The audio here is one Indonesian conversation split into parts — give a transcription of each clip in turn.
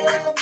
Bisa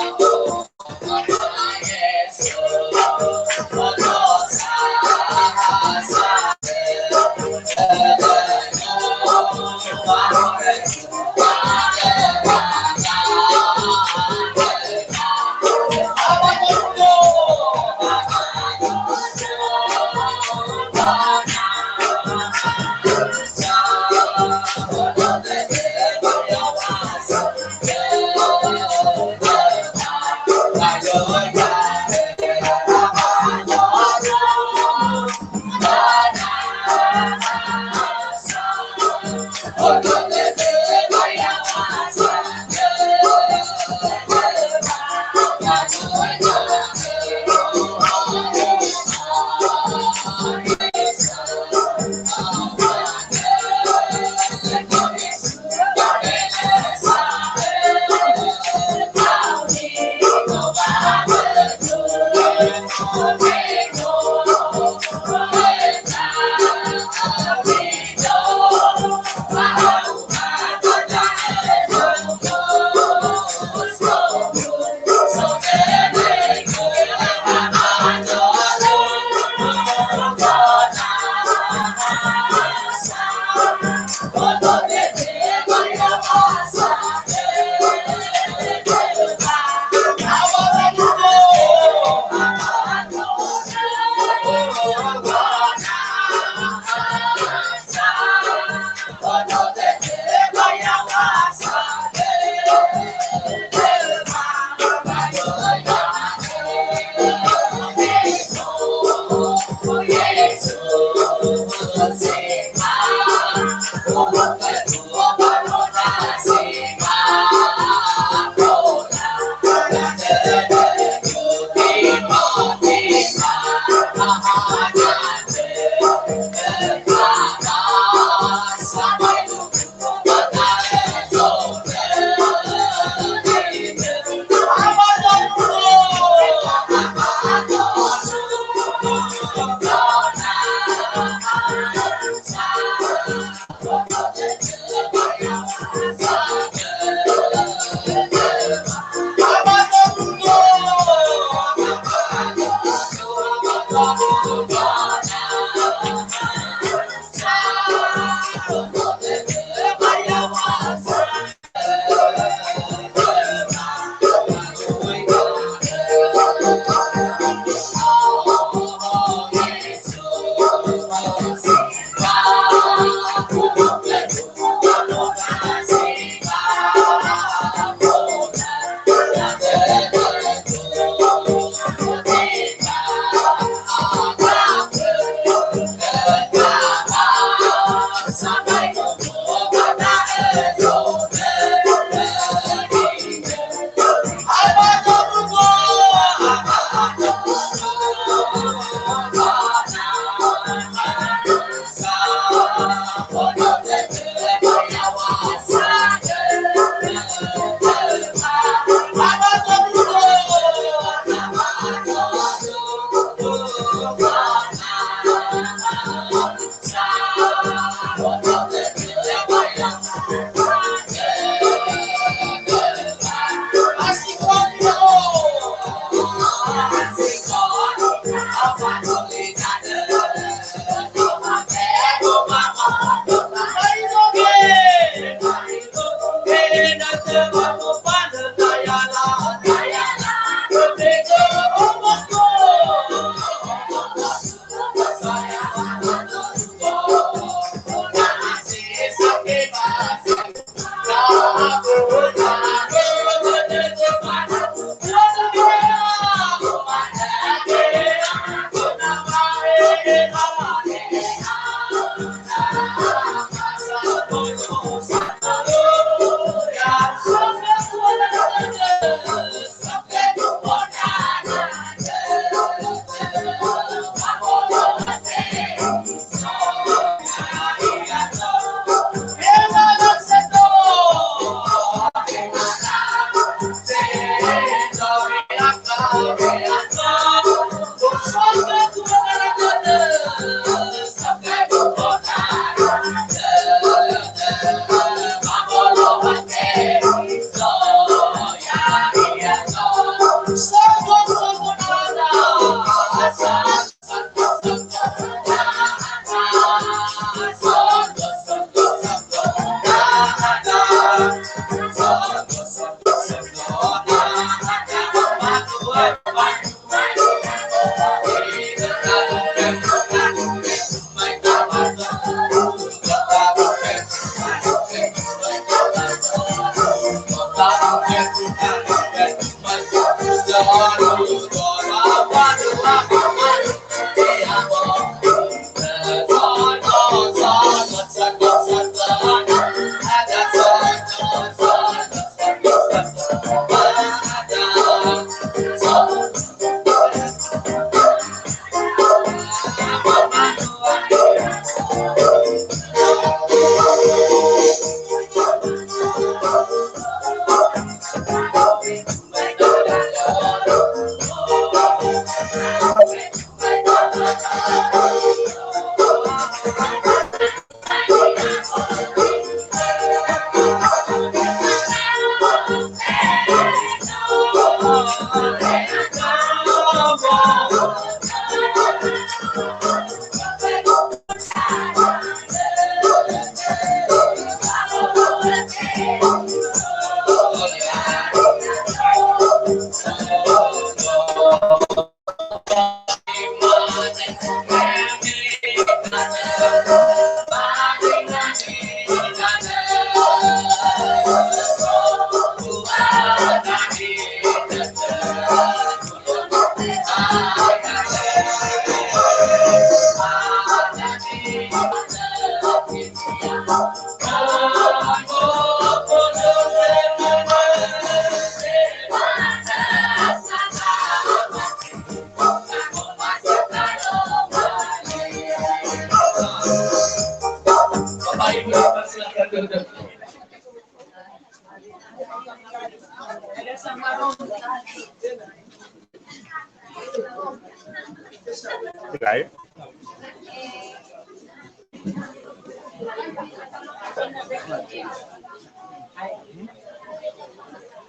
kita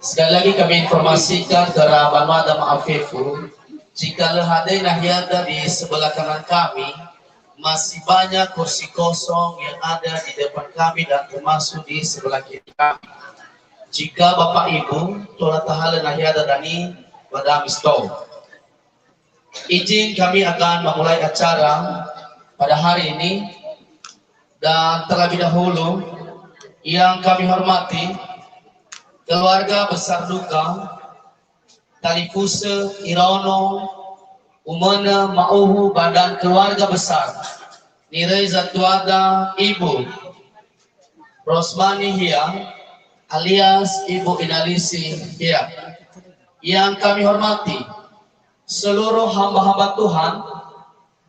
Sekali lagi kami informasikan kepada Banwada Maafifu, jika lehadai nahyada di sebelah kanan kami, masih banyak kursi kosong yang ada di depan kami dan termasuk di sebelah kiri kami. Jika Bapak Ibu telah tahala nahyada dani pada misto, izin kami akan memulai acara pada hari ini. Dan terlebih dahulu yang kami hormati keluarga besar duka Talifuse Irono Umana Mauhu Badan keluarga besar Nilai Zatuada Ibu Rosmani Hiang alias Ibu Inalisi Hiang. Yang kami hormati seluruh hamba-hamba Tuhan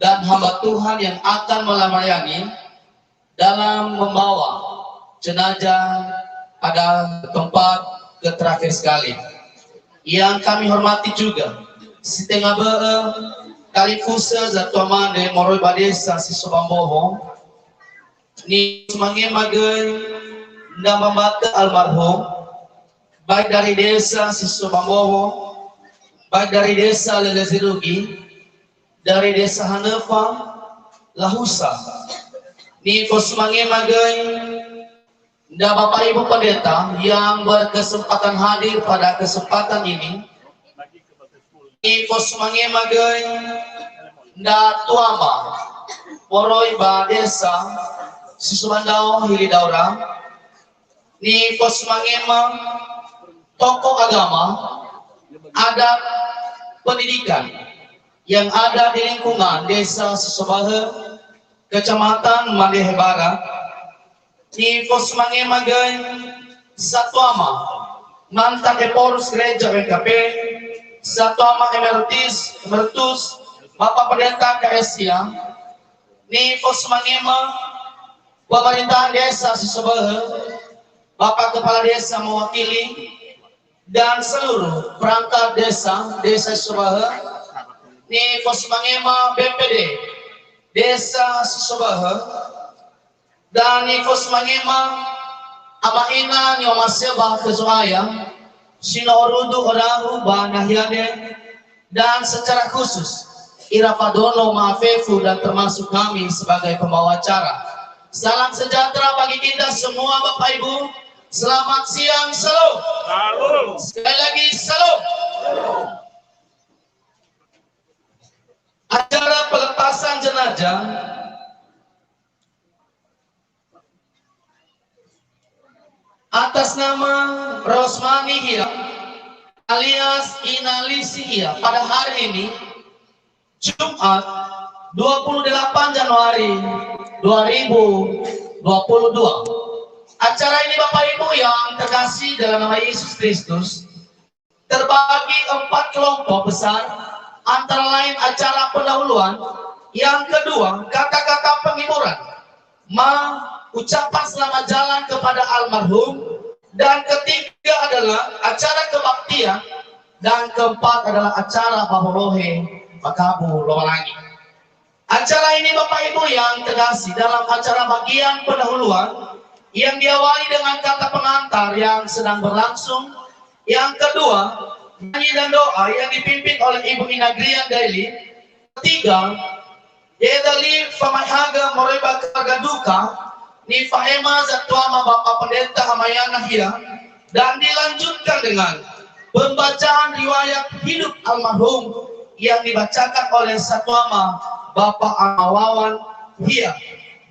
dan hamba Tuhan yang akan melayani dalam membawa jenazah pada tempat terakhir sekali. Yang kami hormati juga setengah Talifuse Zatuamane Moroi Badesa Sisobamboho ni semange magen dan membata almarhum baik dari desa Sisobamboho, baik dari desa Lelezirugi, dari desa Hanefa Lahusa ni semange magen Dan Bapak Ibu Pendeta yang berkesempatan hadir pada kesempatan ini, Pos Mangemagai da Tuama Poroi ba desa Sisubandao Hilidaura ni Pos Mangema tokoh agama, adat, pendidikan yang ada di lingkungan desa Susubahe, Kecamatan Madihe Barat, di Pos Mangemagai Satuama mantan Eporus Gereja BKP, Satuama Emeritus Bapak Pendeta KSIA, ni Pos Mangema pemerintahan desa Susubahe, Bapak Kepala Desa mewakili, dan seluruh perangkat desa Susubahe, ni Pos Mangema BPD Desa Susubahe, dan ni Pos Mangema Amaina Nyomaseba Kezuaya, Sino Orudu Orahu Banahyade, dan secara khusus Irapadono Maafefu dan termasuk kami sebagai pembawa acara. Salam sejahtera bagi kita semua Bapak Ibu. Selamat siang, salam. Sekali lagi salam. Acara pelepasan jenazah atas nama Rosmani Hia alias Inalisi Hia pada hari ini Jumat 28 Januari 2022. Acara ini Bapak Ibu yang terkasih dalam nama Yesus Kristus terbagi 4 kelompok besar, antara lain acara pendahuluan, yang kedua kata-kata penghiburan, ucapan selamat jalan kepada almarhum, dan ketiga adalah acara kebaktian, dan keempat adalah acara Baborohe Makabu Lowalangi. Acara ini Bapak Ibu yang terkasih dalam acara bagian pendahuluan yang diawali dengan kata pengantar yang sedang berlangsung, yang kedua nyanyi dan doa yang dipimpin oleh Ibu Inagrian Daily, ketiga Yedali Famaihaga Moreba Kagaduka ni Faema Zatuama Bapak Pendeta Hamayana Hia, dan dilanjutkan dengan pembacaan riwayat hidup almarhum yang dibacakan oleh Satuama Bapak Amawawan Hia,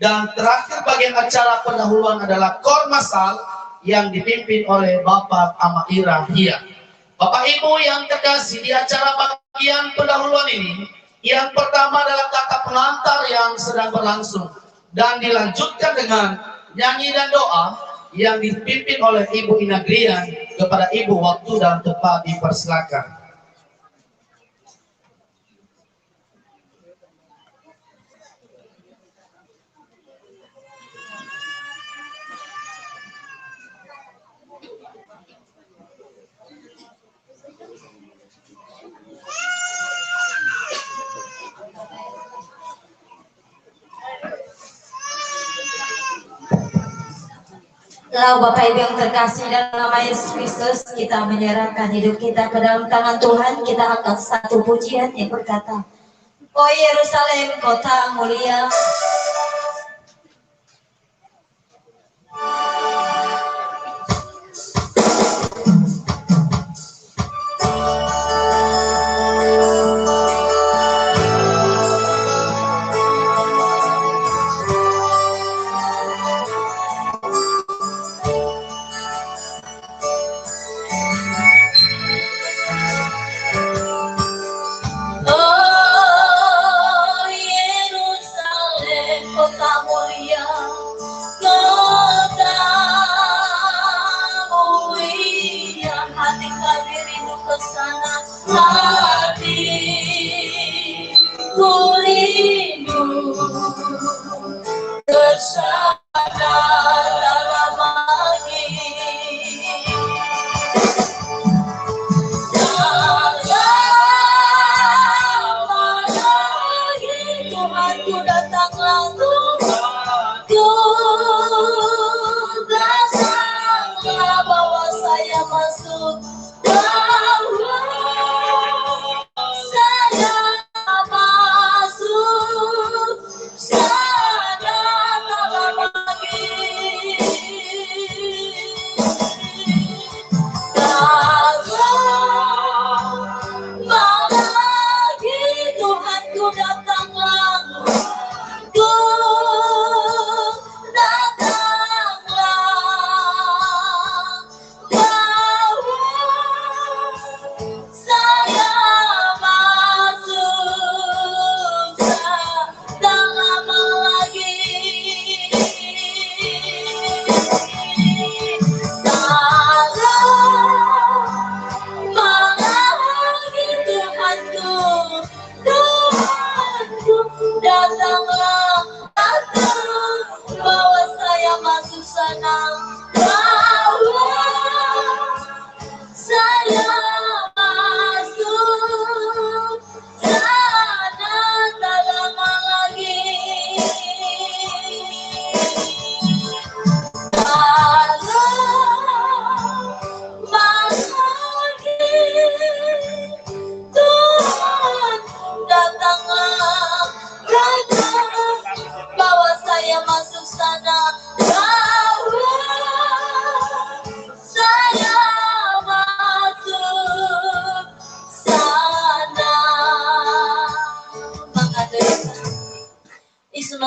dan terakhir bagian acara pendahuluan adalah kor masal yang dipimpin oleh Bapak Amaira Hia. Bapak Ibu yang terkasih, di acara bagian pendahuluan ini yang pertama adalah kata pengantar yang sedang berlangsung dan dilanjutkan dengan nyanyi dan doa yang dipimpin oleh Ibu Inagrian. Kepada Ibu waktu dan tempat dipersilakan. Lalu Bapak Ibu yang terkasih dalam nama Yesus Kristus, kita menyerahkan hidup kita ke dalam tangan Tuhan. Kita angkat satu pujian yang berkata, "O Yerusalem, kota mulia,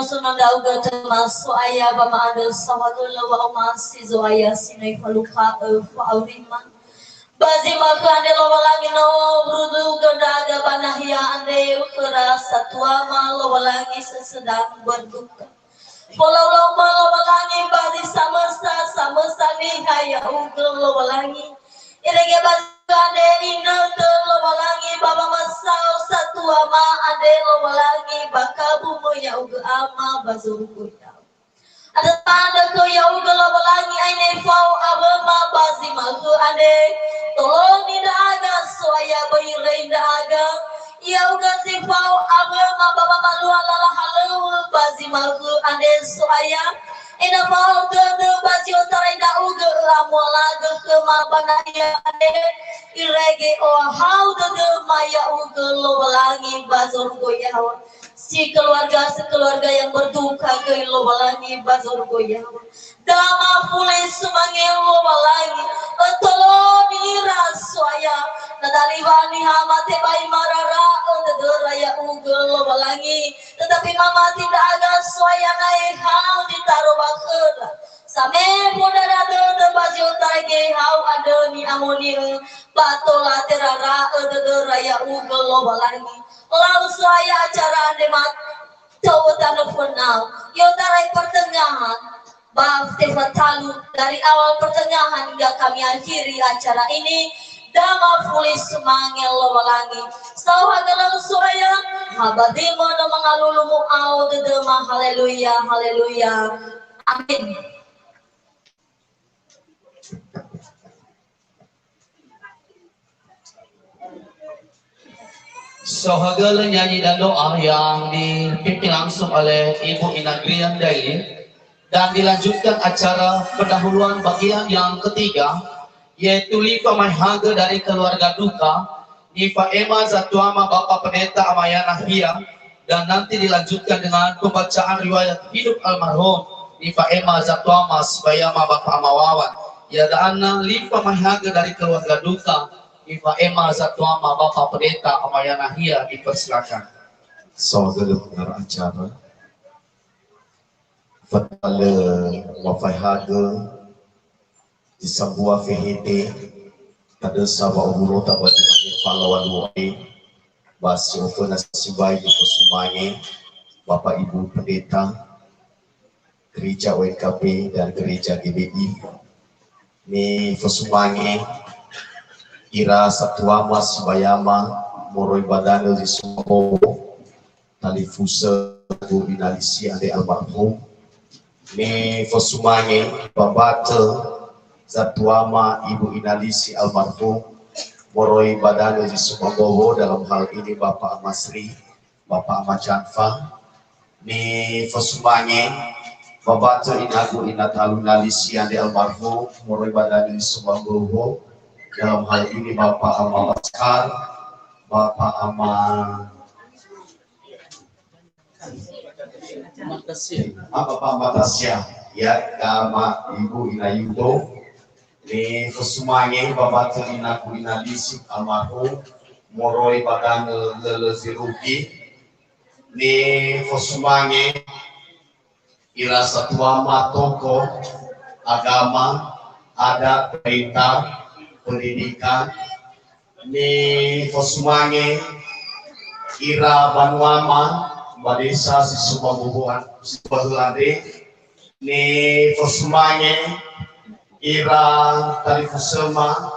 sunanda uga termasuk ayah bama ada sawagala wa umasi zo ayah sinai faluka fa auriman bazi maka ande lowalangi no brudu gendaga banahya ande ukura satwa ma lowalangi sesedang berduka Walau lowalangi bazi samesta nihaya uga lowalangi irege bazi ande ina te lowalangi baba masau satwa ma ande lowalangi bakabu moya uga ama bazurku ada tanda ke ya uga lowalangi aine fau abama bazi maka ande tolong tidak ada soaya bayi aga ya uga sifau abama baba malu alala halu bazi maka ande soaya ina fau de bazi otarai da uga amola de ke mabana ya ande irege o hau de maya uga lowalangi bazur goyawa si sekeluarga yang berduka ke lowalangi bazur goyawa dama pule sumange lowalangi tolong diraswaya nadalibani hamate bai marara raya uga lowalangi tetapi mama tidak ada swaya naik hal ditaruh bakeda same modara de baju tage hau ada ni amoni batola terara raya uga lowalangi lalu swaya acara demat tawatan funau yo tarai pertengahan Bang Stefan dari awal pertengahan hingga kami akhiri acara ini dama fulis semangel lowalangi sawagalang suaya habadimo no mangalulumu au dedema haleluya haleluya amin. Sahagala nyanyi dan doa yang dipimpin langsung oleh Ibu Inagrian Daily dan dilanjutkan acara pendahuluan bagian yang ketiga yaitu Lipa Maihaga dari keluarga duka Nifa Ema Zatuama Bapak Pendeta Amayana Hia dan nanti dilanjutkan dengan pembacaan riwayat hidup almarhum Nifa Ema Zatuama Sebayama Bapak Amawawan ya dan Lipa Maihaga dari keluarga duka Nifa Ema Zatuama Bapak Pendeta Amayana Hia dipersilakan. Saudara pengarah acara Fatale Wafaihaga di sebuah VHT ada sahabat umuro tak bagi pahlawan wai basi untuk nasibai di Kesumangi Bapak Ibu Pendeta Gereja WKP dan Gereja GBI ni Kesumangi Ira Satuama Sibayama Moroi Badano di Sumo Talifusa Binalisi Ade Almarhum ni Fosumange Babate Zatuama Ibu Inalisi Almarhum Moroi Badano di Sumagoho dalam hal ini Bapak Amasri Bapak Amajanfa ni Fosumange Babate Inagu Inatalu Nalisi Ade Almarhum Moroi Badano di Sumagoho dalam hal ini Bapak Amaskar Bapak Bapak Matasya ya kama Ibu Inayudo ni Kesumange Bapak Terina Kuinalisi almarhum Moroi Badan Leleziruki ni Kesumange Ira Satuama Toko agama adat perintah pendidikan ni Kesumange Ira Banuama Badesa si Sumabubuan si Badulande ni Kesumange Ira Tarifusema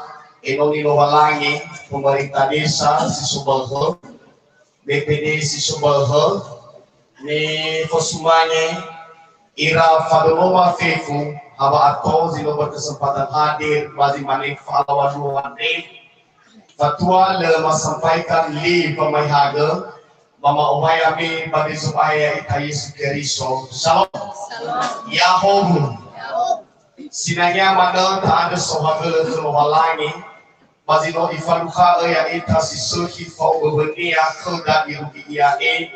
Enoni Lowalangi pemerintah desa si Subalho BPD si Subalho ni Kesumange Ira Fadoloma Fefu Haba atau zino berkesempatan hadir bagi manik falawan luande fatwa lema sampaikan li pemaihaga Mama Umayami bagi supaya itayi sukeriso Shalom Yahoo sinanya mana tak ada sohaga kelualangi Mazino ifaluka ya ita sisuhi fau berbenia kedan irugi iae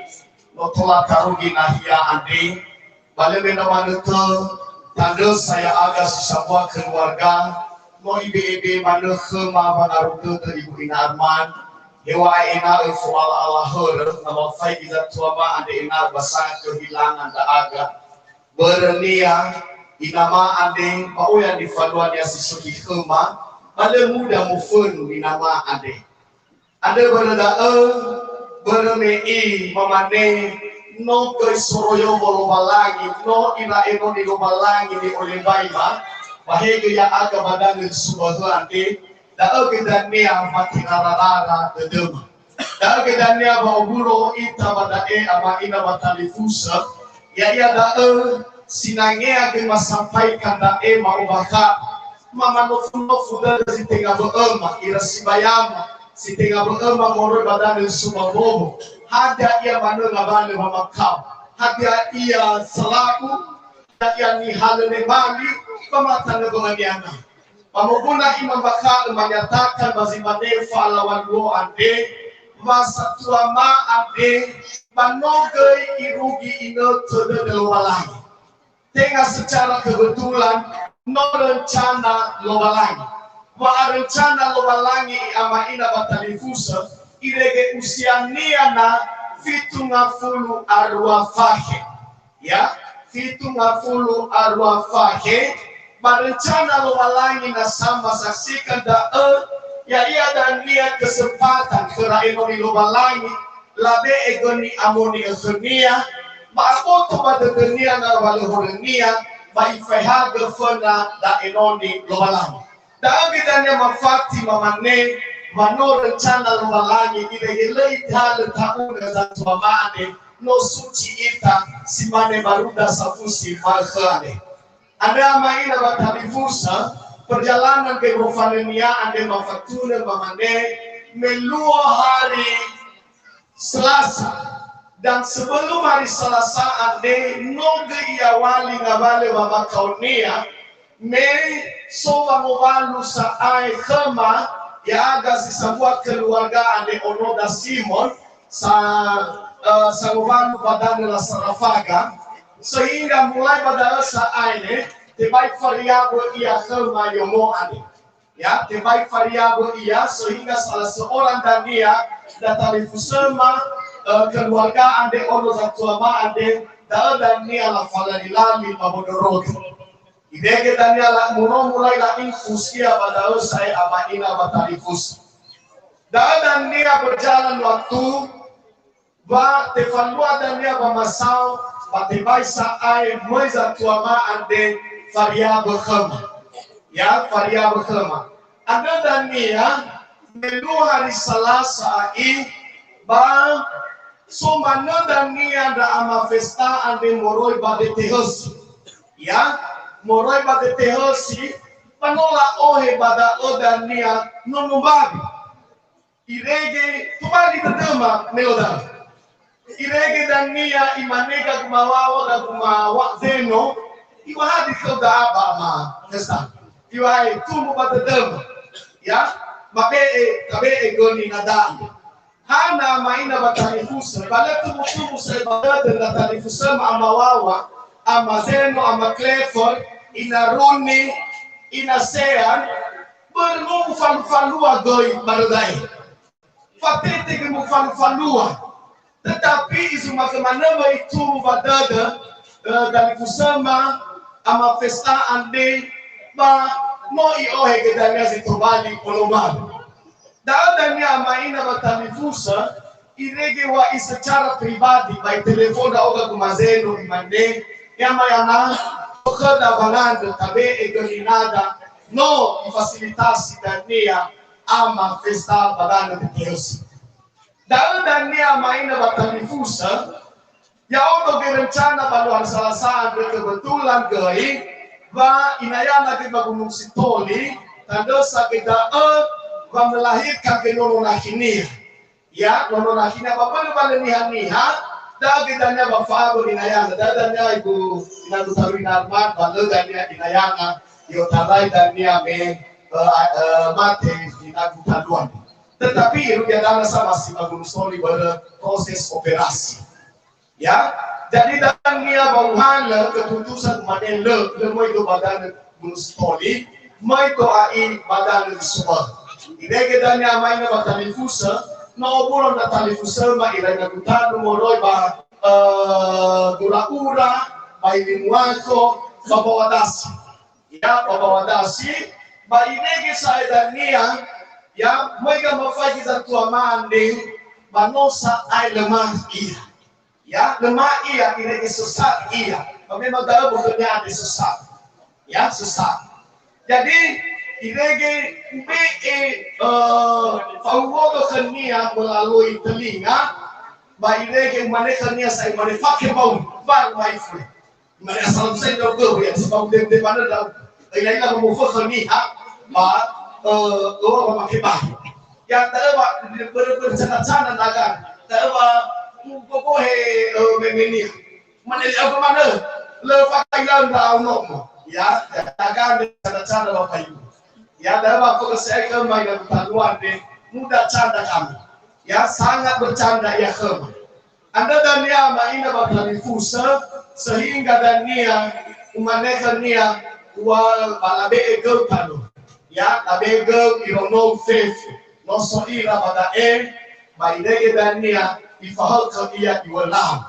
notola tarugi nahia ande bale benda mana tanda saya agak sebuah keluarga no ibe mana khema banarude dari Ibu Inarman Hewa ina soal Allah nama fai kita tuama ade ina basang kehilangan daaga bernia inama ade pau yang difaluan ya sisuki kema ada muda mufun inama ade ada berada bermei mamane no ke soroyo bolobalangi no ina eno di lobalangi di olembaiba bahege ya aga badan suatu ante daa kedania mati narara dedema daa kedania bauburo ita badae ama ina batalifusa ya daa sinangea ke masampaikan dae maubaka mama nofu dari si tengah beema ira sibayama si tengah beema moro badan sumabobo hada ia mana ngabale mamakau hada ia selaku ia ni halene bali pematan negoniana pamuguna imam bakal menyatakan bazimane falawan lo ande masa tuama ande manogai irugi ino terdelwalang tengah secara kebetulan no rencana lobalangi wa rencana lobalangi ama ina batalifusa irege usianiana fitungafulu arwafahe ya fitungafulu arwafahe berencana lobalangi na sama saksikan ya ia dan niat kesempatan kerainoni lobalangi labe egoni amoni egenia ma'akoto badegenia na walehorenia maifehaga fena da enoni lobalangi da abidanya mafati mamane mano rencana lobalangi ilegelei hal tauna za tuamane no suci ita simane baruda safusi malkhane ada maina batalifusa perjalanan ke Rofalenia ande mafatuna mamane melua hari Selasa dan sebelum hari Selasa ande noge iawali ngabale babakaunia me soba ngobalu sa ai kema ya aga sisabua keluarga ande Onoda Simon sa ngobalu badan la Sarafaga sehingga mulai pada saat ini terbaik variabel ia kema yomo ane ya terbaik variabel ia sehingga salah seorang dan dia datang fusema keluarga ande ono zatuama ande dan dia la falalilali mabodorot idege dan dia la mulai la infusia pada saya amaina batalifus dan dia berjalan waktu ba tefalua dan dia bamasau batibai saai moiza tuama ande variabel khema ya variabel khema ada dania melu hari Selasa ba sumana dania da ama festa ande moroi badetehos ya moroi badetehosi panola ohe bada odania nonubabi irege tubali tadama neoda irege dania imaneka kumawawa na kumawa zeno iwa hadi koda aba ma nesta iwa tumu batadem ya mabe goni nada hana maina batalifusa bale tumu se badade batalifusa amawawa ama zeno ama Clifford inaruni inasean bermu falfalua goi barodai fatete ke mufalfalua tetapi isu makamana itu badada dari kusama ama festa ande ba no iohe gedanya zitobali polomado dadanya maina batalifusa irege wa secara pribadi by telefona oga kumazeno imande yama yana okada balanda tabe egolinada no fasilitasi dania ama festa badana teosi dan dia maina batalifusa ya untuk berencana baluan Selasa kebetulan gei va inayana di Gunung Sitoli tandosa kita va melahirkan ke nononahinia ya nononahinia bapak bale niha da gidanya bafago inayana dadanya ibu inadu tarina arman bale dania inayana yo tarai dania me mate inadu taluan tetapi rupiah sama si Gunung Sitoli berproses operasi ya jadi dan dia bauhala keputusan mana lemo itu badan Gunung Sitoli mai to ai badan semua idege dan dia main batalifusa no bulan na talifusa ba ilay na kutano mo roy ba dura-ura ba ilinwako babawadasi ya babawadasi ba inege sa edan niya ya moiga mafagi za tuamande ba nosa ay lemah iya ya lemah iya inege sesat iya memang dalam bukannya ada sesat ya sesat jadi inege fauwodo kania melalui telinga ba inege maneka nia sai manefake bau bar waifu mana salam sai do go ya sebab de mana dah ila mo fo kania ba ba makeba ya tawa bercanda dagang tawa ko he memeni mana apa mana le pakai dalam no ya dagang bercanda bapak ibu ya dalam aku saya ke mainan taluan deh mudah canda kami ya sangat bercanda ya ke anda dan dia mainan bapak fusa sehingga dan dia umanekan dia wal balabe egel tanu ya tabe egel irono faith no so ira pada baidege dan dia ifahal ke dia iwalam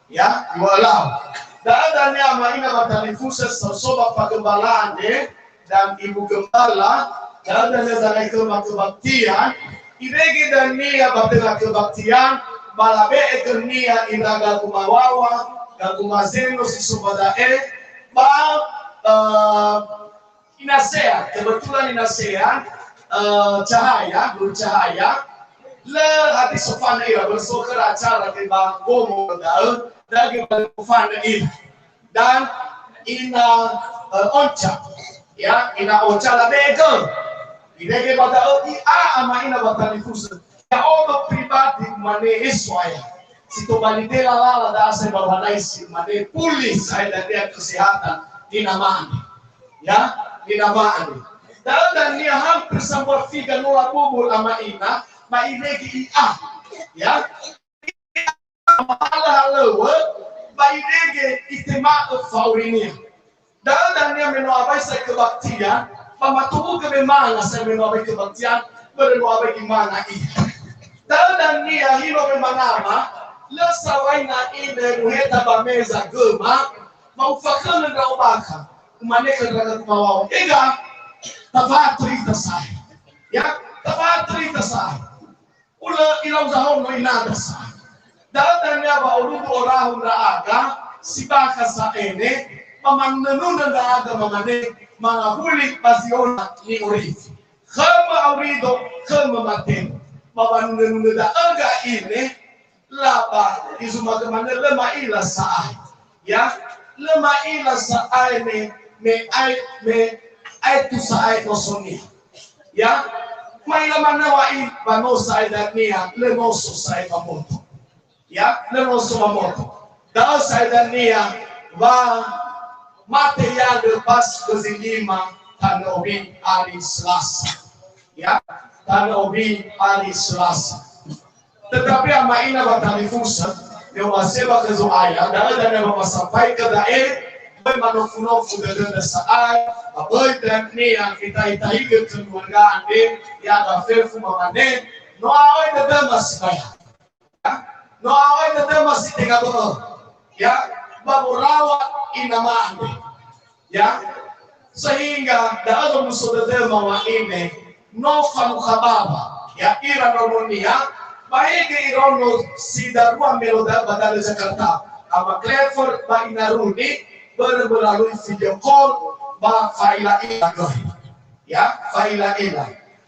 ya iwalam dan dia mainan bapak fusa sosoba pagembalaan deh dan ibu gembala dan dari kebaktian irege dan nia batela kebaktian balabe ekernia iraga kumawawa gagumazeno sisubada ba inasea kebetulan inasea cahaya guru cahaya le hati sofana ira bersokar acara ke ba gomo dal dagi sofana ira dan ina onca ya ina ocala bego idege bata oti ama ina bata difusa ya odo pribadi mane iswaya sito balidela lala da asa barwanaisi mane pulis ada dia kesehatan ina mani ya ina mani dan dia hampir sampai figa nula bubul ama ina ma idege ya ala lewe ba idege itima faurinia dan dia menawabai saya kebaktian, pamatubu kemana saya menawabai kebaktian, menawabai gimana ini. Dan dia hino memangama, lesawai na ine muheta bameza gema, maufakana na ubaka, umaneka na kumawao. Ega, tafatri tasai, ya tafatri tasai. Ula ilaw zahon no inada sai. Dan dia ba urudu orahun raaga, sibaka sa ene. Pamanunun na aga mga huli pasiona ni Uriz. Kama aurido, kama matin. Pamanunun na aga ini, laba, izumagamana lema ila sa ay. Ya, lema ila sa ay me ay tu sa ay osoni. Ya, may laman na wai bano sa ay dania, lemoso sa ay mamoto. Ya, lemoso mamoto. Dao sa ay dania, material lepas ke-5 Tanah Obi hari Selasa ya Tanah Obi hari Selasa tetapi ama ina batalifusa ni waseba kezoaya dan masampai ke daer boy manofunofu dengan saat boy dan ni yang kita itahiga keluargaan de ya da fefu mamane no aoy da masih kaya no aoy da masih tinggal ya baburawa inamande ya sehingga dalam saudara mawa ini no famukhababa ya ira romonia baik irono sidarua meloda badal Jakarta ama Clever ba inaruni bermelalui video call ba faila ila ya faila ila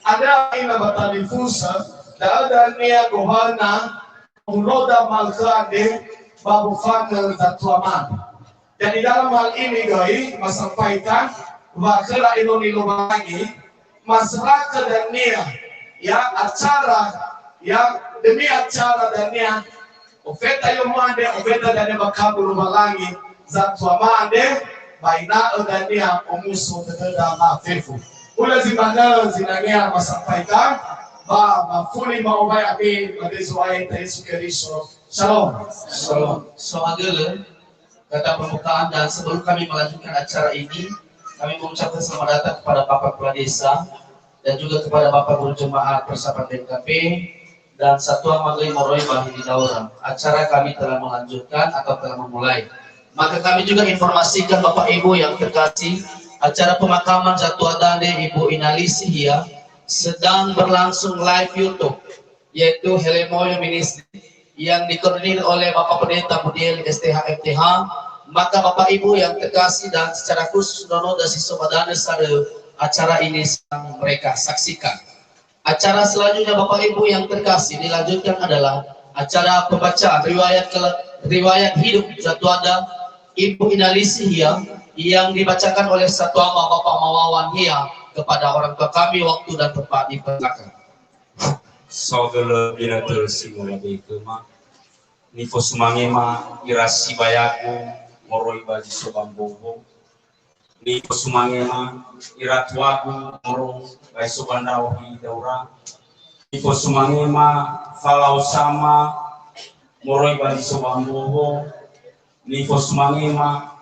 ada ina batalifusa ada nia gohana uloda malkade babu fakir tatuaman. Dan di dalam hal ini doi masampaikan wakila inoni lubangi masyarakat dan nia ya acara ya demi acara dan nia ofeta yomande ofeta dan bakabul lubangi zatuamande baina dan nia omuso teteda mafifu ula zibandala zinania masampaikan ba mafuli maubay abi madezuay ta Yesu Kristo. Shalom. Shalom. So agak kata pembukaan dan sebelum kami melanjutkan acara ini, kami mengucapkan selamat datang kepada Bapak Kepala Desa dan juga kepada Bapak Guru Jemaat Persahabatan DKP dan Satuan Magli Moroi Bahi di Daura. Acara kami telah melanjutkan atau telah memulai. Maka kami juga informasikan Bapak Ibu yang terkasih, acara pemakaman Jatuh Dande Ibu Inalisi Hia sedang berlangsung live YouTube, yaitu Helemoyo Ministry yang dikoordinir oleh Bapak Pendeta Budiel STH FTH. Maka Bapak Ibu yang terkasih dan secara khusus Nono dan Siswa Badane acara ini sedang mereka saksikan. Acara selanjutnya Bapak Ibu yang terkasih dilanjutkan adalah acara pembacaan riwayat hidup Jatuada Ibu Inalisi Hia yang dibacakan oleh Satuama Bapak Mawawan Hia kepada orang tua kami. Waktu dan tempat dipersilakan. Saudara binatul simula bekema nifo sumangema irasi bayaku moroi baji sobambobo nifo sumangema iratuaku moro bai sobandawi daura nifo sumangema falau sama moroi baji sobambobo nifo sumangema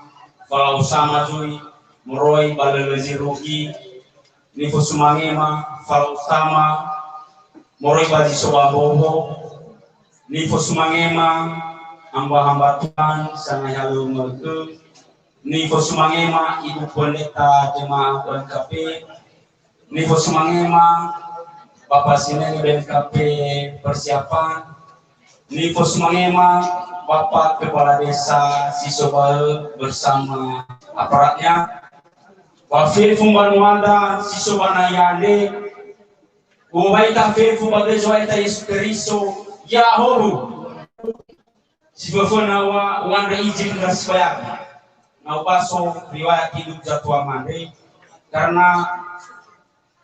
falau sama jui moroi balelezi rugi nifo sumangema falau sama moroi baji sobambobo nifo sumangema hamba-hamba Tuhan sangat halu mereka nifo sumangema ibu pendeta jemaah BNKP nifo sumangema Bapak Sineng BNKP persiapan nifo sumangema Bapak Kepala Desa Sisobal bersama aparatnya Wafil Fumbanuanda Sisobana Yande Uwaita Fefu Bagezoaita Yesu Kristo Yahoru Sibafona wanda izin rasbayaki na upaso riwayat hidup Jatuh Mande karena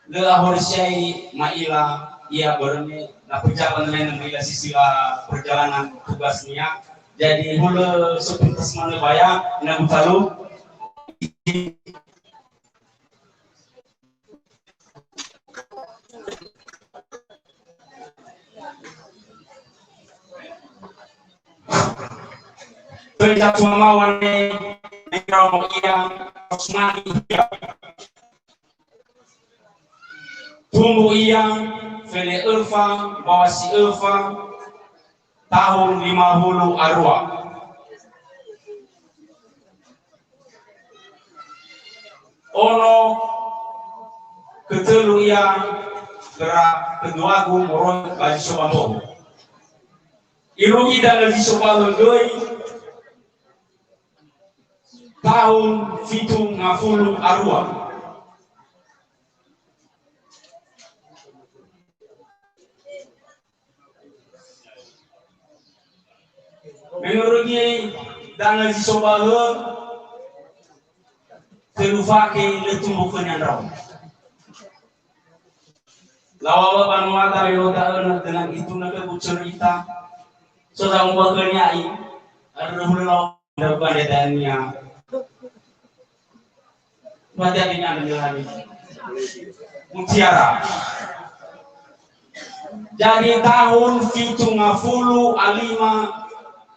leahorsyai maila ia berni na perjalanan maila sisila perjalanan tugasnya jadi hula sepintas mana baya na butalu Jatuh mawane nekau ia osmani ia tumbuh ia fele Elva bawasi Elva tahun 50 arwah ono ketelu ia gerak kedua gu moroi baji sobambobo irugi dan baji sobambobo tahun 50 arwah menurutnya dan lagi sobahe terufake letumbu penyandang lawa banuata lewata dengan itu naga cerita sudah membuat kenyai ada hulu dapat dedanya Madaninya menjalani mutiara. Jadi tahun 50 alima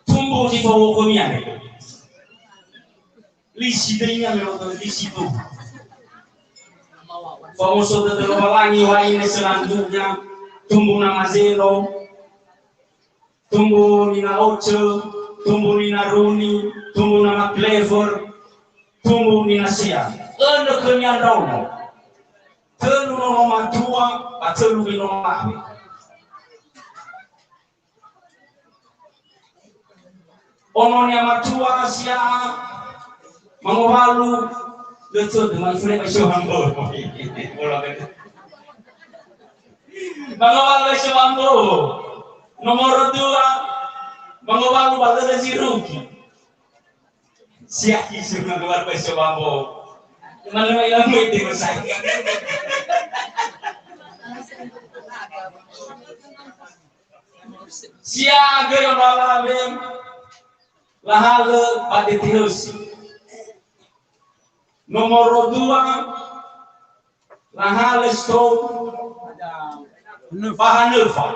tumbuh di bawah kumian. Lisi dirinya melotong di situ. Famoso terlalu wa ini selanjutnya tumbuh nama Zero, tumbuh Nina Oce, tumbuh Nina Runi, tumbuh nama Clever, tumbuh Nina Sia. Anda kenyan rauno, telu nomor tua, atau lebih nomor. Ononya matua sia, mengobalu, betul dengan sulit masuk hambur. Mengobalu masuk hambur. Nomor dua, mengobalu pada ziruki. Siap isu mengobalu masuk hambur. Malah ilang meeting saya. Siaga yang malam lahal pada terus. Nomor dua lahal stop bahan nerfa.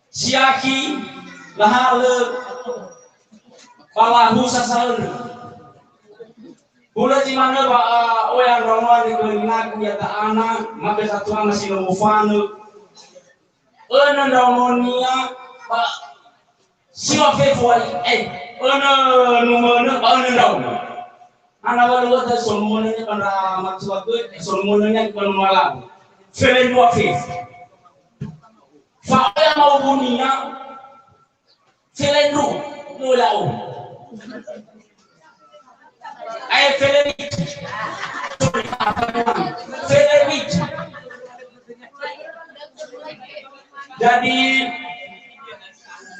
Siaki lahal balahu sasaran. Bulan di mana orang ramai di kelinaku ya tak anak, maka satu anak si nomofanu. Daunonia Pak siwa fefoi numana dauno ana balu ta solmonnya kana matsuwa ke solmonnya kana malam felen dua fef fa ya mau bunia felen du mulau ay felen jadi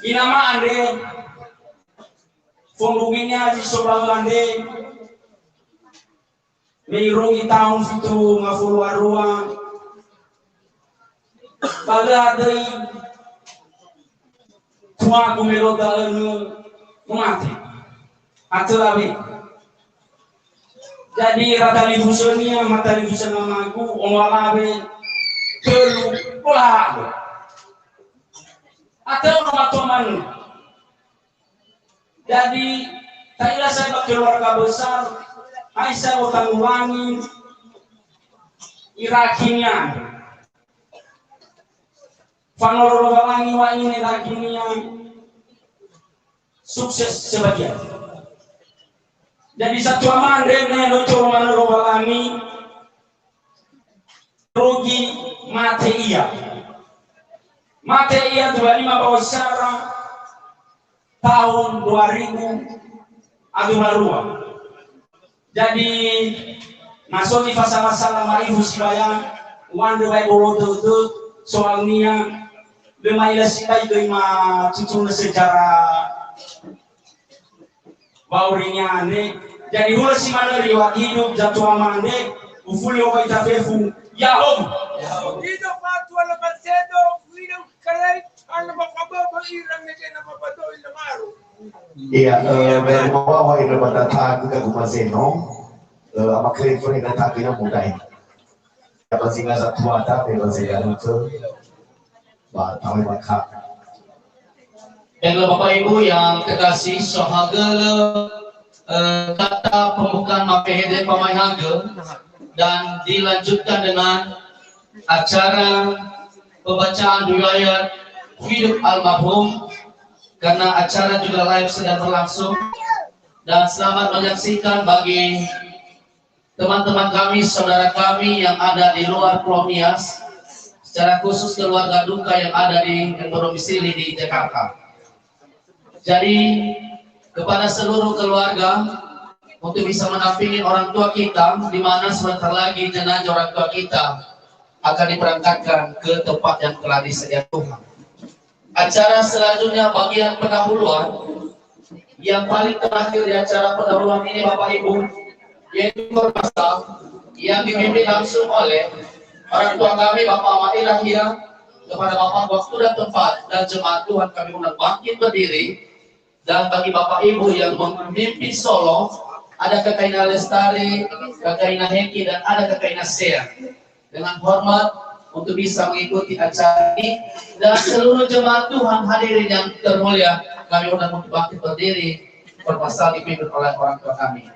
inama ande fondunginya di sobat ande meirungi tahun itu ngafulu arua pada adai tua kumelo daenu mati atulawi jadi rata libusonia mata libusan namaku omalawe kelu pulang atau rumah teman. Jadi tadilah saya keluarga besar, Aisyah Utangwangi, Irakinya, Fanoro Bawangi Wangi Irakinya, sukses sebagian. Jadi satu amande nelo Fanoro Bawangi, rugi mati iya. Mate ia 25 bawah secara tahun 2000 Adumlarua. Jadi masuk di fasa-fasa maribu sibaya wande baik bolodo soalnya bemaila sibai bema cucung sejarah baurinya ane. Jadi hula si mana riwat hidup jatuh amande ufuli okai tafefu ya om hidup patu ala kansedo hidup kalai ala makababa irang nege na mabado ila maru. Iya, dari bawah ini berdatang ke Kumaseno, apa kreator yang datang ini mudah. Apa sih nggak satu ada, bebas ya itu, tahu bakal. Dan Bapak Ibu yang kekasih, sohagel kata pembukaan mapehede pamai hagel dan dilanjutkan dengan acara pembacaan riwayat hidup almarhum. Karena acara juga live sedang berlangsung dan selamat menyaksikan bagi teman-teman kami, saudara kami yang ada di luar Pulau Nias, secara khusus keluarga duka yang ada di berdomisili di Jakarta. Jadi kepada seluruh keluarga untuk bisa menampingi orang tua kita, di mana sebentar lagi jenazah orang tua kita akan diberangkatkan ke tempat yang telah disediakan Tuhan. Acara selanjutnya bagian pendahuluan yang paling terakhir di acara pendahuluan ini Bapak Ibu, yaitu informasi yang dipimpin langsung oleh orang tua kami Bapak Ahmad Ilahia. Kepada Bapak waktu dan tempat dan jemaat Tuhan kami undang bangkit berdiri, dan bagi Bapak Ibu yang memimpin solo ada Kakaina Lestari, Kakaina Heki, dan ada Kakaina Sea. Dengan hormat untuk bisa mengikuti acara ini, dan seluruh jemaat Tuhan hadirin yang termulia kami undang untuk bangkit berdiri berpasal dipimpin oleh orang tua kami.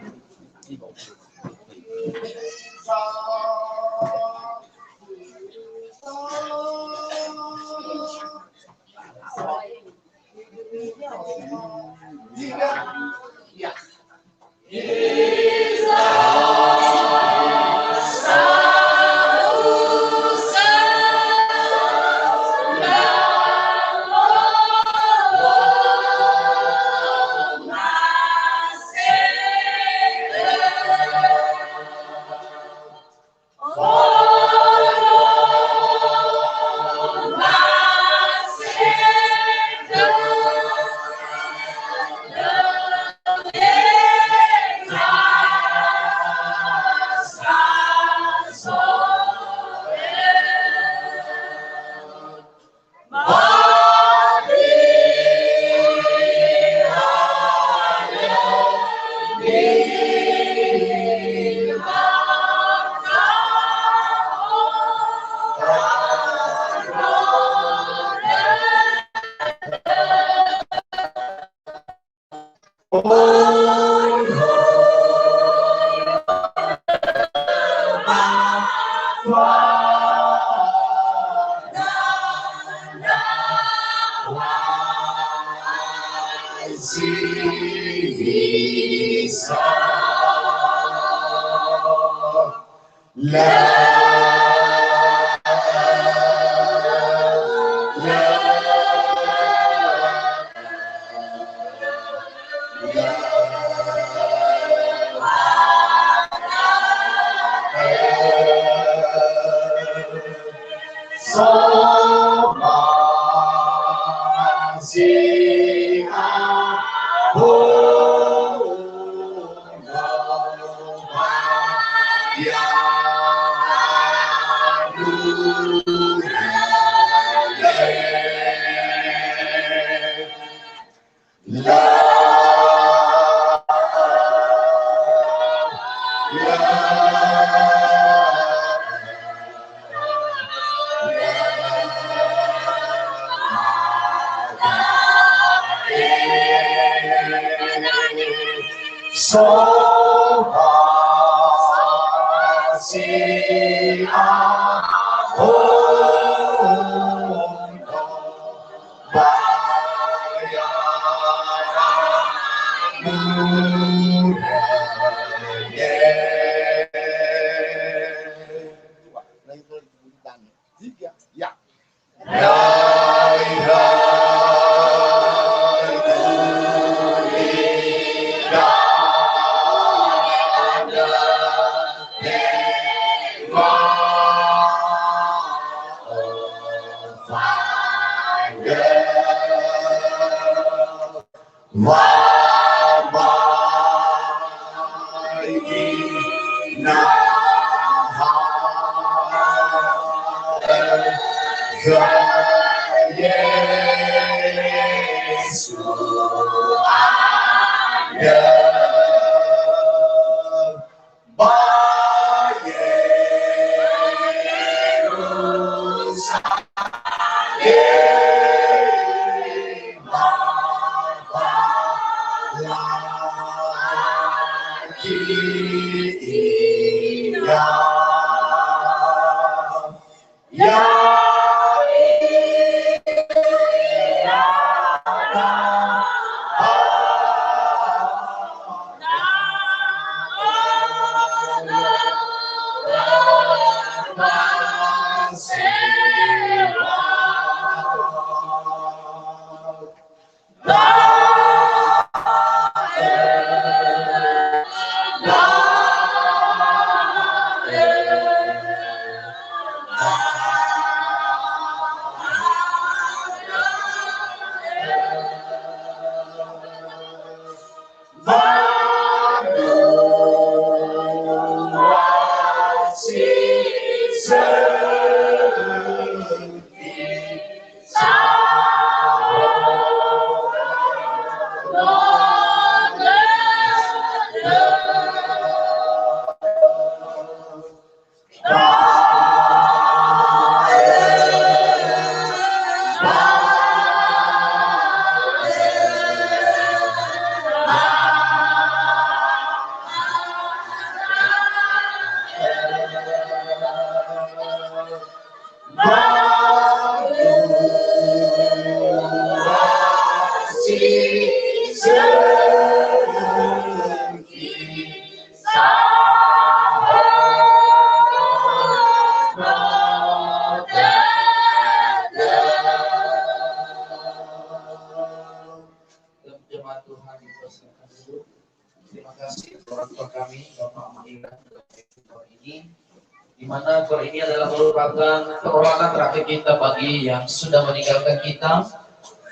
Di mana doa ini adalah merupakan perorangan terakhir kita bagi yang sudah meninggalkan kita,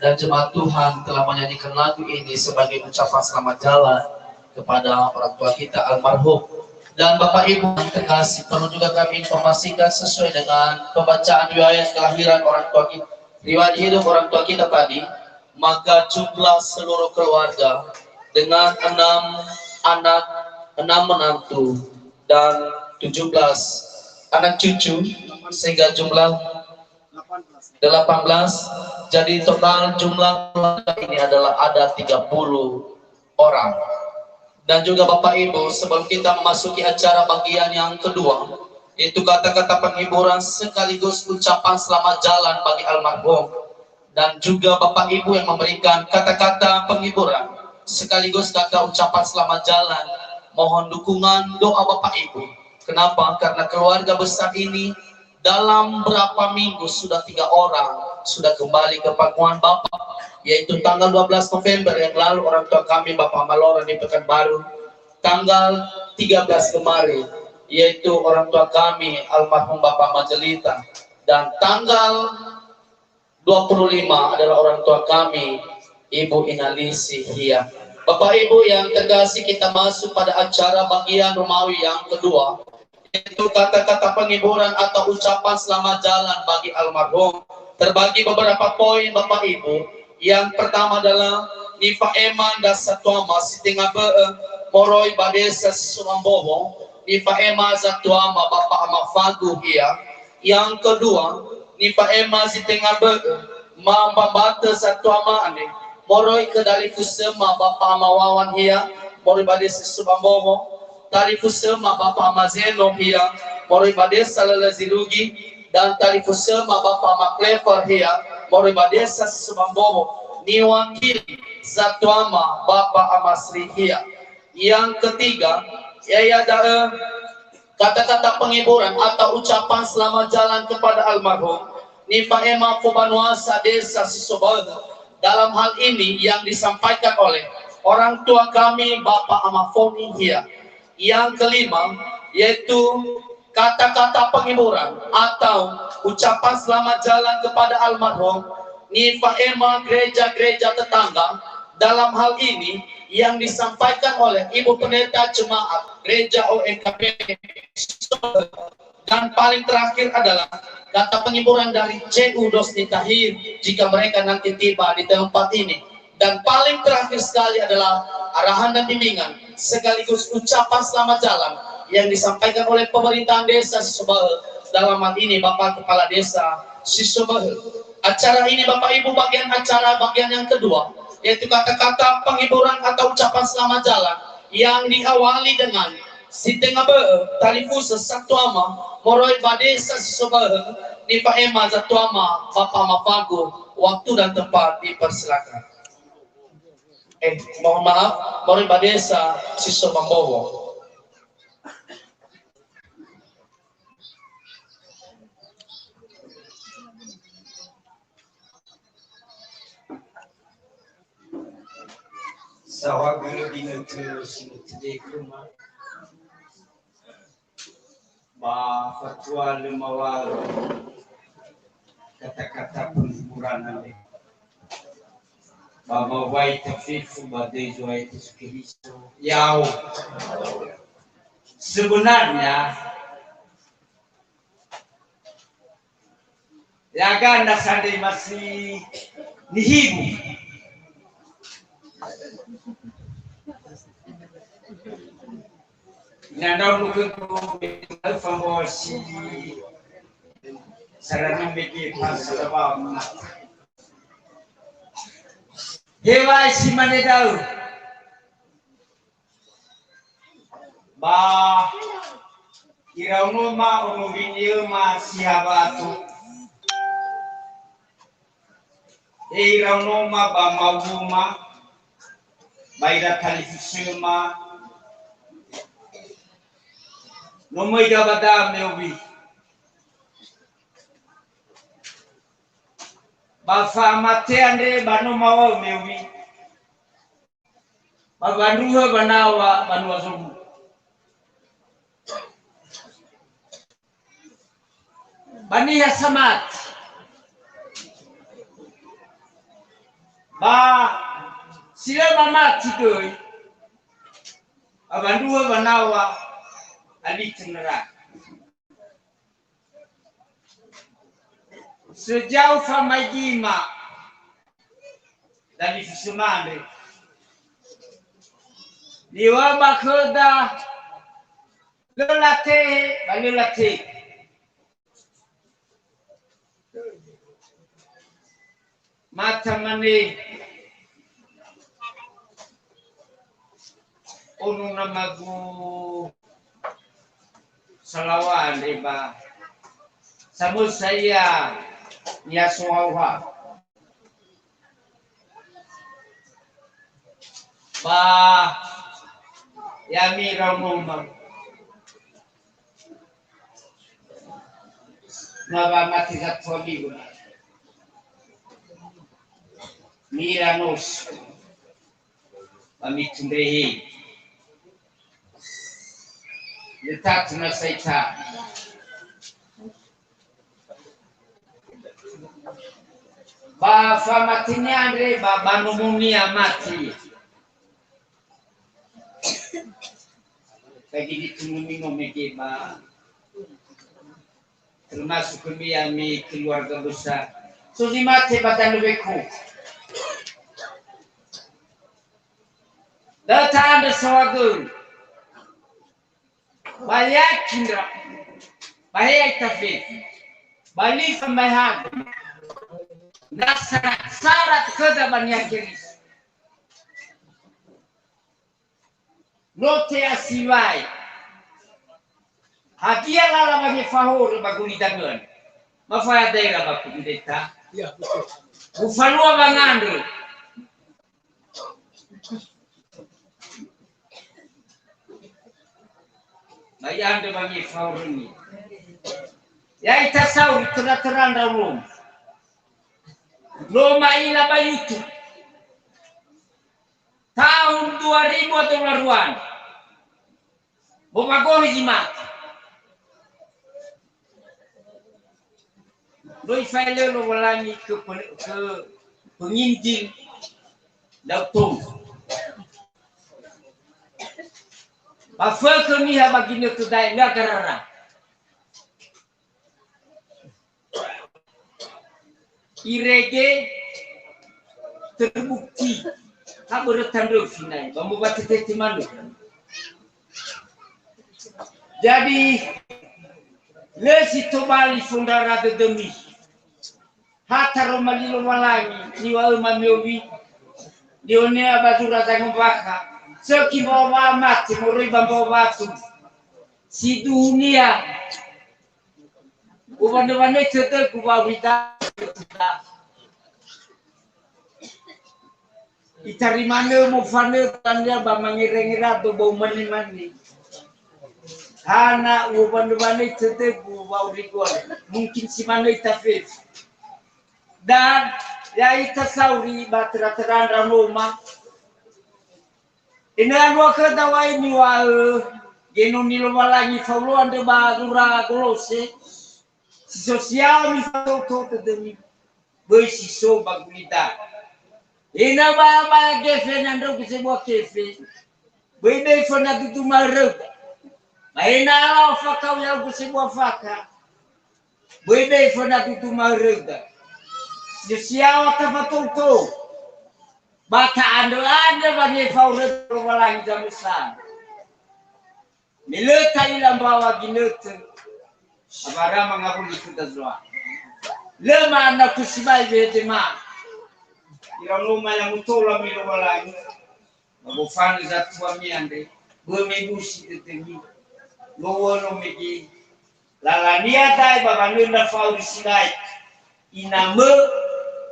dan jemaat Tuhan telah menyanyikan lagu ini sebagai ucapan selamat jalan kepada orang tua kita almarhum. Dan Bapak Ibu yang terkasih, perlu juga kami informasikan sesuai dengan pembacaan riwayat kelahiran orang tua kita, riwayat hidup orang tua kita tadi, maka jumlah seluruh keluarga dengan 6 anak, 6 menantu, dan 17 anak cucu, sehingga jumlah 18. Jadi total jumlah keluarga ini adalah ada 30 orang. Dan juga Bapak Ibu, sebelum kita memasuki acara bagian yang kedua, yaitu kata-kata penghiburan sekaligus ucapan selamat jalan bagi almarhum, dan juga Bapak Ibu yang memberikan kata-kata penghiburan sekaligus kata ucapan selamat jalan, mohon dukungan doa Bapak Ibu Kenapa? Karena keluarga besar ini dalam berapa minggu sudah 3 orang sudah kembali ke pangkuan Bapak, yaitu tanggal 12 November yang lalu orang tua kami Bapak Malora di Pekanbaru, tanggal 13 kemarin yaitu orang tua kami almarhum Bapak Majelita, dan tanggal 25 adalah orang tua kami Ibu Inalisi Hia. Bapak Ibu yang terkasih, kita masuk pada acara bagian Romawi yang kedua, yaitu kata-kata penghiburan atau ucapan selamat jalan bagi almarhum. Terbagi beberapa poin Bapak Ibu. Yang pertama adalah Nifa Eman dan Satuama Sitinga Moroi Badesa Sumambowo, Nifa Ema Zatuama Bapak Amafagu Hia. Yang kedua, Nifa Ema Sitinga Mamba Bata Satuama Ane Moroi Kedali Kusema Bapak Amawawan Hia, Moroi Badesa Sumambowo, Tali Kusema Bapak Amazeno Hia, Moroi Badesa Lalazilugi, dan Tali Kusema Bapak Maklever Hia, Moroi Badesa Sumambowo, niwakili Zatuama Bapak Amasri Hia. Yang ketiga, yaitu kata-kata penghiburan atau ucapan selamat jalan kepada almarhum Nifa Ema Kobanuasa Desa Sisobada. Dalam hal ini yang disampaikan oleh orang tua kami Bapak Amafoni Hia. Yang kelima, yaitu kata-kata penghiburan atau ucapan selamat jalan kepada almarhum Nifa Ema gereja-gereja tetangga. Dalam hal ini yang disampaikan oleh Ibu Pendeta Jemaat Gereja OMKP. Dan paling terakhir adalah kata penghiburan dari CU Dosni Tahir jika mereka nanti tiba di tempat ini. Dan paling terakhir sekali adalah arahan dan bimbingan sekaligus ucapan selamat jalan yang disampaikan oleh pemerintahan desa Sisobahel, dalam hal ini Bapak Kepala Desa Sisobahel. Acara ini Bapak Ibu bagian yang kedua, yaitu kata-kata penghiburan atau ucapan selamat jalan yang diawali dengan Sitengabe Talifusa Satuama Moroi Badesa Sisobahel Nifa Ema Zatuama Bapak Mafagu. Waktu dan tempat dipersilakan. Mohon maaf, Moroi Badesa Sisobambowo. Sawagel dina ke sinutide kuma ba fatwa lemawal kata-kata penghiburan ane ba mawai tafifu ba dejwai Kristo yao. Sebenarnya ya ganda sandai masih nihibu. Nandau mungkin famosi sarana megi pasaba hewa si manedau ba irauno ma onuvinyo ma sihabatu irauno ma ba mawuma baira talifisuma Nomoi gabada mewi bafa mate ande banu mawa mewi babanduha banawa banwa zogu bani hasamat ba sila mama tikoi abanduha banawa Ali Cendera. Sejauh famajima dari Fusumande liwa bakoda lelate mata mane unu namagu Salawan riba samul saya nyasuauha ba yami ramuma mati kat suami guna. Miranos pamit sumbehi. Letak na saita. Ba famatinya andre ba banumunia mati. Lagi ditunumi meke ba termasuk kami keluarga besar. So di mati badan lebeku. Datang ada sawagun. Banyak kindra. Banyak tafid. Balik pembahan. Syarat kedaban yang keris. Lote asiwai. Hakia lala bagi fahur baguni dangan. Mafaya daerah baku kudeta. Ufalua bangandro. Bayar de bagi fahur ini. Ya itasau terang dalam. Loma ila bayutu tahun 2000 atau laruan bomagohi jimat doi file lo walangi ke penginjil dautum bafel kami habagine tudai ngagarara irege terbukti habertanduk finai membuat tetimalu. Jadi lesi tobali fundara de demi hataro malilo walangi niwa mamiobi dione abadura tangumbaka seki bawa mati moroi bawa batu si dunia ubande tete kubawita itari mana mo fane tanya ba mangira to bau mani hana ubande tete kubau rigol mungkin si mana itafif dan ya itasauri batra-tran ramoma ina lo ka dawai ni wa geno ni lo malangi faulo ande ba dura golose sosial mi foto de besi so bagulita ina ba kefe nando kisebwa kefe bebe fona tutu maruk ina la faka ya kisebwa faka bebe fona tutu maruk sosial ta foto baka ando bani faure walang jamisan mileta ila bawa ginete abara mangabuli kutazwa lema na kusibai betema irangoma ya mutola milo walangi mabofani za tuamiande bwemebusi tetemi lowono megi lalania dai babanunda fauri sinai iname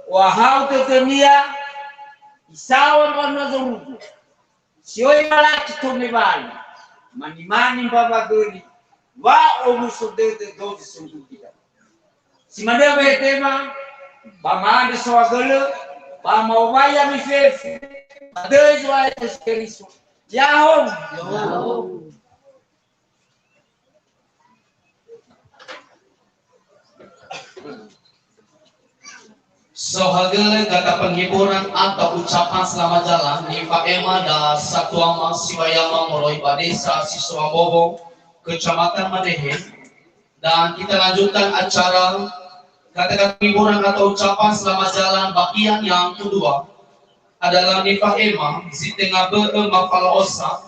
wahau tetemia isawa kono zorugu sioi malaki tomebali manimani babagoli wa omuso de dozi sungukida simade betema bamande sawagolo bamawaya mifefu badejo wa eskeriso yaho Sohagele kata penghiburan atau ucapan selamat jalan di Pak Ema dan Satuama Sibayama Moroi Badesa Siswa Bobo Kecamatan Madehe. Dan kita lanjutkan acara kata-kata penghiburan atau ucapan selamat jalan bagian yang kedua adalah di Pak Ema Zitenga Be'ema Falaosa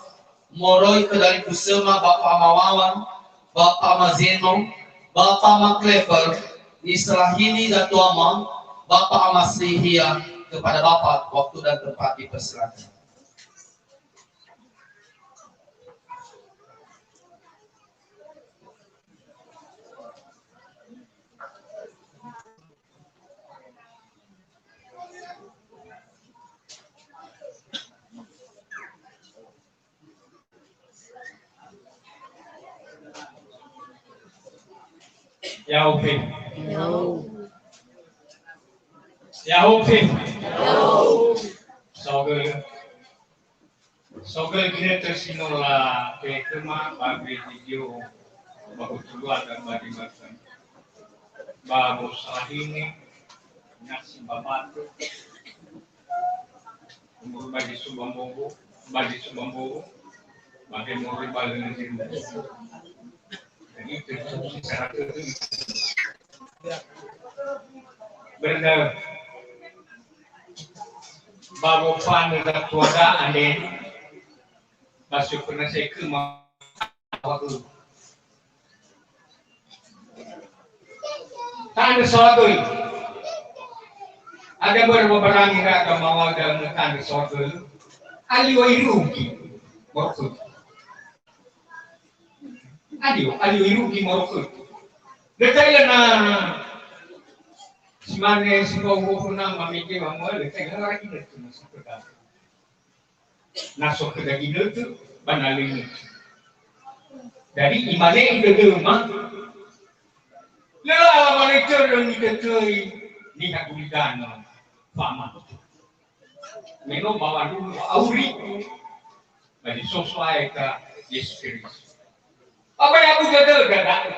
Moroi Kedari Kusema Bapak Mawawan Bapak Mazeno Bapak Maklever di setelah ini Datuama Bapak Amasrihia kepada Bapak waktu dan tempat dipersilakan. Ya, oke. Ya oke. Sogal kita tersinola ke kema bagi video bagus dua dan bagi macam bagus salah ini nasi babatu umur bagi subambogo bagi muri bagi negeri jadi itu secara benar bago pan dan tuada ane masuk ke nasi kema waktu tanda soal ada beberapa ngira kemauan dan tanda soal aliwa irugi morokut aliwa irugi morokut detail na simane sibawo ko na mamiki mamual detail na lagi itu masuk ke dalam nasok ke daging itu banalin dari imane itu mah lala monitor yang diketui ni hakulidan fama meno bawa dulu auri bagi sosai ka Yesus apa yang aku jadal gada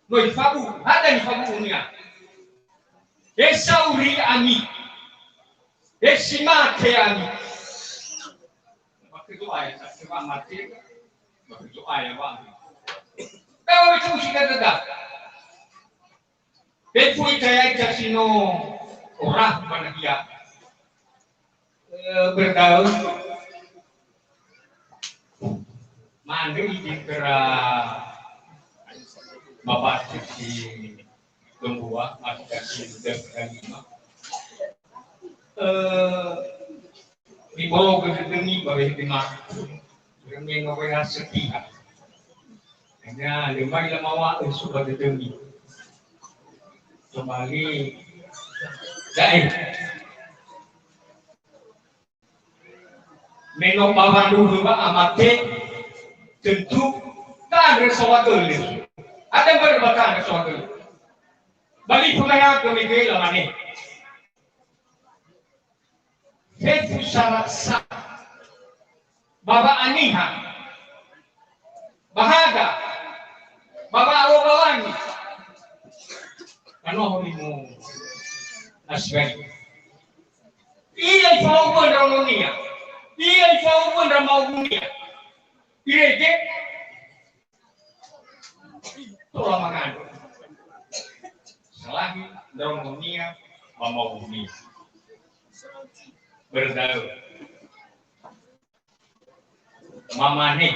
no ifabu ada ifabu unia esauri ami esimate ami waktu itu ayat sebab mati waktu itu ayat bang kau itu sudah tegak Betul saya jasino orang mana dia bergaul mandi di kera bapak si Gembua masih kasih dan lima di bawah kedengi bagi lima bermain orang setia hanya lembai lamawa sudah kedengi kembali daih menong bawang dulu amate tentu tak ada sesuatu ini ada berbagai sesuatu bagi pengayat kemigil lamani hefu syarat sah baba aniha bahaga baba awalani ano mo asbay iya ifawon ramonia iya ifawon ramaunia irege tola makan selahi ramonia mamaunia berdaul mamane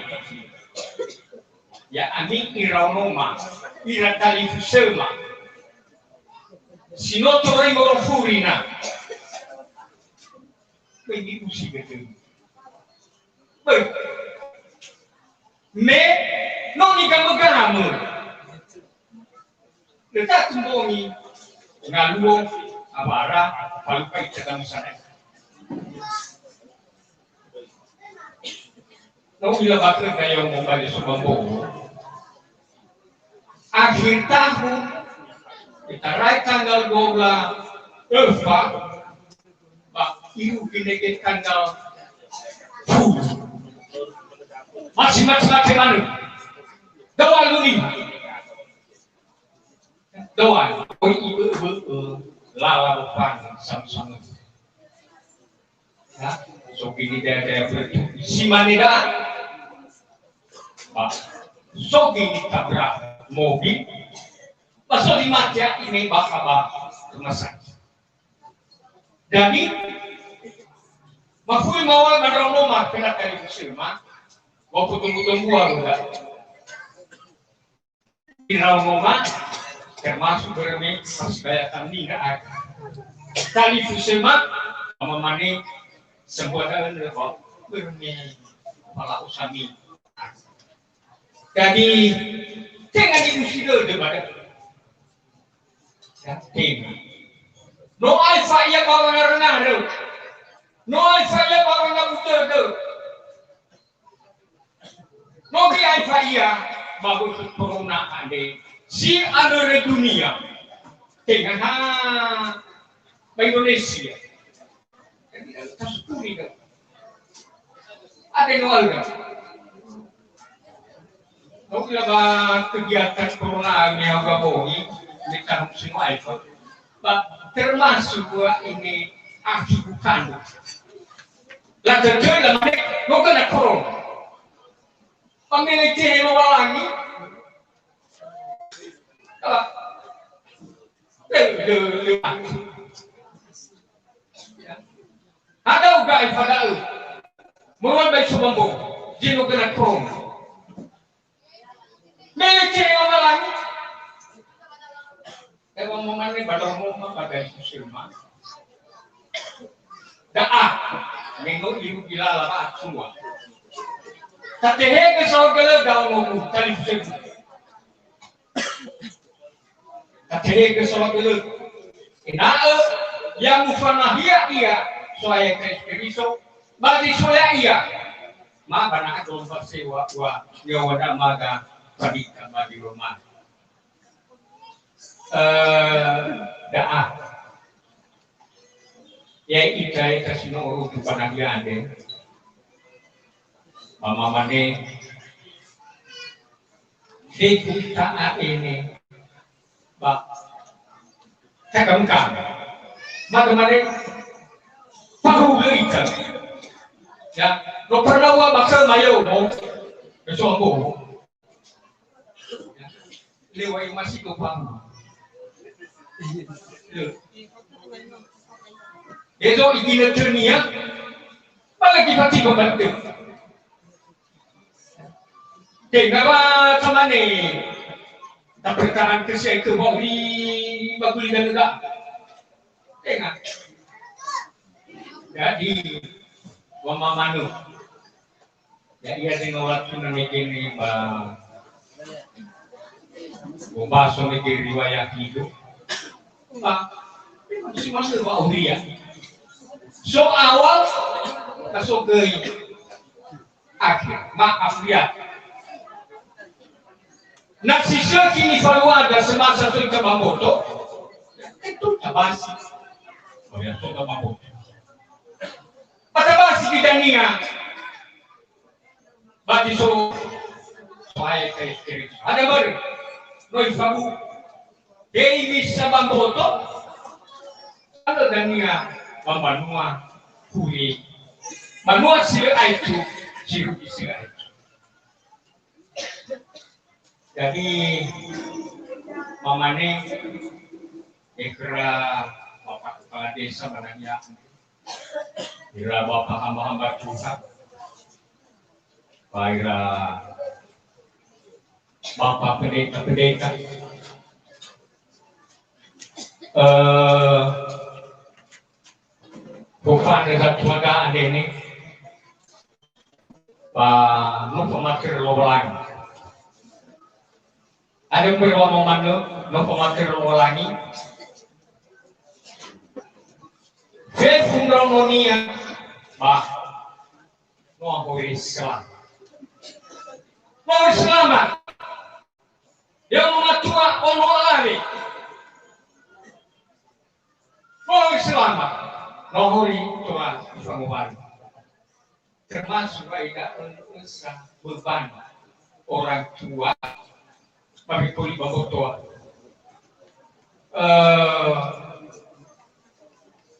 ya ani iraunoma iratali fusema Sinoto rimoro furina quindi usi betul me non ni kamu letak tumpongi ngaluo abara palupai sedang sana no bila bakal kayo mo bali sumambo akhir tahun kita raih tanggal 12 Elfa ibu kinegit tanggal masing-masing mana dawal luni dawal ibu lala bukan sama-sama ya so gini dia si manida so gini tabrak mobil pasal di Madya ini bakal rumah sakit. Jadi, makhluk mawar dan rumah kena dari Muslimah, waktu tunggu enggak. Di rumah termasuk bermain pas bayar kami enggak ada. Kali Muslimah memani sebuah dalam level bermain malah usami. Jadi, jangan diusir daripada no alfa ya bawang renang do no alfa ya bawang buta do no bi alfa ya bagus corona ade si ada di dunia dengan Indonesia. Jadi tasukuri kan. Ada yang warga. Kau kira kegiatan corona yang gabohi di kampung semua itu, termasuk ini akibat. Lah terjadi lah mereka, kau kena corona. Pemilik yang lagi, ada ugai pada mulai dari Subambo, jino kena corona. Milik yang lagi, kalau mau mana pada umum pada Muslimah, dah minggu ibu gila lama semua. Tapi hege soalnya dah mau televisi. Tapi hege soalnya, yang mufanahia ia soalnya kristo, bagi soalnya ia, ma banyak orang bersewa nyawa maga padika bagi rumah. Dah, ya itu kasih orang mufanahia deh. Mama mane di kita ini, pak, saya kemkan, maka mane pahu berikan, ya, lo pernah buat bakal mayo, mau, besok aku, lewat masih tu pahu, itu ingin dunia, malah kita tidak bantu. Kenapa sama ni? Tak bertahan kerja ke bawah di bagul dan tidak. Tengok. Jadi, mama manu. Jadi ada waktu nak ini bah, bahas soal riwayat hidup. Bah, masih masuk bawah dia. So awal, masuk ke akhir. Maaf dia. Naksisya kini faluada semasa itu Kamamoto itu tabasi. Oh ya, itu Kamamoto. Patabasi di Dania. Bagi so saya kiri. Ada baru. Noi falu. Dewi Kamamoto. Ada Dania Mamanua Kuri. Manua sila itu siru sila itu. Jadi mamane ekra bapak kepala desa mananya, kira bapak hamba-hamba Tuhan, kira bapak pendeta-pendeta, bukan dengan keluarga ini, pak nu pemakai lolang. Ada yang berwamang mana, no pemakai lagi. Funggal monia, bah, no boleh selamat. Mau selamat, yang mengatua ono lari. Mau selamat, no boleh Tuhan Tuhan. Termasuk tidak usah beban orang tua. Bagi poli babotoa,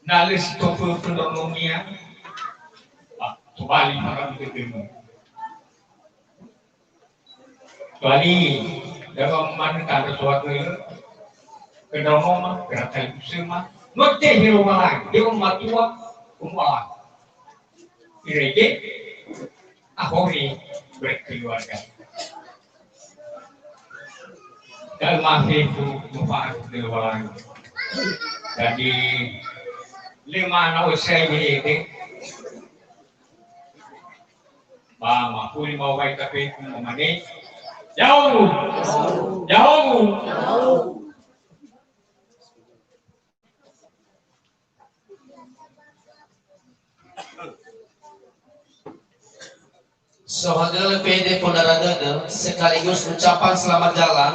nalis tofu pendonomia, kembali makan ketemu. Kembali dalam mana sesuatu itu, kenapa gerakan semua, note hero malang, dia matua umalang. Irege, ahori berkeluarga. Dan masih itu mufaat dewan. Jadi 5 tahun saya ini, mama puli mau baik tapi mana? Jauh. Sebagai PD Pondaragede sekaligus ucapan selamat jalan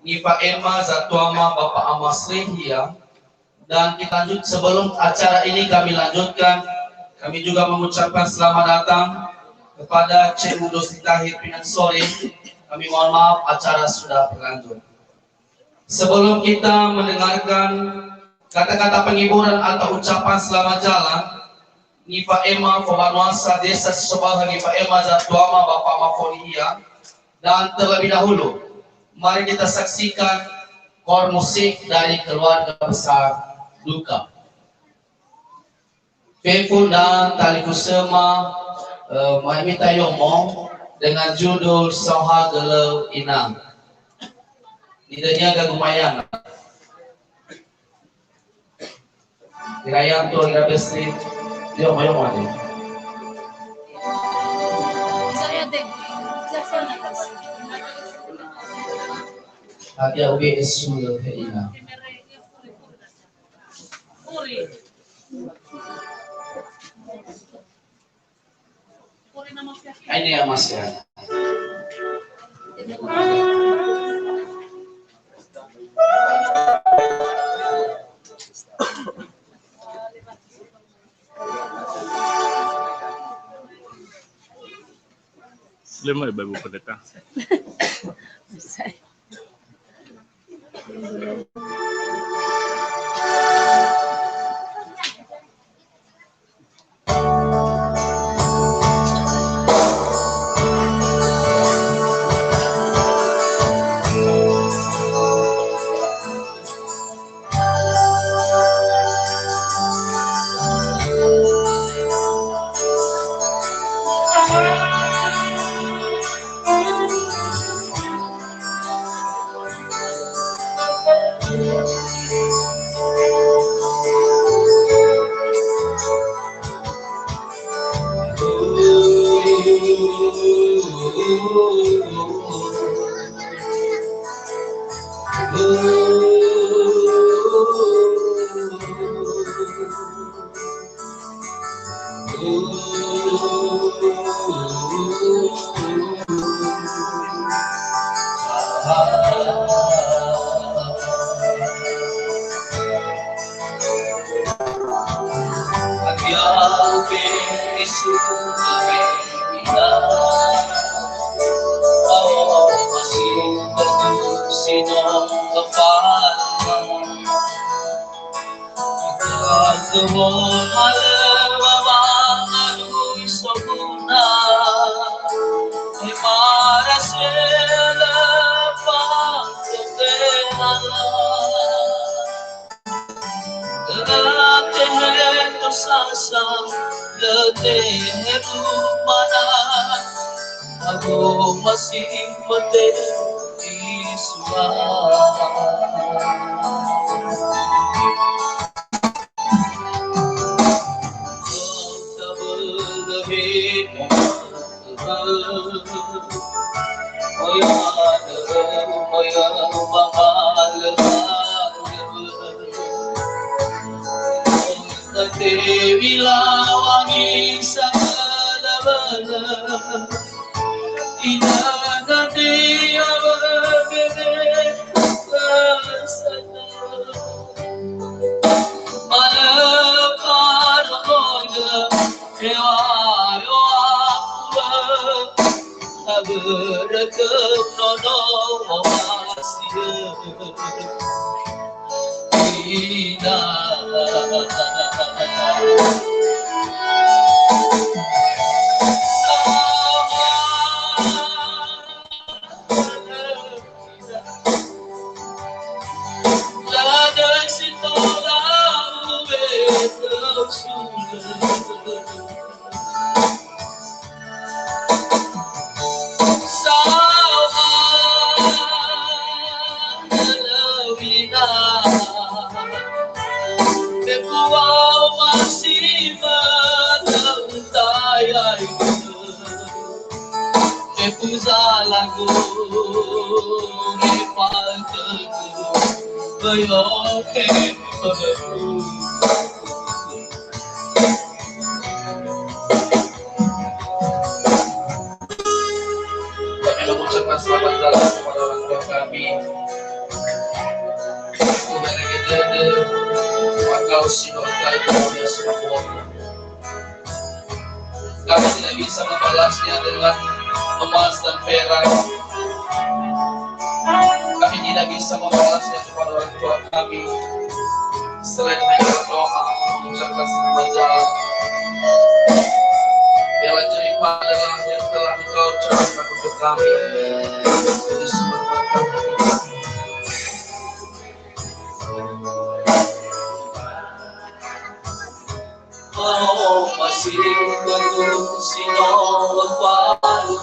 ni Pak Emma Zatuama Bapak Amasri ya. Dan kita lanjut, sebelum acara ini kami lanjutkan, kami juga mengucapkan selamat datang kepada Cik Udo Sitahir Pinansori. Kami mohon maaf acara sudah berlanjut. Sebelum kita mendengarkan kata-kata penghiburan atau ucapan selamat jalan, Nifa Emma Pembanuasa Desa Sesebahan Nifa Emma Zatuama Bapak Mafolia, dan terlebih dahulu mari kita saksikan kor musik dari keluarga besar Duka. Fefu dan Tali Kusema Mahimita Yomo dengan judul Soha Gelau Inang. Lidahnya agak lumayan. Dirayam tuh agak bestri. Dia mau aja. Ada UBS sudah Inang. Ini ya Mas ya. Lima ibu pendeta. Aku masih mendengar suara Bila wangi sagala benar Ina nanti abagene bersana Malepar moga ewa Berekep nono masih Ina Lagu Bayoke kami mengucapkan selamat datang kepada orang tua kami Engkau sinorkan dunia semua. Kami tidak bisa membalasnya dengan emas dan perak. Kami tidak bisa membalasnya kepada orang tua kami selain dengan berdoa mengucapkan selamat jalan. Biarlah jerih padalah yang telah Engkau curahkan untuk kami di sumber mata hati kami. Oh, masih menunggu sinar paruh.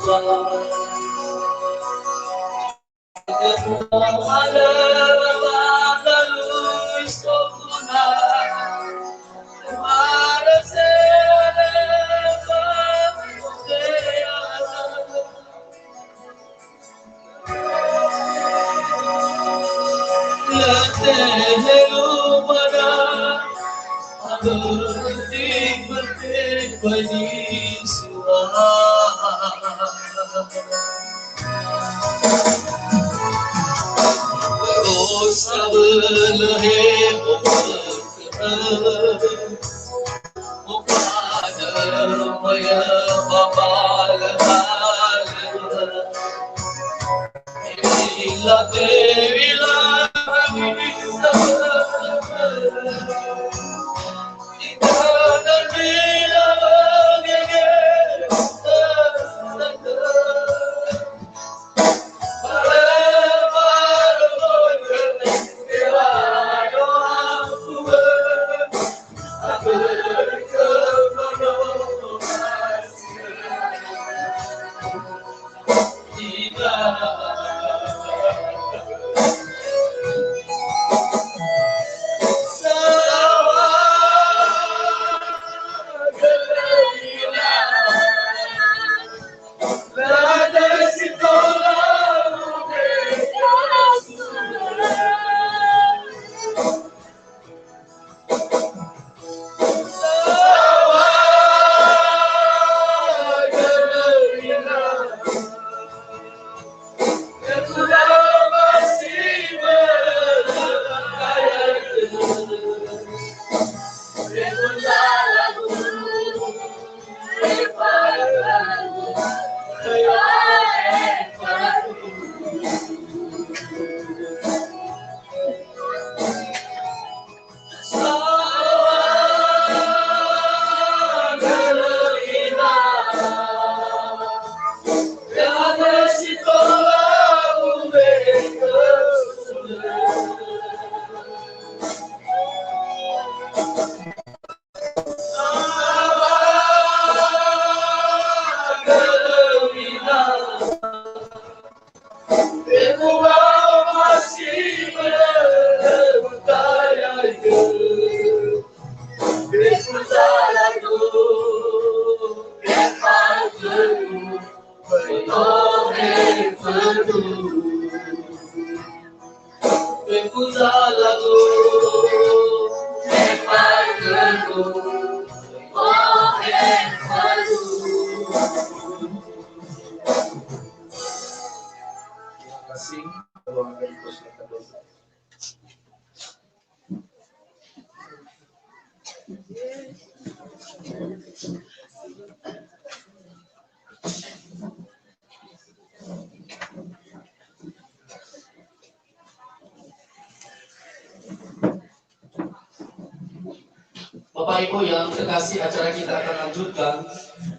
Bapak Ibu yang terkasih, acara kita akan lanjutkan.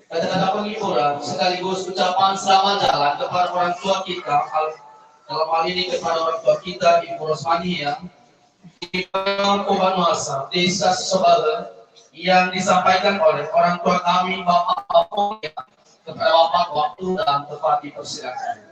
Kata-kata penghiburan sekaligus ucapan selamat jalan kepada orang tua kita, dalam hal ini kepada orang tua kita Ibu Rosmania di Pubanuasa, Desa Sebaga, yang disampaikan oleh orang tua kami Bapak Bapak kepada Bapak waktu dan tempat dipersilakan.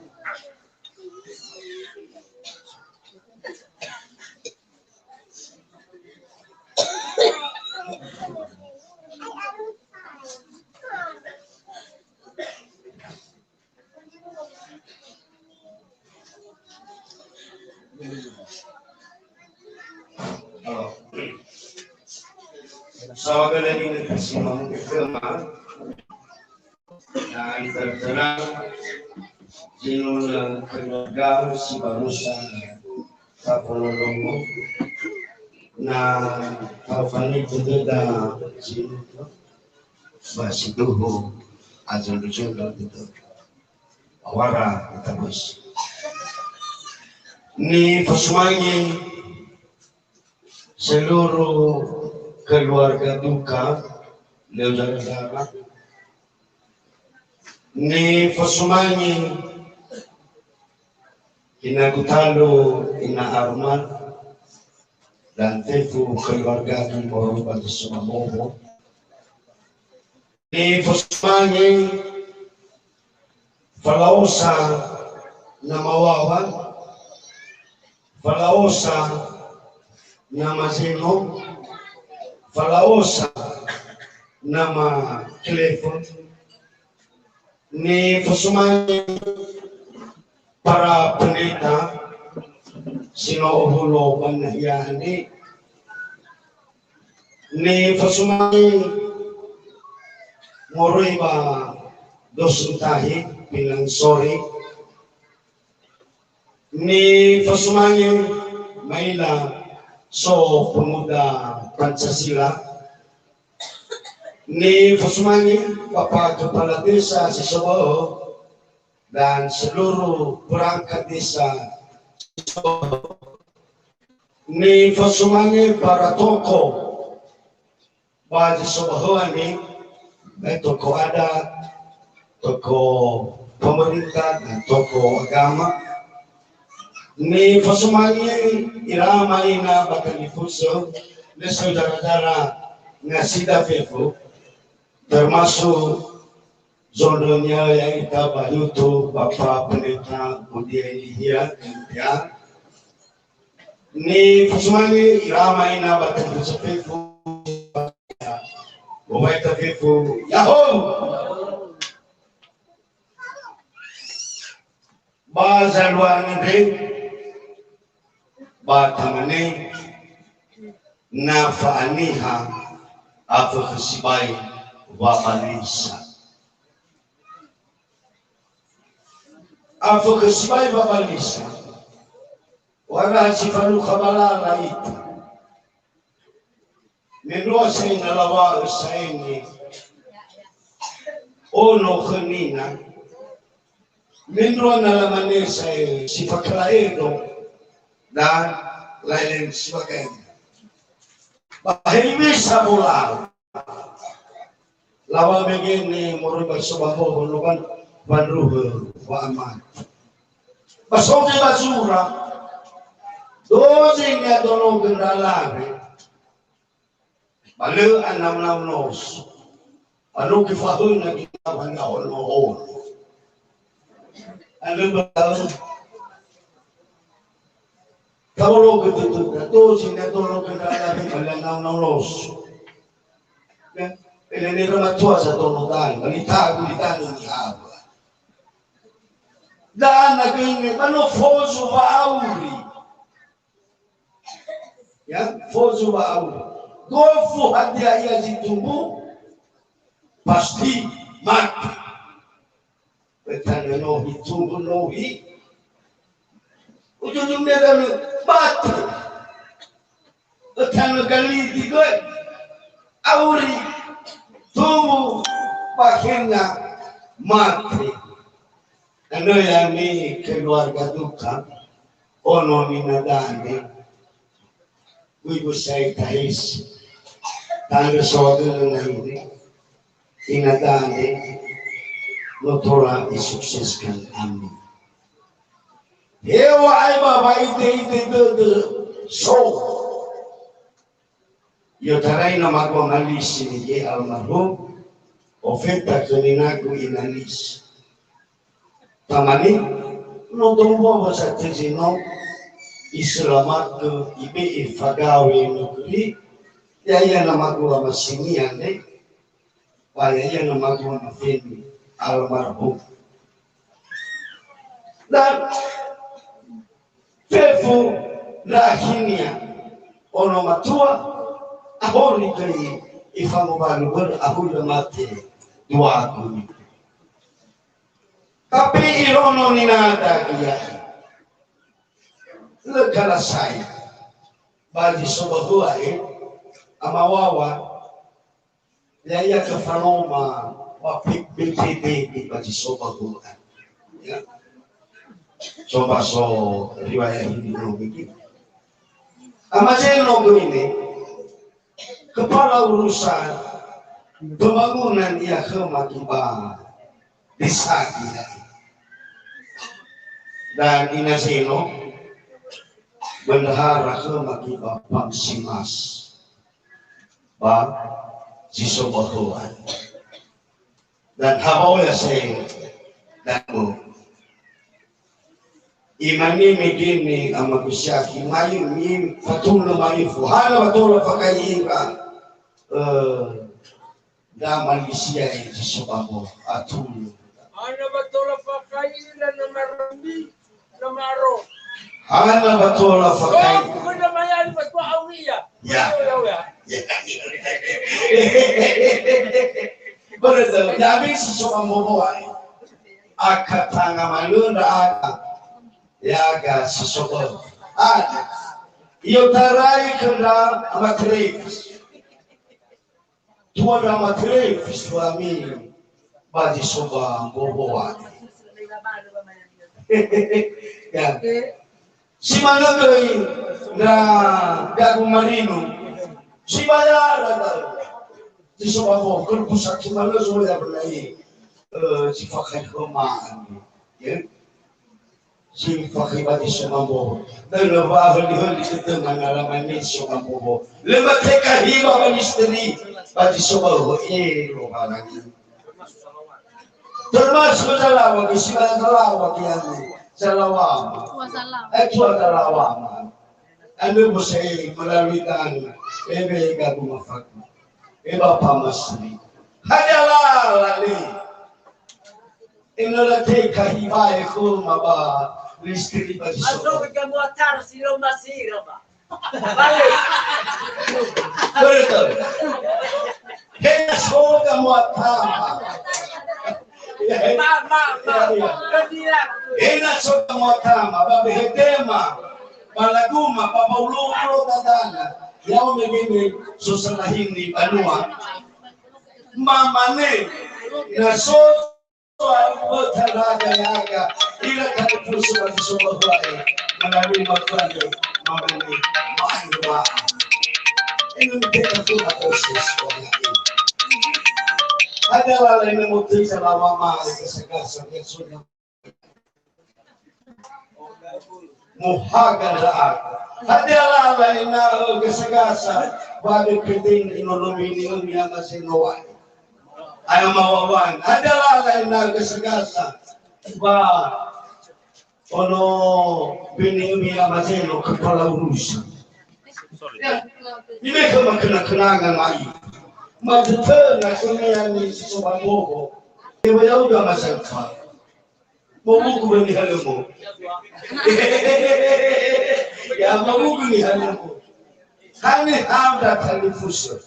Sawag na din si Mang Firma na iterterang sino ng pinaggawa si Barusa sa Pololongo na taufani tudada sino basiduho azulujulo dito awara tapos ni Pasmangi seluruh keluarga duka saudara-saudara ni Pasmangi Kinagutalo ina Arman dan tefu keluarga di Borobal Sumamobo ni Pasmangi Falausa na Mawawan Falausa na Mazino Falausa nama Clifford ni Pasmangi para pendeta sinuulo panahiyani ni Pasumay moroy ba dosuntahi bilang sorry ni Pasumay Maila so pemuda Pancasila ni Pasumay Bapak Kepala Desa Sisobo dan seluruh perangkat desa ni Pasumani para tokoh bagi sebuah ini tokoh adat, tokoh pemerintah dan tokoh agama ni Pasumani irama ina bakal difuso ni saudara-saudara ngasida fefu termasuk zondonya yang kita bayutu Bapak Pendeta Budi Elihia ya ni Pasumani irama ina bakal difuso Umay tafifu Yahoo Baza luar negeri Batamane Nafaaniha Afu khasibai Wa balisa Afu khasibai wa balisa Wala sifalu khabalala itu Menurut saya nalawa saya ini ono khenina menurut nalamane saya sifat lain dan lain sebagainya bahaya bisa pulang lawa begini merubah sebuah hulukan bandruh wa aman basoke basura dozenya tolong gendalane Balu anam nos, anu kifahun na kita panahon noon. Ano ba? Kaulo ketutup na to, sinatulog ka na natin palanam nos. Ilanira matua sa tunutan, balita-balita ng ihaba. Daan naging, ano, foso ba auri? Yan, foso ba auri? Gofu hadia ia zitumbu pasti mati. Betana nohi tumbu nohi. Ujung-ujungnya kan mati. Betana gali tiga auri tumbu akhirnya mati. Ano yang ni keluarga duka ono minadani. Ibu saya kahis. Tangga saudara ini ingatane notora disukseskan amin. Hewa ay bapak ite so. Yo taray na magmamalis ni almarhum ofenta kaninago inalis. Tamani notumbo ba sa tizino Islamat ke ibe fagawe negeri ya nama gua masini ande ya nama gua mafini almarhum dan fefu lahinia ono matua ahoni kai ifamu balu ber ahul mate dua aku tapi irono ninada dia legala saya bagi sobahuai amawawa yaya ke faloma wapik BTD di bagi sobahuai ya coba so riwayat ini begitu amazeno ini kepala urusan pembangunan ia kemakiba desa kita dan inaseno bendahara kemakiba pangsimas ba sisobahuan dan habawa saya dan imani megini ama kusyaki mayu mim fatuna maifu hala watola pakayiga da Malaysia itu sebabo atun ana batola pakayiga na marambi na maro hala watola pakai kuna mayali batwa awiya ya ya betul jadi sebabo boy akatanga malunda aka yaga sesobo iyo tarai kena amatrix tua da matrix suami bagi soba boboa ya si mana koi na gagu marino si bayar si soba bo kerpusak si mana soba berlai si pakai rumah ya si fakibati sumambo dan lepas hal itu mengalaman ini sumambo lepas teka hiba bagi istri bagi sumambo roha lagi termasuk salawat si salawat yang salawat salawat anda boleh melalui tangan ega rumah eba pamasri hadalah lali inola teka hiba ekor maba listri bagi Aso ka mo atar silo masira ba balik betul kaya soga mo atama kadira ena soga mo atama babe hetema balaguma papaululo tadana yao megini susanahin banua mamane na so talaga yaga ila kali puso bagi sobahuai melalui makrande mamane mahirwa ini kita tuh proses adalah lain memutih selama mari kesegasa yang sudah muhagan raat adalah lain kesegasa bagi penting inolomi ini yang masih nawan ayaw mawawan adalah lain na kesegasa ba ono binimi amateno kepala urusan ini kena-kenangan lagi Madete na kumayani sumabobo. Iba yaw ga masagpa. Mabugo ni halamo. Ya mabugo ni halamo. Hani hamda talifuso.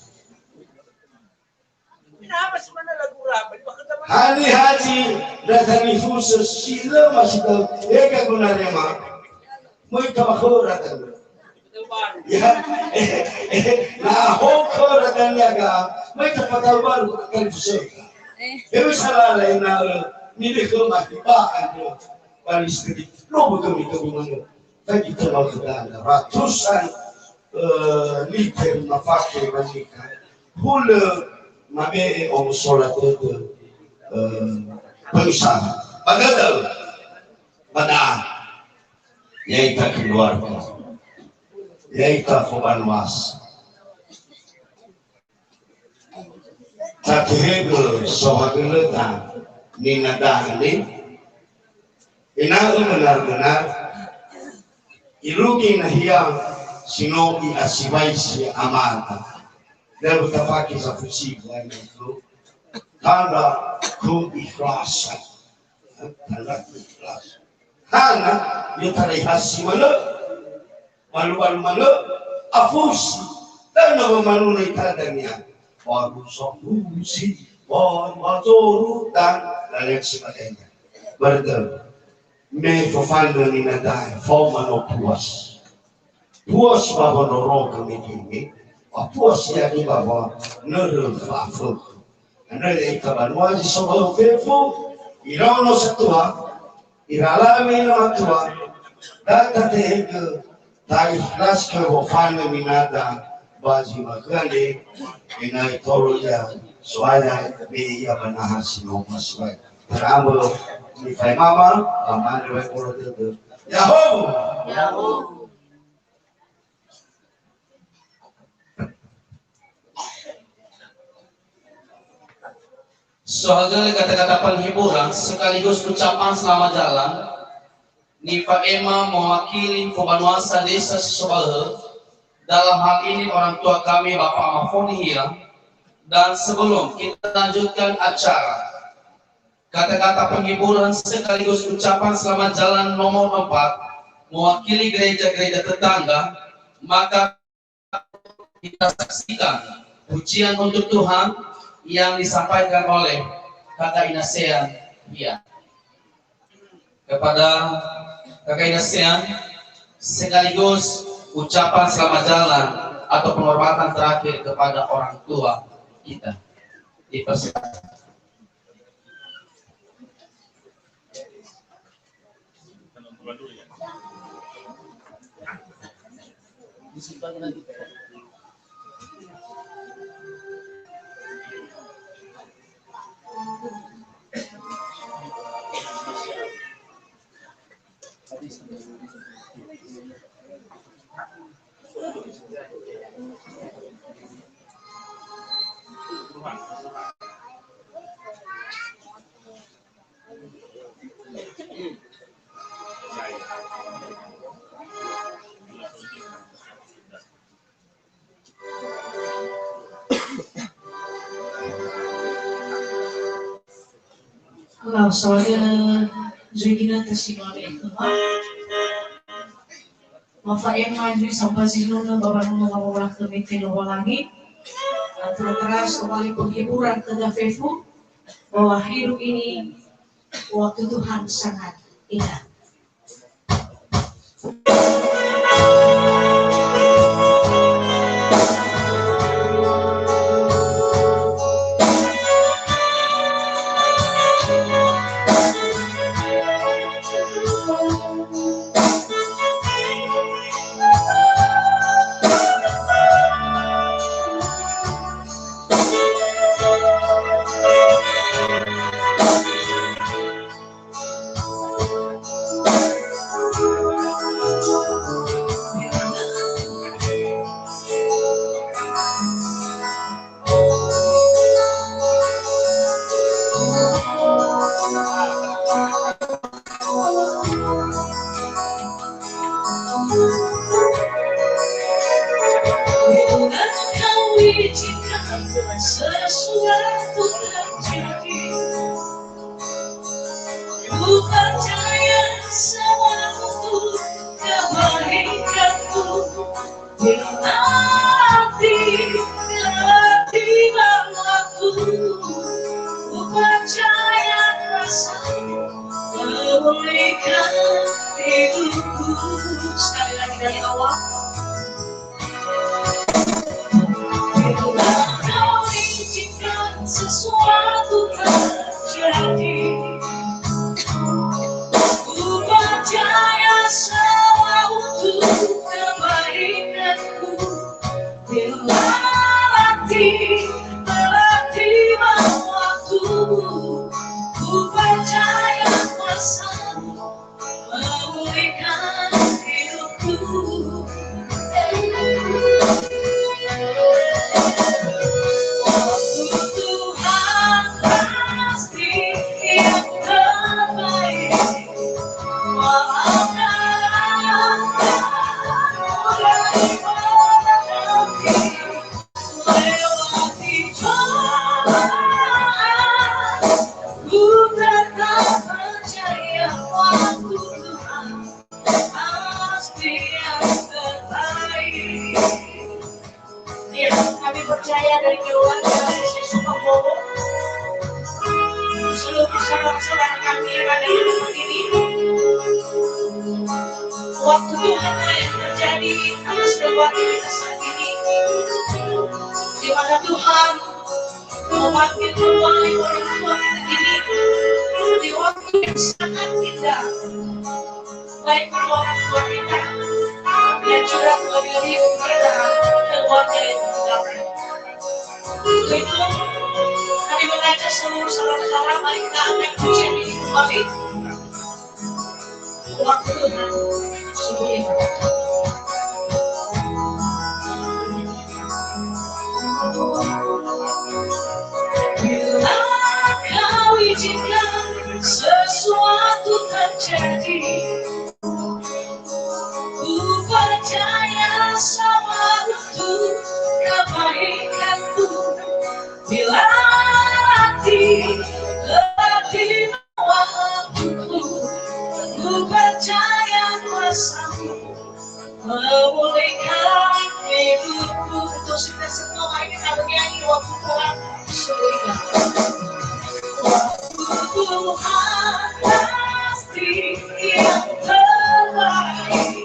Inamas man na lagura Hani haji da talifuso sila masito eka kunarema. Muy kabakura tan. Ya, na hoko raganyaga, may kapatawar kan fuseka. Ewe salala ina nili ko makibaan mo palistri. No betul itu gimana? Tadi terlalu kedana ratusan liter nafake manika. Hula mabe om solat itu pengusaha. Bagaimana? Pada yaitu keluarga. Yaitu Kobanwas. Tapi hegel sohageleta ninadahli inahu benar-benar ilugi nahiyang sinogi asibay si amata dan betapaki sa pusigan itu tanda keikhlasan tanda keikhlasan karena dia terihasi malu-malu malu afusi dan nama tadanya baru solusi baru dan lain sebagainya betul me fofando ni nadai forma no puas puas bahwa norok kemikini, puas ya di bahwa nurul fafuk. Nurul ikaban wajib sobat kefu, irono setua, iralami nama tua, data tehke, tak ikhlas ke wafana minada, baji makande, inai toroja, soalnya biaya menahan sinong maswai. Terambil ni fai mama, aman dua puluh tu. Yahoo. Soal kata-kata penghiburan sekaligus ucapan selamat jalan, Nifa Ema mewakili Pembanuasa Desa Sisobahe, dalam hal ini orang tua kami Bapak Mafoni Hira. Dan sebelum kita lanjutkan acara, kata-kata penghiburan sekaligus ucapan selamat jalan nomor 4 mewakili gereja-gereja tetangga, maka kita saksikan pujian untuk Tuhan yang disampaikan oleh Kakak Inasean Hia. Kepada Kakak Inasean sekaligus ucapan selamat jalan atau penghormatan terakhir kepada orang tua kita. Dipersilakan. Kalau soalnya Zugina tersimpan itu, maka yang maju sampai sini bapak mau orang kemiti nomor lagi, terus kembali penghiburan ke Facebook bahwa hidup ini waktu Tuhan sangat indah. Sesuatu terjadi, ku percaya sesuatu kebaikanku nanti waktu, ku percaya rasamu memulihkan hidupku. Sekali lagi dari awal. Sesuatu terjadi, ku percaya semua untuk kebaikanku. Bila tiba waktu, ku percaya kuasamu memulihkan hidupku. Kami percaya dari keluarga Desa Sukabowo, seluruh saudara-saudara kami yang ada di tempat ini, waktu Tuhan yang terjadi atas keluarga kita saat ini, di mana Tuhan memanggil kembali orang tua kita ini di waktu yang sangat indah, baik orang tua kita dan juga lebih kita keluarga yang terdapat. Untuk itu, kami mengajak seluruh saudara-saudara, mari kita angkat pujian ini kembali. Waktu Tuhan sungguh indah. Bila kau izinkan sesuatu terjadi, ku percaya sama itu kebaikanmu. Bila hati lebih waktuku, ku percaya kuasamu memulihkan hidupku. Untuk kita semua, mari kita bernyanyi waktu Tuhan sehingga waktu Tuhan pasti yang terbaik.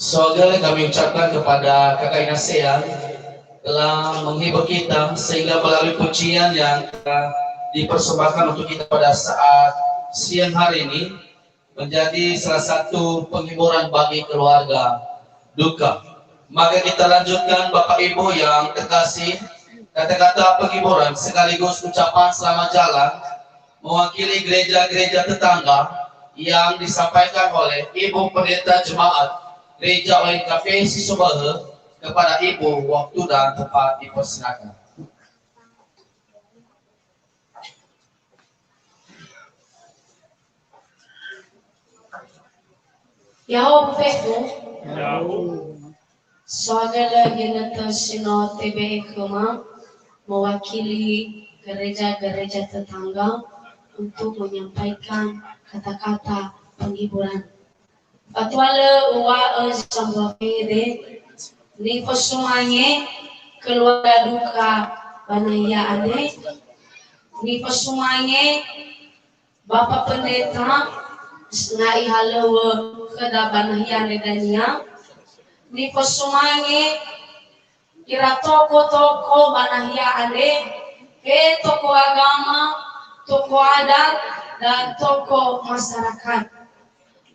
Saudara, kami ucapkan kepada Kakak Inasean telah menghibur kita sehingga melalui pujian yang dipersembahkan untuk kita pada saat siang hari ini menjadi salah satu penghiburan bagi keluarga duka. Maka kita lanjutkan Bapak Ibu yang terkasih, kata-kata penghiburan sekaligus ucapan selamat jalan mewakili gereja-gereja tetangga yang disampaikan oleh Ibu Pendeta Jemaat Gereja ONKP Sisobahe kepada Ibu waktu dan tempat dipersilakan. Yahoo Fetu Saudara Yenata Sino TBE Kema mewakili gereja-gereja tetangga untuk menyampaikan kata-kata penghiburan. Patwala uwa sambwa pede ni pasumanye keluarga duka banaya ade ni pasumanye Bapak Pendeta ngai halawa kada banaya nedania ni pasumanye kira toko-toko banaya ade ke toko agama, toko adat dan toko masyarakat.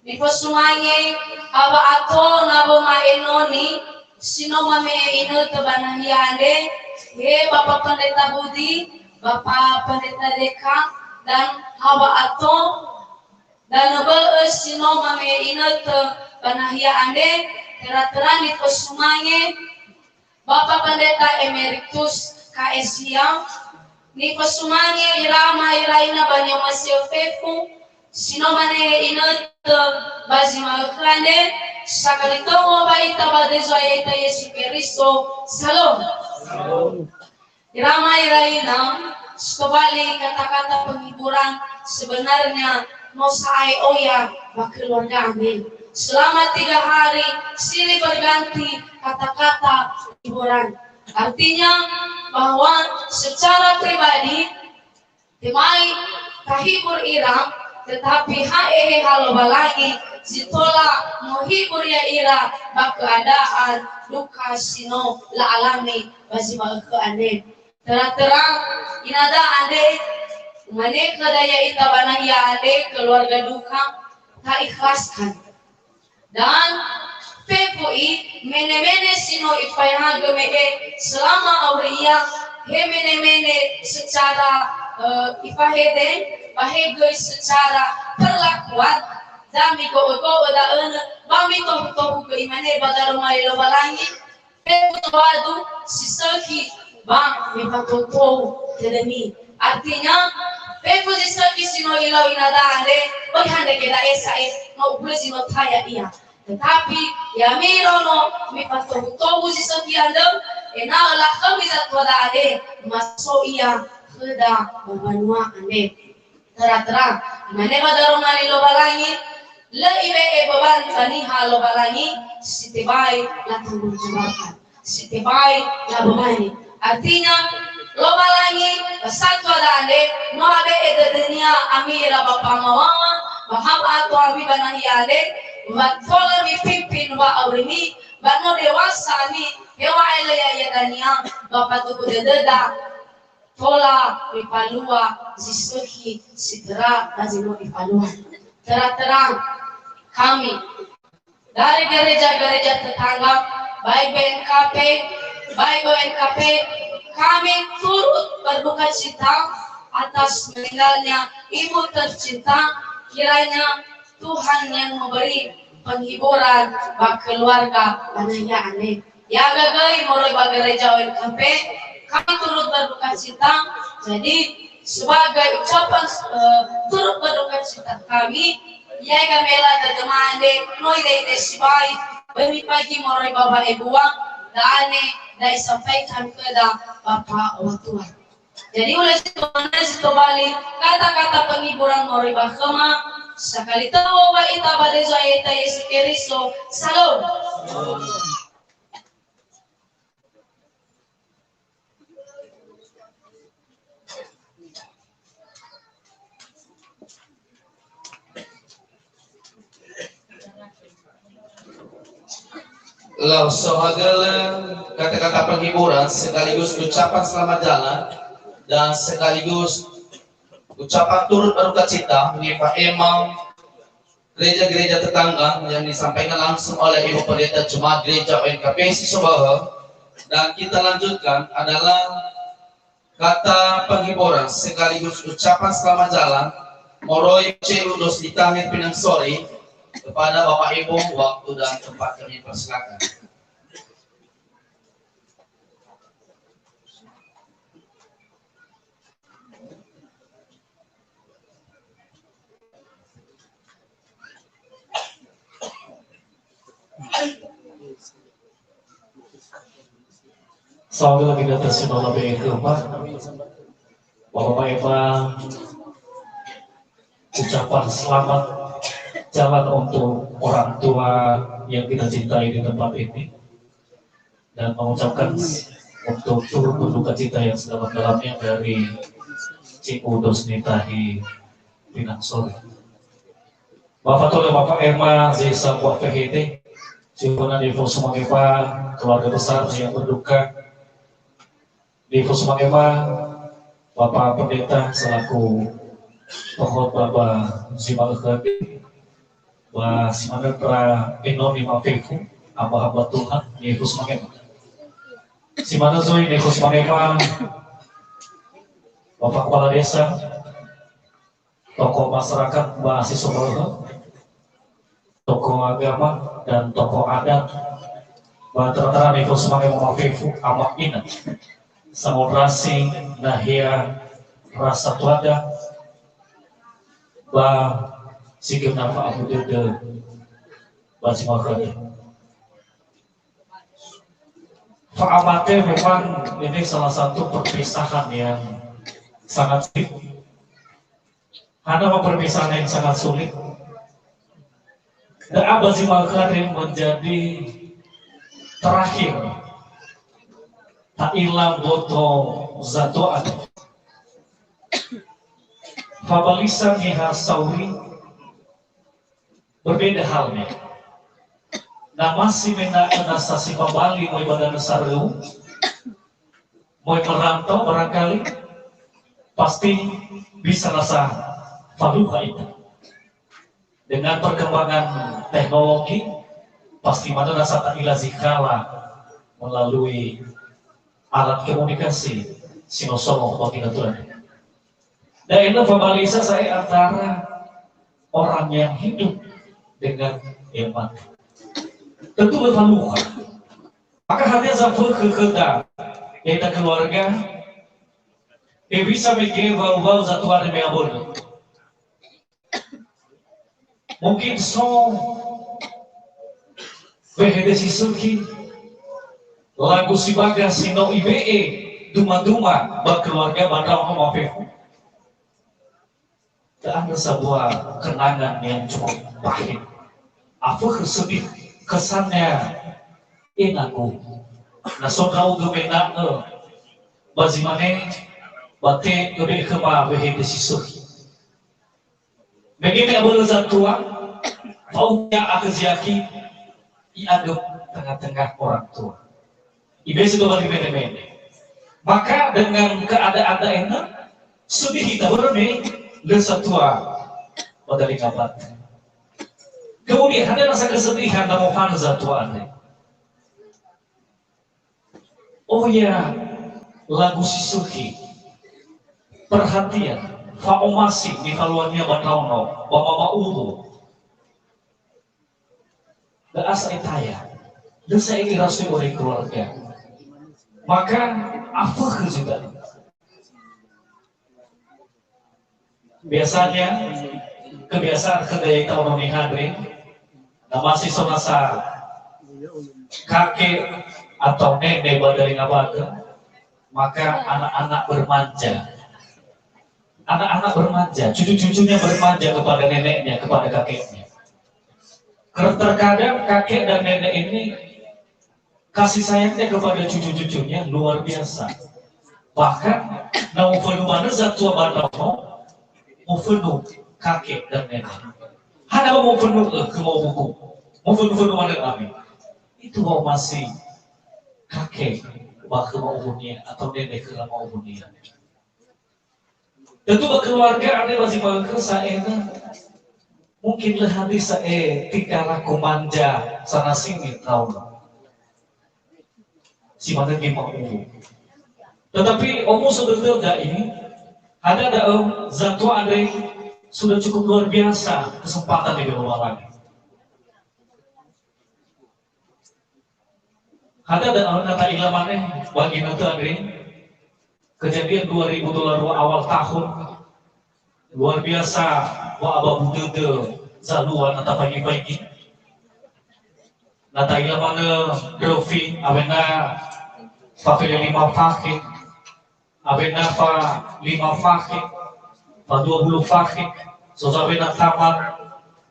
Ipo semuanya aba ato nabo maenoni sino mame ino tebanahiyande Bapak Pendeta Budi, Bapak Pendeta Deka dan aba ato dan nabo sino mame ino tebanahiyande tera-tera ipo semuanya Bapak Pendeta Emeritus KSIA ipo semuanya irama iraina banyak masih fefu sino mane ino bazi maklande sakalito mo baita badezo ayta Yesu Kristo salom. Irama iraina sekali kata-kata penghiburan sebenarnya mau saai oya keluarga amin. Selama 3 hari silih berganti kata-kata penghiburan. Artinya bahwa secara pribadi timai kahibur iram tetapi haehe haloba lagi zitola menghibur ya ira bak keadaan duka sino la alami basi bak keane terang-terang inada ade mane kedaya ita banang ya ade keluarga duka tak ikhlaskan dan pepui mene-mene sino ipayah gemege selama auria he mene-mene secara ipahede bahege secara perlakuan dami ko da bami to ke imane badaro mai lo balangi wadu sisaki bang mi patoto tedemi artinya pepo sisaki sino ilo inada ande bahande keda esa mau presi no thaya iya tetapi ya mirono mi patoto sisaki andam ena la khamisa wada ade maso iya keda babanua ande terang-terang mana badaro mali lo balangi le ibe beban tani halo balangi sitibai la tunggu jumatan sitibai la bamani artinya lo balangi satu adane no abe edenia amira bapa mama baham atau abi banani ade watola mi pimpin wa awrimi bano dewasa ni hewa ele ya yadania bapa tuku dededa tola ipalua zisuhi sidra lazima ipalua terang-terang kami dari gereja-gereja tetangga baik BNKP baik ONKP kami turut berduka cita atas meninggalnya ibu tercinta kiranya Tuhan yang memberi penghiburan bagi keluarga banaya aneh ya gagai mulai bagi gereja ONKP kami turut berduka cita jadi sebagai ucapan turut berduka cita kami ya gamela dadamande noi dai desibai beri pagi morai baba ibuwa dane dai sampaikan kepada bapak tua jadi oleh itu balik kata-kata penghiburan morai bahama sekali tahu wa ita badezo ita Yesus Kristus salam. Lalu segala kata-kata penghiburan sekaligus ucapan selamat jalan dan sekaligus ucapan turut berduka cita menimpa imam gereja-gereja tetangga yang disampaikan langsung oleh Ibu Pendeta Jemaat Gereja ONKP Sisobaha dan kita lanjutkan adalah kata penghiburan sekaligus ucapan selamat jalan Moroi Celudos di Tahir Pinang Sore kepada Bapak Ibu waktu dan tempat kami persilakan. Saudara kita tersimpan lebih keempat, Bapak Ibu ucapan selamat jalan untuk orang tua yang kita cintai di tempat ini dan mengucapkan untuk turut berduka cita yang sedalam-dalamnya dari Ciudos Nitahi Pinang Sore. Bapak Tole Bapak Emma Zesa Buat PGT Simpunan di Fosumangepa keluarga besar yang berduka di Fosumangepa Bapak Pendeta selaku tokoh Bapak Simalekati Wa Simana Pra Enomi Mafiku hamba-hamba Tuhan di Fosumangepa Simana Zoe di Fosumangepa Bapak Kepala Desa tokoh masyarakat mahasiswa Baru tokoh agama dan tokoh adat Bahtera Neko Semangai Mafifu Amak Ina Samodrasi Nahia Rasa Tuada Ba Sigim Nafa Abu Dede Basimakani Fa'amate memang ini salah satu perpisahan yang sangat sulit. Ada perpisahan yang sangat sulit. Dan Abah Zimal Karim menjadi terakhir tak ilang boto zatuan fabalisa miha sauri berbeda halnya. Nah masih menasa si pabali mau ibadah sareum mau merantau barangkali pasti bisa rasa faduha itu. Dengan perkembangan teknologi pasti mana rasa tak ilazikala melalui alat komunikasi sinosolo bagi natural. Dan itu fabalisa saya antara orang yang hidup dengan hemat. Tentu berfaluha. Maka hanya zafur kekeda yaitu keluarga bisa mikir bau-bau zatuan yang abon. Mungkin so behede sisuki lagu si baga sino IBE duma-duma berkeluarga bandar homofifu. Tak ada sebuah kenangan yang cukup pahit. Apa sedih kesannya enaku. Nah saudara gemena bazimane bate lebih kema behede sisuki. Begini abul zatua maunya akaziaki iaduk tengah-tengah orang tua. Ibe sudah balik maka dengan keadaan enak sudah kita berani lesatua pada lingkapan. Kemudian ada rasa kesedihan dalam fanza tuan. Oh ya, lagu Sisuki perhatian faomasi di kaluannya Batrauno Bapak Ulu Beasa etaya desa ini rasmi oleh keluarga. Maka apa juga biasanya kebiasaan kedai tahun ini hadri nah masih sonasa kakek atau nenek badari ngabaka maka anak-anak bermanja cucu-cucunya bermanja kepada neneknya kepada kakeknya. Terkadang kakek dan nenek ini kasih sayangnya kepada cucu-cucunya luar biasa. Bahkan mau penuh mana zatua badano mau penuh kakek dan nenek. Hanya mau penuh ke mau buku, mau penuh mana kami. Itu mau masih kakek bahkan mau dunia atau nenek ke mau dunia. Tentu berkeluarga ada masih bangga saya mungkinlah hati saya tingkah laku manja sana sini tahu. Si mana mau tetapi omu sebetulnya ini ada zatua ada sudah cukup luar biasa kesempatan di luar lagi. Ada kata ilamannya bagi nanti ada kejadian 2000 dolar awal tahun luar biasa wa ababu dede zaluan atau pagi-pagi nata ilamana grofi abena fakir 5 fakir abena fa 5 fakir fa 20 fakir sosabena tamat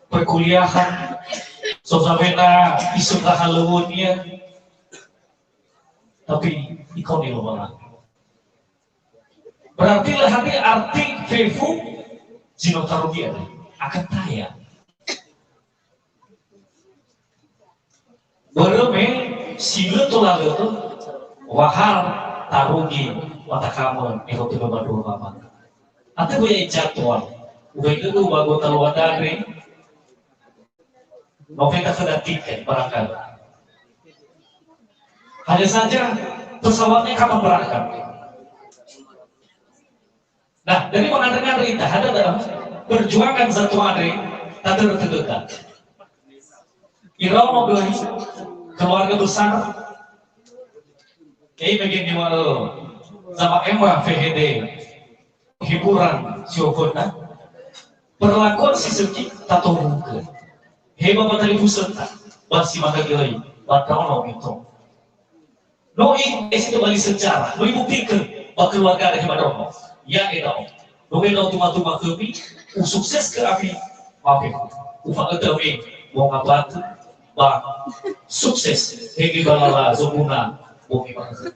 perkuliahan sosabena isuka halawunnya tapi ikon di luar berarti hati arti fefu zinotarugia akan kaya. Bereme sila tu lalu tu wahar tarugi watakamu ihotu berdua mama. Atau gue jadwal, gue itu bago taluan dari novena sudah tiket barangkali. Hanya saja pesawatnya kapan berangkat. Nah, dari mengatakan kita ada dalam perjuangan satu hari tak terdekat. Irau mau keluarga besar, bagian gimana sama Emma VHD hiburan siokona perlakuan Sisuki tak tahu mungkin. Heba batali pusat masih maka gilai batau itu. Noi itu balik sejarah, noi buktikan bahwa keluarga ada hebat romo. Ya itu, noi lo tuma kami, sukses ke kami, maafin, ufak kami mau ngabat, bah sukses, hegi balala zomuna, bumi banget.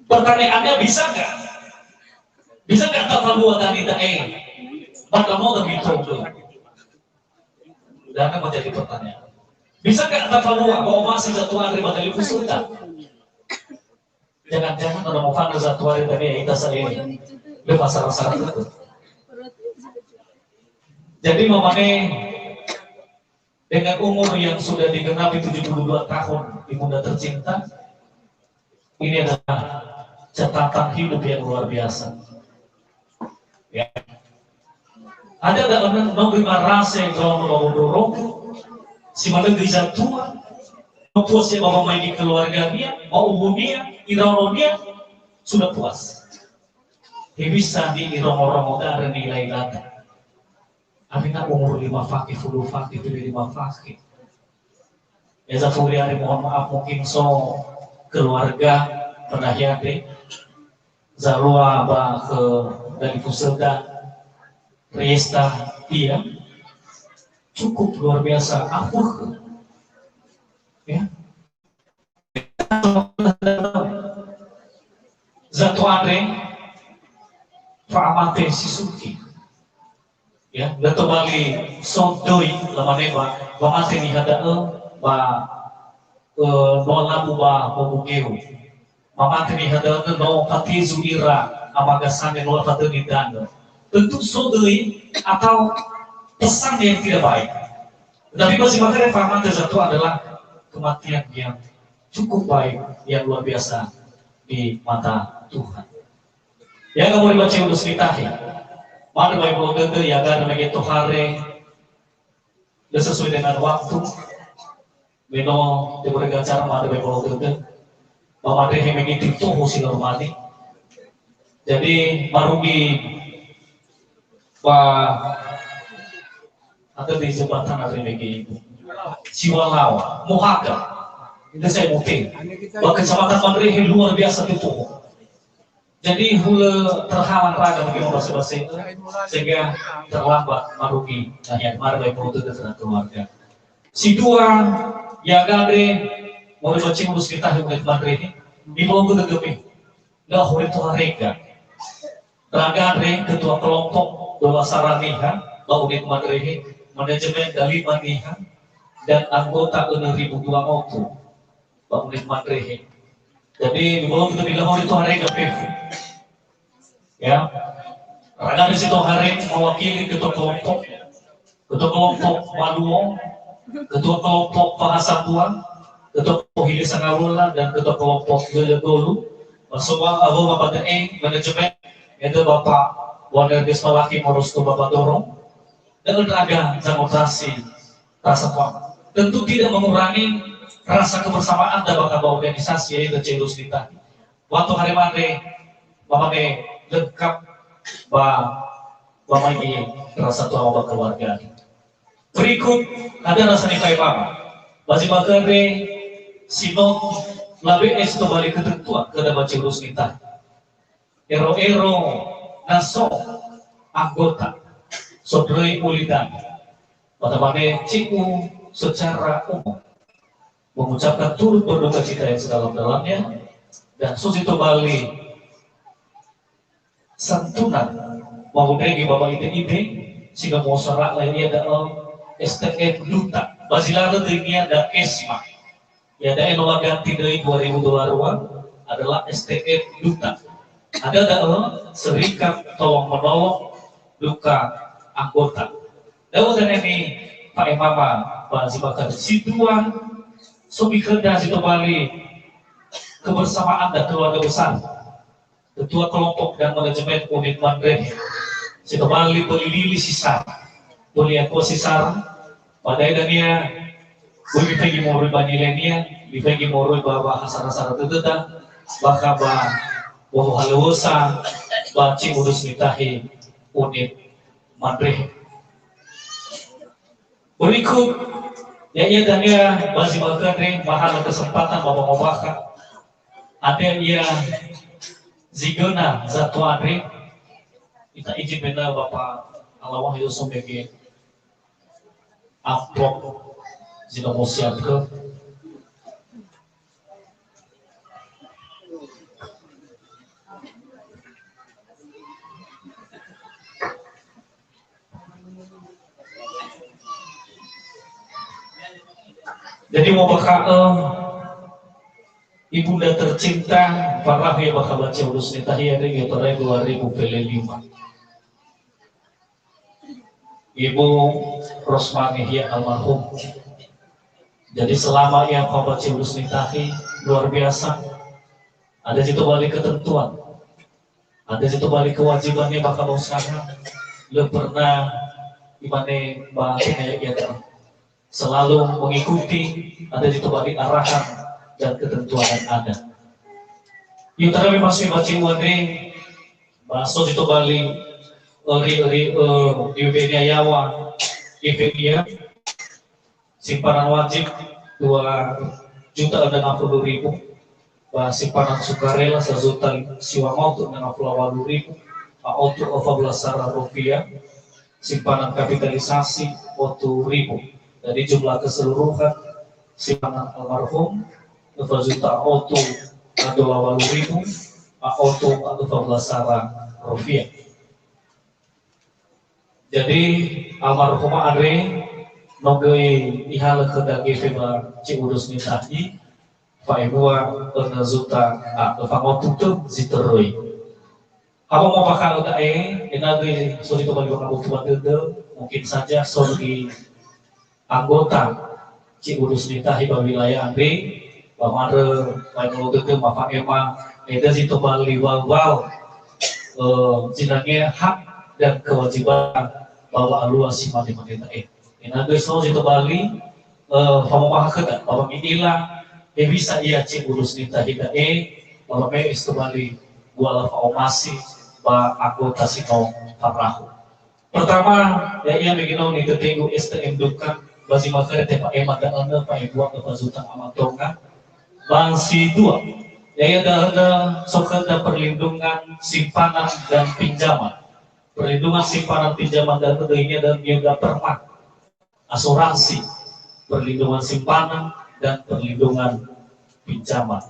Pertanyaannya bisa nggak? Bisa nggak tafalua tadi maka mau lebih coba? Dan menjadi pertanyaan. Bisa nggak tafalua bahwa masih satu hari bakal diusulkan? Jangan-jangan ada mau fana satu hari tadi ya kita sendiri bebas syarat-syarat itu. Jadi mamane dengan umur yang sudah digenapi 72 tahun ibunda tercinta, ini adalah catatan hidup yang luar biasa. Ya. Ada dalam negeri rasa yang kalau mau dorong, si mana gereja tua, mau puas ya mau main di keluarga dia, mau umumnya, irong dia sudah puas. Dia bisa di irong orang ada nilai lada. Artinya umur 5 fakir, 10 fakir, 5 fakir. Ya Zafuri hari mohon maaf mungkin so keluarga pernah yade, Zalua ba ke dari Puselda. Resta dia cukup luar biasa apuh ya Zatu Andre Faamate Sisuki ya Dato Bali Sodoi lamaneba Bamate ni hadae ba nolabu ba bobugeu Mamate ni hadae no patizu ira amagasane no pateni dano. Tentu sodoi atau pesan yang tidak baik. Tapi masih materi faham satu adalah kematian yang cukup baik, yang luar biasa di mata Tuhan. Yang kamu dibaca untuk ceritahi, mana baik kalau kita ya kan begitu hari, dan sesuai dengan waktu, beno diberi cara mana baik kalau kita, bahwa dia begitu tuh si normali. Jadi baru di atau di jembatan ada lagi Siwalawa, Mohaka, itu saya mungkin. Bahwa kecamatan Mandrihi luar biasa itu. Jadi hula terhalang raga bagi orang bahasa itu sehingga terlambat marugi. Nah yang marah baik untuk dengan keluarga. Si dua yang gade mau dibaca urus kita hidup Mandrihi di bawah ketegepi. Dah huri itu harga. Ragare ketua kelompok Doa Saraniha, Baunit Madrehi, manajemen dari Maniha, dan anggota 6.002 auto, Baunit Madrehi. Jadi di bawah kita bilang itu hari KPV. Ya, karena di situ hari mewakili ketua kelompok Maluo, ketua kelompok Pahasatuan, ketua kelompok Hilisangarola, dan ketua kelompok Gelu. Semua abu bapak manajemen itu Bapak Wadah Desa Laki Morustu Bapak Dorong dan olahraga demokrasi rasa kuat. Tentu tidak mengurangi rasa kebersamaan dan bakal organisasi yaitu Celus kita. Waktu hari mane, Bapak lengkap Bapak ini rasa tua Bapak keluarga. Berikut ada rasa nikahi Bapak. Masih bakare Sinod labe es kembali ketentuan kepada Celus kita. Ero naso anggota Sodrei Ulidan pada mana Ciku secara umum mengucapkan turut berduka cita yang sedalam-dalamnya dan Susito Bali santunan mengudangi Bapak ide sehingga mau serak lainnya ada STF Duta Basilara dirinya ada ESMA ya ada nomor ganti dari 2002 adalah STF Duta. Ada serikat tolong menolong luka anggota. Dan ini Pak Imama Pak Zibakan Situan Subikerda Situ Bali kebersamaan dan keluarga besar ketua kelompok dan manajemen unit Mandreh Situ Bali Polilili Sisar Poliako Sisar pada idanya Buli Pegi Morui Banilenia Bipegi Morui Bawa Hasara-Hasara Teteta Bakaba Bahwa halusa baci urus nitahi unit Mandreh. Berikut ya dan ya basi bakare mahal kesempatan Bapak Mobaka ada ya Zigona Zatu Andre kita izin benda Bapak Alawah Yusuf bagi amplop jika mau siap ke Jadi mau bakal ibunda tercinta parah ya bakal baca urus nitahi ada yang pada 2005. Ibu Rosmani ya almarhum. Jadi selama ia kau baca urus nitahi luar biasa. Ada situ balik ketentuan, ada situ balik kewajibannya bakal usaha. Lu pernah dimana bahasanya ya selalu mengikuti, ada situ balik arahan dan ketentuan yang ada. Yang terakhir masih baca wane bahasa situ balik di Yawa IPIA simpanan wajib 2.060.000. Simpanan sukarela sejuta siwa mau untuk 68.000 untuk 14 rupiah, simpanan kapitalisasi 40.000. Jadi jumlah keseluruhan simpanan almarhum 2 juta untuk 28.000 untuk 14 rupiah. Jadi almarhum Andre nogoi ihal kedagi feba ciurus nitahi Faibua penazuta pangotutup ziteroi. Apa mau bakal dae enagi suri kembali bakal butuh mungkin saja suri anggota ciurus nitahi wilayah Andre pamare painu gede bapak ema eda situ bali wal jinanya hak dan kewajiban bahwa luas si mati-mati tae. Enagi suri situ bali pamomah kada bapak inilah bisa ia cik urus nitahi dae bahwa me istubali wala faomasi ba anggota sino parahu. Pertama ya ia begino ni ketinggu STM duka basi makare te Pak Emat dan anda Pak Ibu ke Pasutan Amatonga bangsi 2 ya ada sokenda perlindungan simpanan dan pinjaman. Perlindungan simpanan pinjaman dan ini dan juga permak asuransi perlindungan simpanan dan perlindungan pinjaman.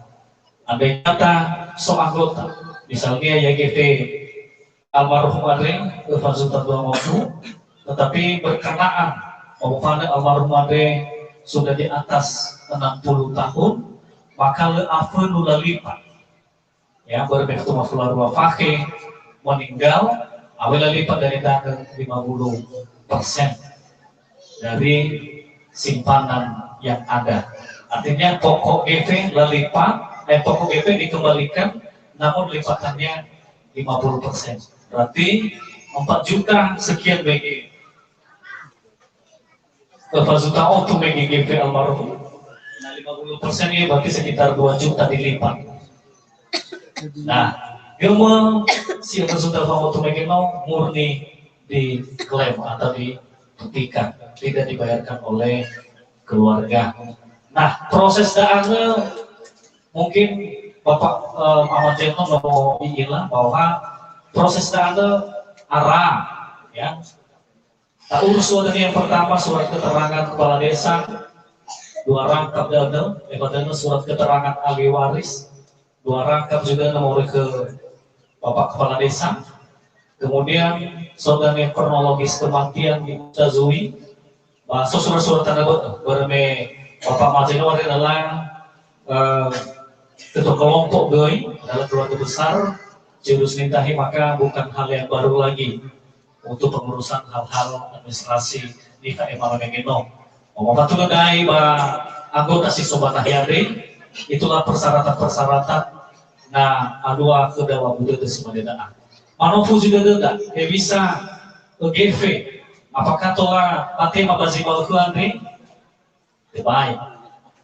Andai kata anggota, misalnya YGT almarhum Andre Fasutan Duamotu, tetapi berkenaan omongnya almarhum Andre sudah di atas 60 tahun, maka leafe nula lipat. Ya, berbektu mafular wafake meninggal, awalnya lipat dari dana 50% dari simpanan yang ada. Artinya pokok GP pokok GP dikembalikan namun lipatannya 50%. Berarti 4 juta sekian BG. Berapa juta untuk BG GP almarhum. Nah 50% ini berarti sekitar 2 juta dilipat. Nah, ilmu siapa sudah mau untuk BG mau murni diklaim atau dibuktikan, tidak dibayarkan oleh keluarga. Nah, proses daannya mungkin Bapak Ahmad Jeno mau bilang bahwa proses daannya arah, ya. Tak urus yang pertama surat keterangan kepala desa, 2 rangkap dana, surat keterangan ahli waris, 2 rangkap juga nomor ke Bapak kepala desa. Kemudian saudara kronologis kematian di Zui, surat-surat tanda berme Bapak Majeno adalah ketua kelompok doi adalah keluarga besar jurus nitahi, maka bukan hal yang baru lagi untuk pengurusan hal-hal administrasi di KM Malangeno. Ngomong tuh dai ba anggota si sobat ahyade itulah persyaratan-persyaratan. Nah, adua kedawa budaya semadedaan. Manofu juga tidak bisa GV. Apakah tola matema bazibal kuandri? Baik.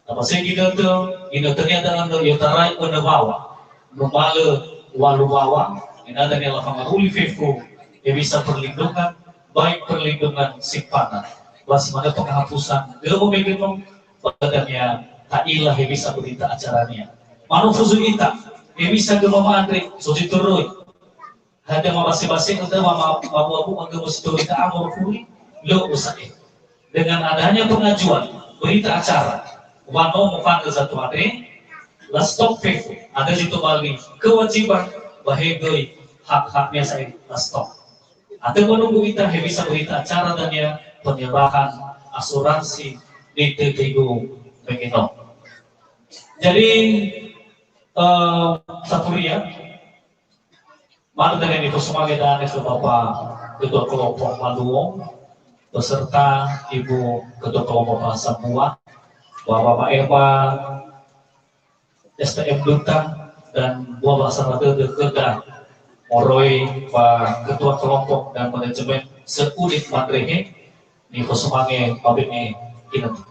Apa saya kita tuh, ini ternyata anda yutarai penebawa, memala walu bawa, ini ada yang lapangan uli fefu, yang bisa perlindungan, baik perlindungan simpanan, bagaimana penghapusan, ilmu begitu, badannya tak ilah yang bisa berita acaranya. Manufuzu kita, yang bisa ke mama Andre, suci turun, ada mabasi-basi atau mabu-mabu angga mesti turun ke amor kuri, lo usai. Dengan adanya pengajuan berita acara, wano memanggil satu hari, lastok fefu, ada situ balik kewajiban bahegoi hak-haknya saya lastok. Atau menunggu kita bisa berita acara dan ya penyerahan asuransi di TTGU begitu. Jadi Saturia, mana dengan itu sebagai dan ke Bapak Ketua Kelompok Maluong beserta Ibu Ketua Kelompok Bahasa Buah, Bapak Eva, STM Duta dan Buah Bahasa Rada Dekeda, Moroi, Pak Ketua Kelompok dan Manajemen Seunit Madrehe, di Kosumange Pabine Kinanti.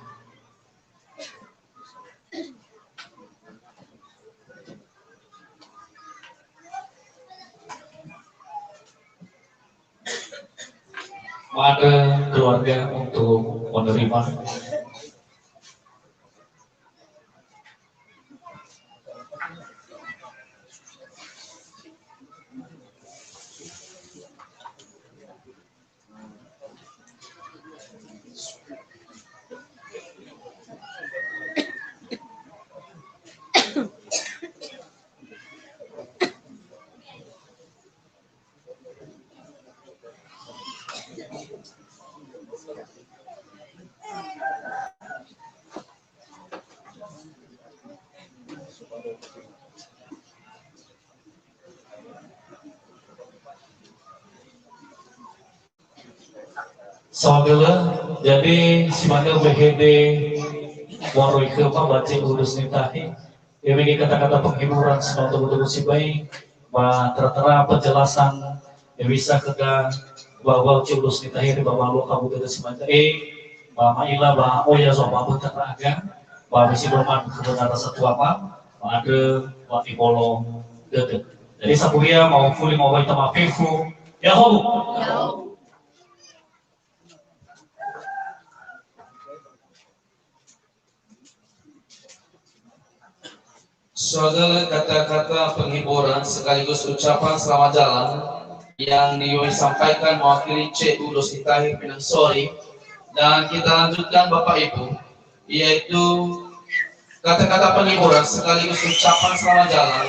Ada keluarga untuk menerima. Soalnya jadi si mana BHD waroi ke apa baca urus nitahi ini kata-kata penghiburan semua betul-betul si baik tertera penjelasan yang bisa kita bahwa urus nitahi bahwa lo kamu tidak semacam bahwa Maila bahwa Oya sama berteraga bahwa si Roman kebenaran satu apa ada waktu bolong dede jadi Sapuria mau fully mau baik sama Pefu ya hobo. Saudara, kata-kata penghiburan sekaligus ucapan selamat jalan yang disampaikan mewakili C. Udos Nitahi Pinang Sori, dan kita lanjutkan Bapak Ibu, yaitu kata-kata penghiburan sekaligus ucapan selamat jalan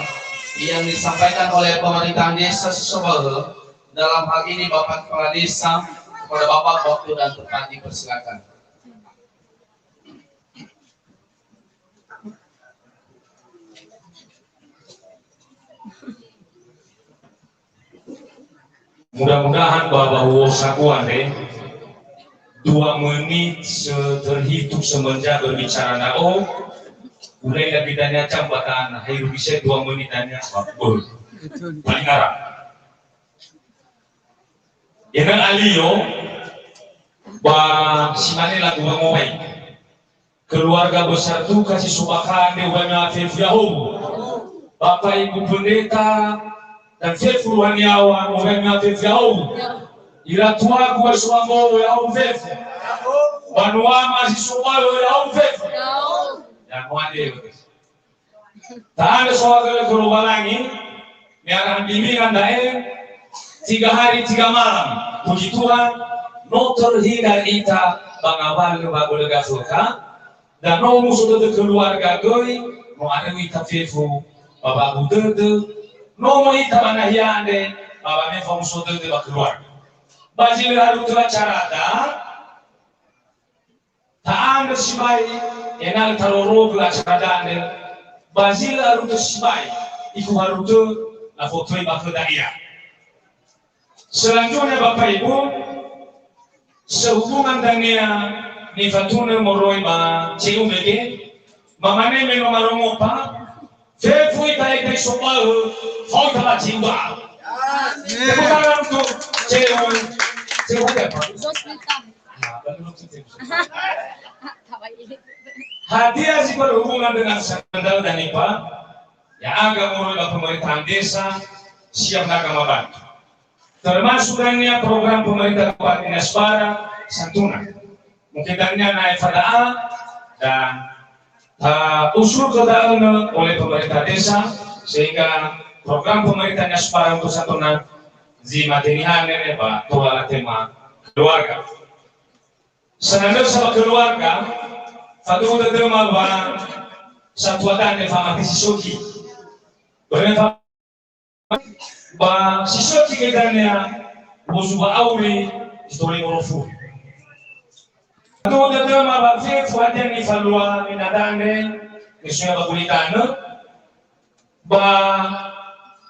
yang disampaikan oleh pemerintahan desa Susobahe, dalam hal ini Bapak Kepala Desa. Kepada Bapak waktu dan tempat dipersilakan. Mudah-mudahan bahwa sakuan 2 menit terhitung semenjak berbicara nao mulai dari bidanya cambatan hidup bisa 2 menit tanya waktu paling arah dengan alio bah simane lagu ngomai keluarga besar tu kasih subakan dewana Fefyahu Bapak Ibu Pendeta dan Fefruan yawa orang Fefyahu ila tua gua suamo ya Fef banua masih suamo ya Fef yang wade tak ada soal kalau balangi yang bimbingan dae 3 hari 3 malam puji Tuhan no terhindar ita bangawal bagol gasulka dan no musuh de keluarga goi no ada ita Fefu baba budede no mo ita manahiande baba me musuh de keluarga bajil haru tua carada taan bersibai enal taroro gula carada ande bajil haru bersibai iku haru tu la foto ibafadaia. Selanjutnya Bapak Ibu, sehubungan dengan nifatuna moroi ma CUMG, mamane meno marongopa, Fefu itai kai sopahu, fau tala jiwa. Bukan untuk CU apa? Hadiah sih berhubungan dengan skandal dan IPA, yang agak moroi pemerintahan desa siap naga membantu. Termasuk dengan program pemerintah Kabupaten Aspara Santuna. Mungkin naik pada dan usul kedatangan oleh pemerintah desa sehingga program pemerintah Aspara untuk Santuna zimatihan ini Pak tuala tema keluarga. Senada sama keluarga, satu udah terima bahwa satu ada famati sisoki. Benar ba sisoki kedania bozuba auri story orofu Tuh tetap mabak buat yang ivalua minadane, kesunya bagulitano, ba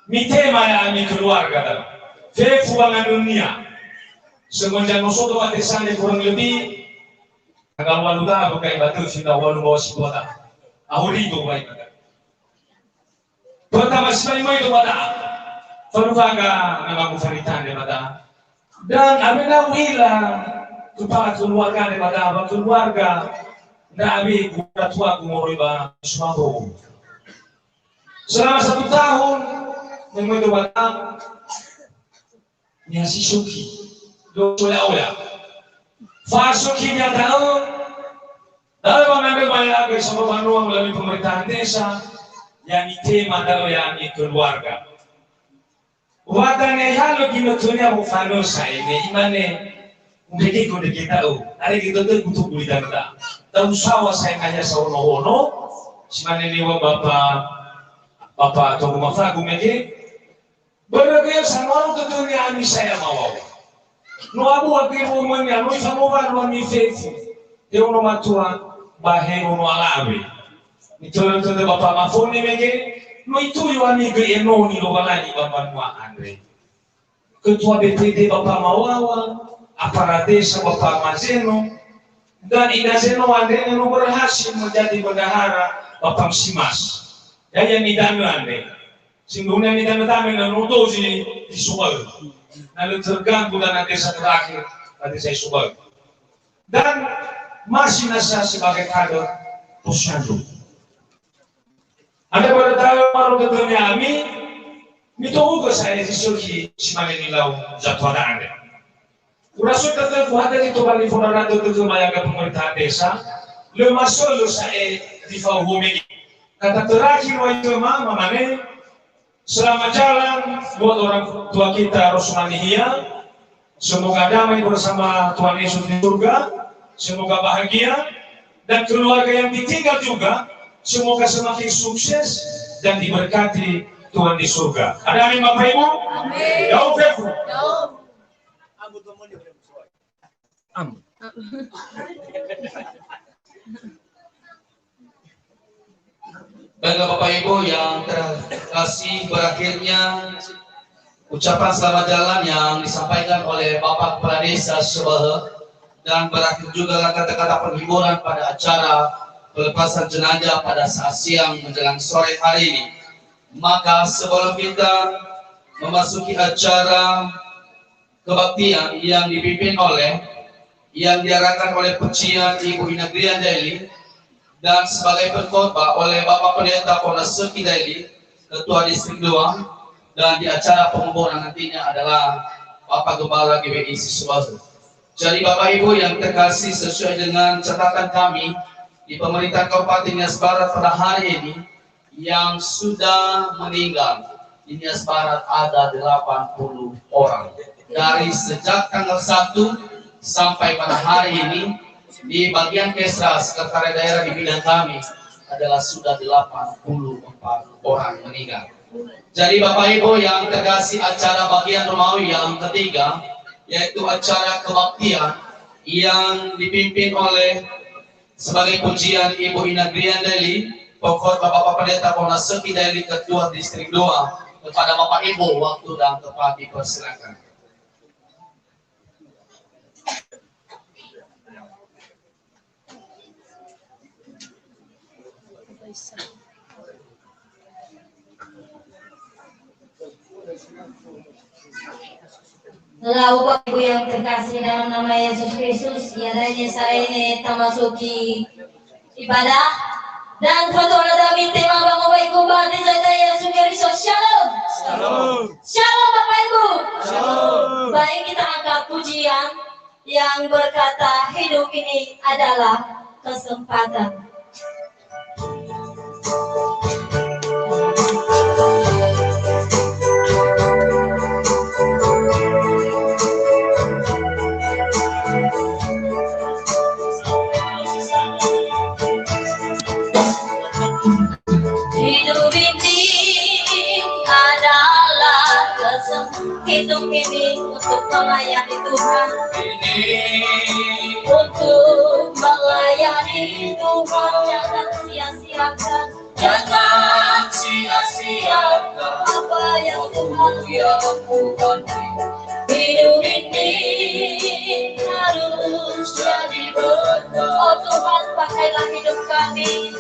mitema ya ami keluarga dalam. Fefu bangan dunia. Semenjak nosotros atesannya kurang lebih agak walu dah bukan batu sudah walu bawa si kota. Ahuri itu baik. Pertama sekali mau itu pada Farufaga nama kufaritan daripada dan abena wila kepala keluarga daripada keluarga Nabi kuda tua kumuriba suatu selama 1 tahun mengenai pada nyasi suki doa fasuki nya tahu dalam mengambil banyak bersama banua melalui pemerintahan desa yang tema dalam yang keluarga. Watane halo kinotunya mufano saya ini imane mungkin kau kita tahu. Hari kita tu butuh bulitan tak. Tahu sawa saya kaya sawono hono. Simane ni wa bapa atau mafra kumegi. Beragam sama orang tentunya ani saya mau. No abu wakil umumnya no samovan no ni fefu. Dia no matua bahaya no alawi. Itu tentu bapa mafoni megi. No itu yuani ke eno ni lo balani bapa mua Andre. Ketua BPD Bapak Mawawa, aparat desa Bapak Mazeno, dan Idazeno Andre yang berhasil menjadi bendahara Bapak Simas. Ya yang idanu Andre. Singgungan idanu kami dan nudozi di Subang. Lalu terganggu dan desa terakhir tadi saya Subang. Dan masih nasa sebagai kader Posyandu. Ada pada tahun baru ketuanya kami, itu juga saya disuruhi simane nilau jatuh anda. Urasuk tetap ada itu balik fundamental itu mayaga pemerintahan desa, lemasol saya di fahumi. Kata terakhir wa itu mama mane, selamat jalan buat orang tua kita Rasulullah. Semoga damai bersama Tuhan Yesus di surga, semoga bahagia dan keluarga yang ditinggal juga. Semoga semakin sukses dan diberkati Tuhan di surga. Ada amin Bapak Ibu? Amin. Jauh Fefu. Amin. Baiklah Bapak Ibu yang terkasih, berakhirnya ucapan selamat jalan yang disampaikan oleh Bapak Kepala Desa Sebahe dan berakhir juga kata-kata penghiburan pada acara pelepasan jenazah pada saat siang menjelang sore hari ini. Maka sebelum kita memasuki acara kebaktian yang dipimpin oleh yang diarahkan oleh Pujian Ibu Ina Grian Daily dan sebagai pengkhotbah oleh Bapak Pendeta Ponasuki Daily, Ketua Distrik 2, dan di acara penguburan nantinya adalah Bapak Gembala GBI Siswasu. Jadi Bapak Ibu yang terkasih, sesuai dengan catatan kami di pemerintahan Kabupaten Nias Barat pada hari ini yang sudah meninggal di Nias Barat ada 80 orang. Dari sejak tanggal 1 sampai pada hari ini di bagian Kesra Sekretariat Daerah di bidang kami adalah sudah 84 orang meninggal. Jadi Bapak Ibu yang terkasih, acara bagian Romawi yang ketiga yaitu acara kebaktian yang dipimpin oleh sebagai pujian Ibu Ina Grian Daily, pengkhotbah Bapak Pendeta Ponasuki Daily, Ketua Distrik 2, kepada Bapak Ibu waktu dan tempat dipersilakan. Lalu Bapak Ibu yang terkasih dalam nama Yesus Kristus, adanya saya ini memasuki ibadah dan foto dami tema Bapak Ibu berarti saya Yesus Kristus. Shalom. Shalom. Shalom Bapak Ibu. Shalom. Baik, kita angkat pujian yang berkata hidup ini adalah kesempatan. Hidup ini untuk melayani Tuhan, untuk sia-siakan apa yang Tuhan hidup ini harus jadi berkat. Oh Tuhan, pakailah hidup kami.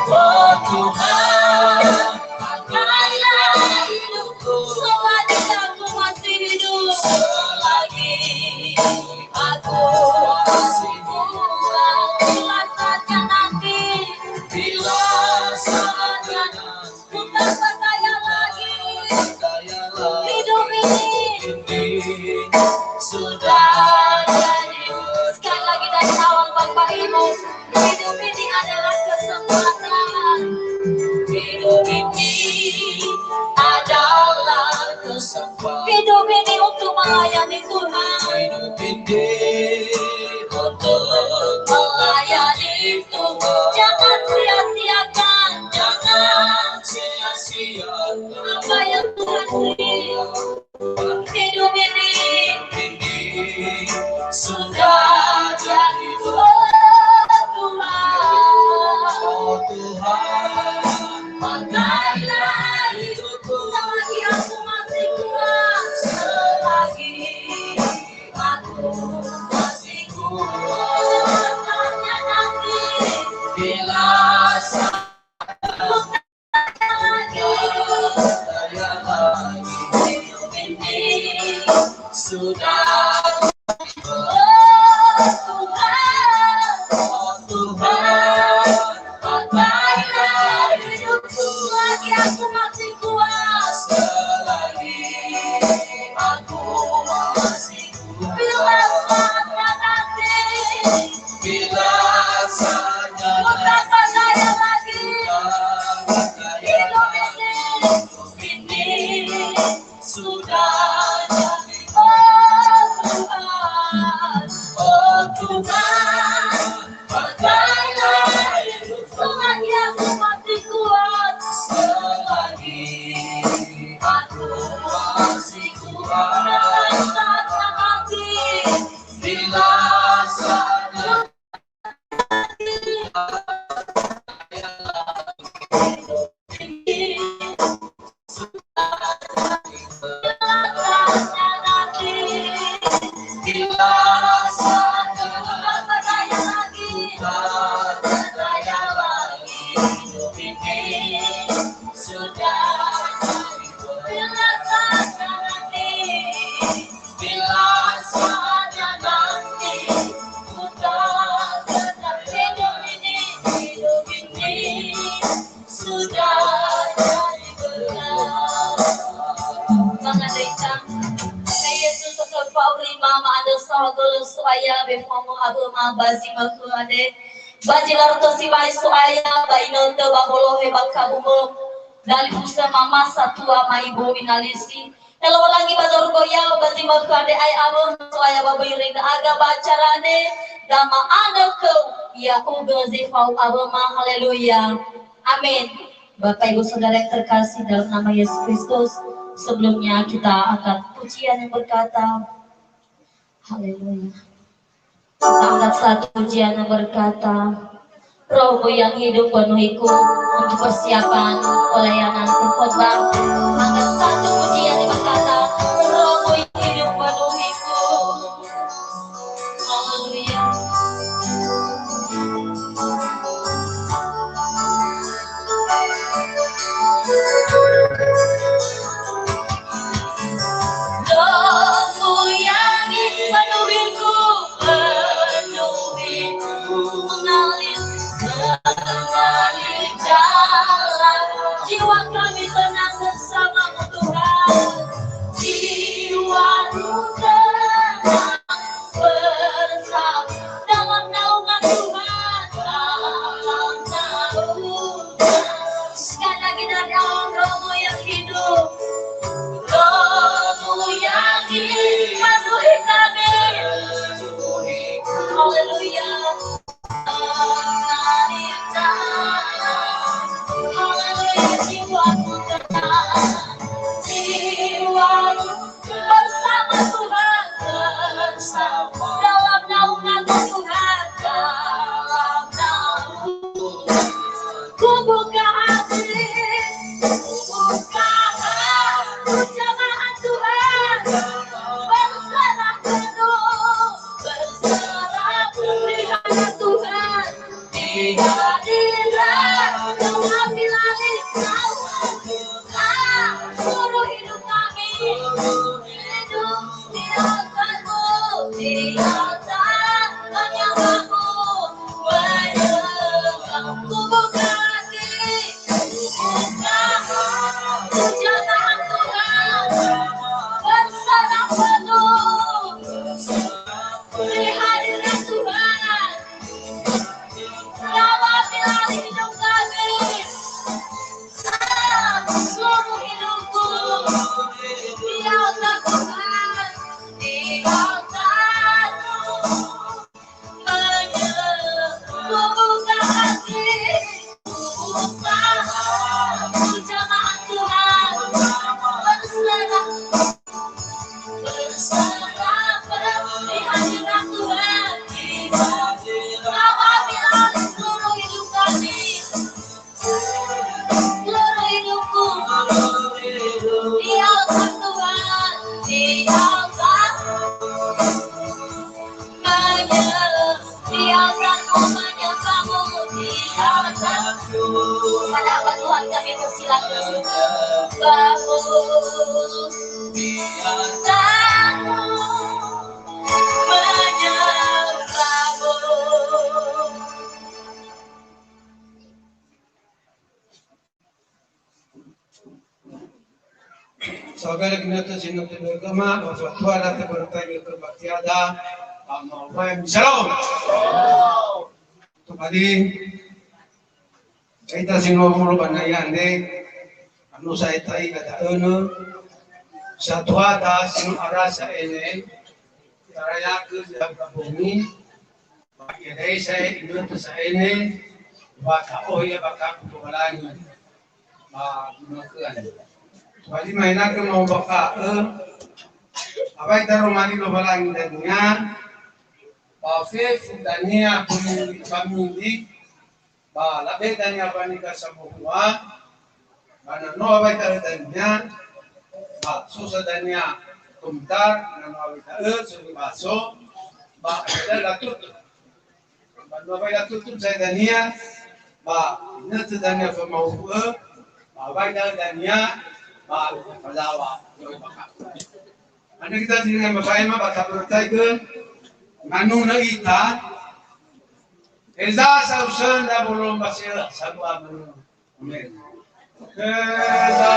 Oh Tuhan, pakailah hidupku selagi aku masih hidup, selagi aku masih hidup. Bila saatnya nanti, bila saatnya bukan percaya lagi, hidup ini sudah jadi. Sekali lagi dari awal Bapak Ibu, hidup ini adalah kesempatan. Hidup ini adalah kesempatan. Hidup ini untuk melayani Tuhan. Hidup ini untuk melayani Tuhan. Jangan sia-siakan, jangan sia-siakan apa yang Tuhan beri. Hidup ini sudah jadi. Oh Tuhan, pakailah hidupku selagi aku masih kuat, selagi aku masih kuat. Saatnya nanti, bila saatnya lagi, hidup ini sudah. Oh Tuhan, pakailah hidupku selagi aku masih kuat, selagi aku masih kuat. Bila saatnya nanti, bila saatnya bukan percaya lagi, hidup ini sudah jadi. Oh Tuhan, pakailah hidupku selagi aku masih kuat, selagi aku masih kuat. Bila saatnya nanti, bila saatnya supaya bemomo agama basi maku ade bajilar to si bai suaya bainol to baholo he bakabumo dali usa mama satua ma ibu inalisi kalau lagi bazor goya bazi maku ade ai abo suaya babai ring aga bacarane dama ada ke ya ugozi fau abama haleluya amin. Bapak Ibu Saudara yang terkasih dalam nama Yesus Kristus, sebelumnya kita akan pujian yang berkata haleluya. Kita angkat satu pujian yang berkata, Rohmu yang hidup penuhiku untuk persiapan pelayanan khotbah. Angkat satu pujian yang berkata, Rohmu yang hidup penuhiku. Haleluya. Rohmu yang penuhiku, mengalir jalan, jiwa kami tenang bersamamu Tuhan, jiwaku tenang bersama dalam naungan Tuhan, dalam naungan. Sekali lagi dari awal, Rohmu yang hidup, Rohmu yang hidup penuhi kami. Haleluya. Haleluya, jiwaku tenang, jiwaku bersama Tuhan, bersama dalam naungan Tuhan, dalam naungan. Ku Saudara kita sini beragama, bahwa Tuhan ada bertanya kebahagiaan, amin. Shalom. Tadi kita sini ngomong banayan deh, anu saya tahu kata anu, satu ada sini arasa ini, caranya ke dalam bumi, bagi dari saya itu saya ini, baka oh ya baka kutualan, makan. Wali mainan ke mau baka apa itu romani lo balang dania bafe dania pamili ba labe dania panika samua bana no apa itu dania ba susa dania kumtar nama apa itu susu ba ada latut ba no apa latut saya dania ba nanti dania pemau ba apa itu dania Palawa, anda kita sini yang bersaing mah baca bertaik nganu na ita, eza sausan dah belum basil sabu abu, amin. Eza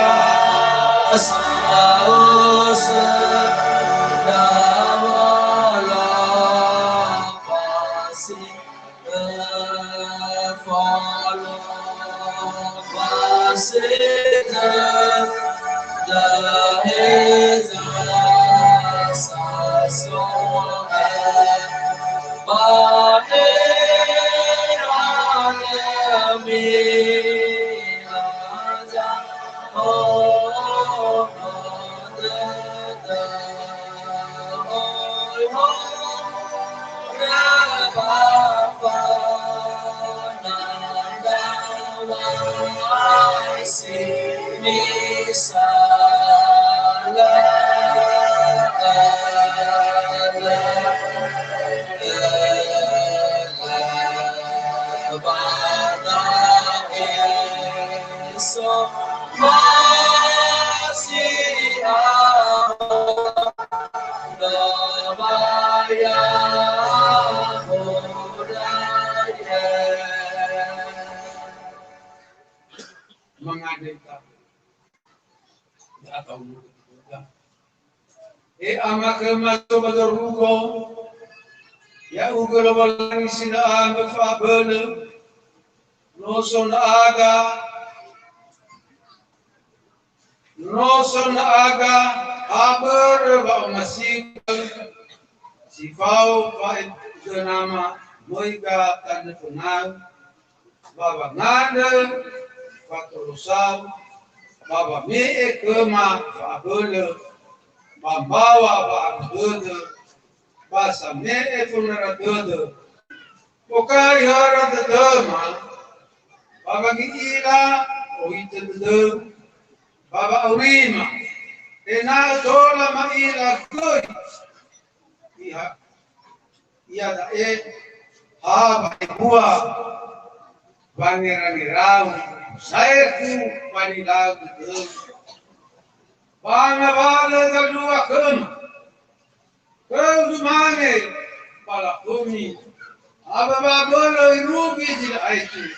sausan dah wala pasi follow pasi. Ama kemasuk berugo, ya ugo lewalang sila berfabel, noson aga, aber bau masih, sifau baik nama moiga tanda kenal, baba ngade, faturusau, baba me kema fabel. Membawa bangsa bahasa me funera dodo pokai hara dama baba ngila oite dodo baba urima ena tola maila koi iya da haba bua bangerang saya ku panila dodo Bala kedua kemana pala kumi apa boleh rugi tidak itu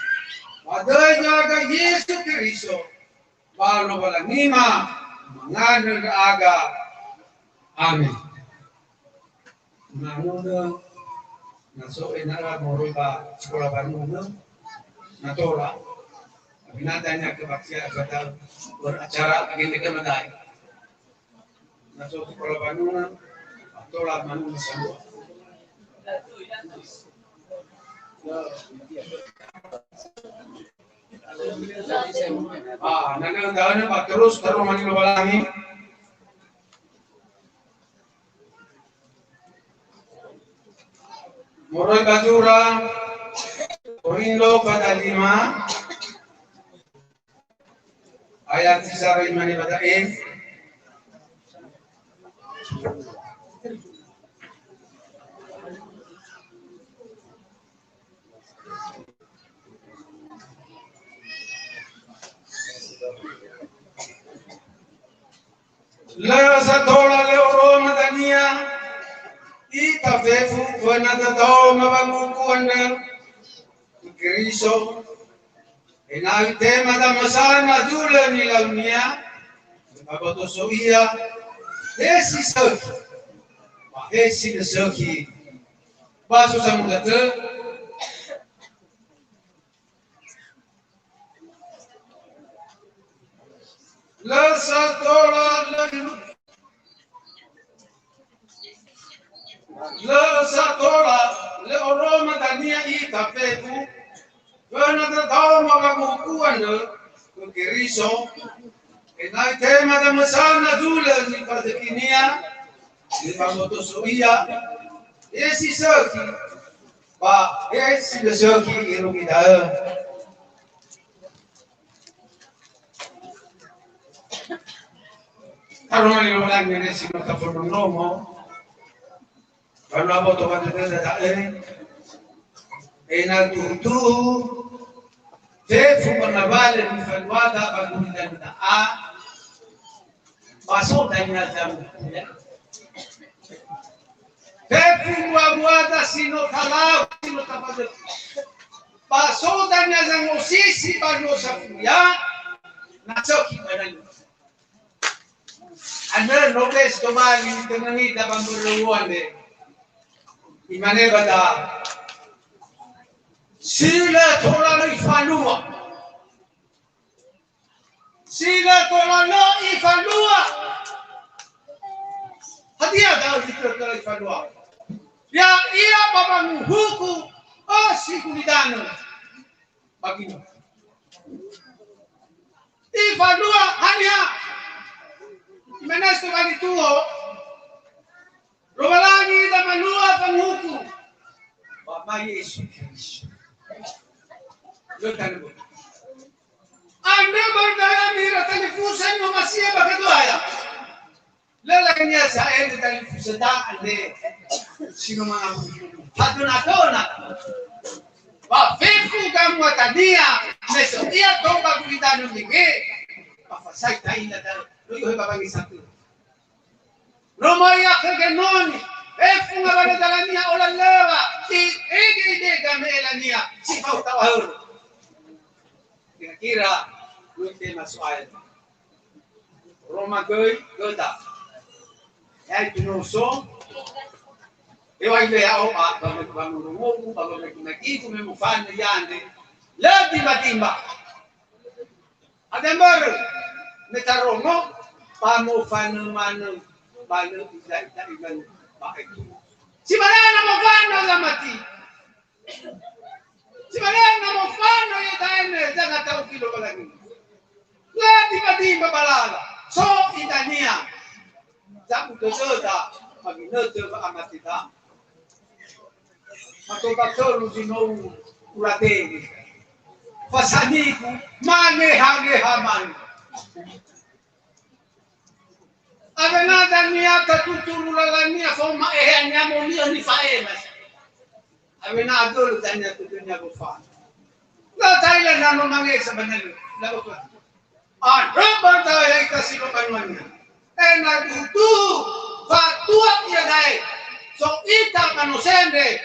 pada jaga Yesus Kristus baru bala nima mengandung aga amin namun naso enara moroba sekolah Bandung natola binatanya kebaktian kata beracara agenda kemenai. Masuk sekolah Bandung, Tolak manusia semua. Nanti Pak terus mandi balangi. Morai Kajura, Korindo pada 5, ayat 3 imani pada E. La satola le oro madania. Ita fefu buena tatao mabanguku anda Kristo ina tema da masana dula ni launia babato soia esi soki esi soki baso samudata la satola la satora le oroma dania ita fetu buena tatao mabanguku anda Kristo ina tema da masana dula ni padekinia ni babato soia esi soki ba esi soki iru kita Aroma ni orang ni si nota fornomo Kalau apa tu pada kita tak ada, enak tu, tefu penabale di falwada bagu kita kita masuk dengan jam. Tefu buat sino kalau sino tapada, masuk dengan jam musisi bagu sapuya, nasok kita. Anda nobles kembali dengan kita pemberuan deh. Imane bada sila tola ifalua hadia dah tola ifalua ya ia baba huku sikulidano bagino ifalua hanya menesto bagi tuo Robalani da manua panghuku. Bapak Yesus. Lutan bu. Anda berdaya mira telefusan mo masih bagaduaya. Lalanya saya di telefusan dah ande. Sino mga haduna. Ba feku kamu tadia. Meso dia to bagulitano dinge. Papasay tayo na dal. Luyo bapak satu. Romaya kegenoni, funga pada dalamnya oleh lewa, ide gamelania, si kau tahu. Kira-kira lupa masuk ayat. Roma goda, ya dinoso, ewa ile ya opa, bangun rumu, bangun itu memufan yande, lebih batimba. Ada baru, metaromo, pamufan manu. Balu tidak ikan pakai itu. Si mana mufano zamati. Si mana mufano ya taene jangan tahu kilo lagi. Lah tiba-tiba balala. So idania. Jamu dosa bagi noto amatita. Atau baktor usino urate. Fasaniku mane hage haman. Avenada niya katutulula niya forma niya mo niya ni faemas. Avenado tanya tutunya bufa. La Thailand na mangi sa banal. Labo ko. Robert ay kasi ko panman. Nagutu fatua niya dai. So ita kanosende.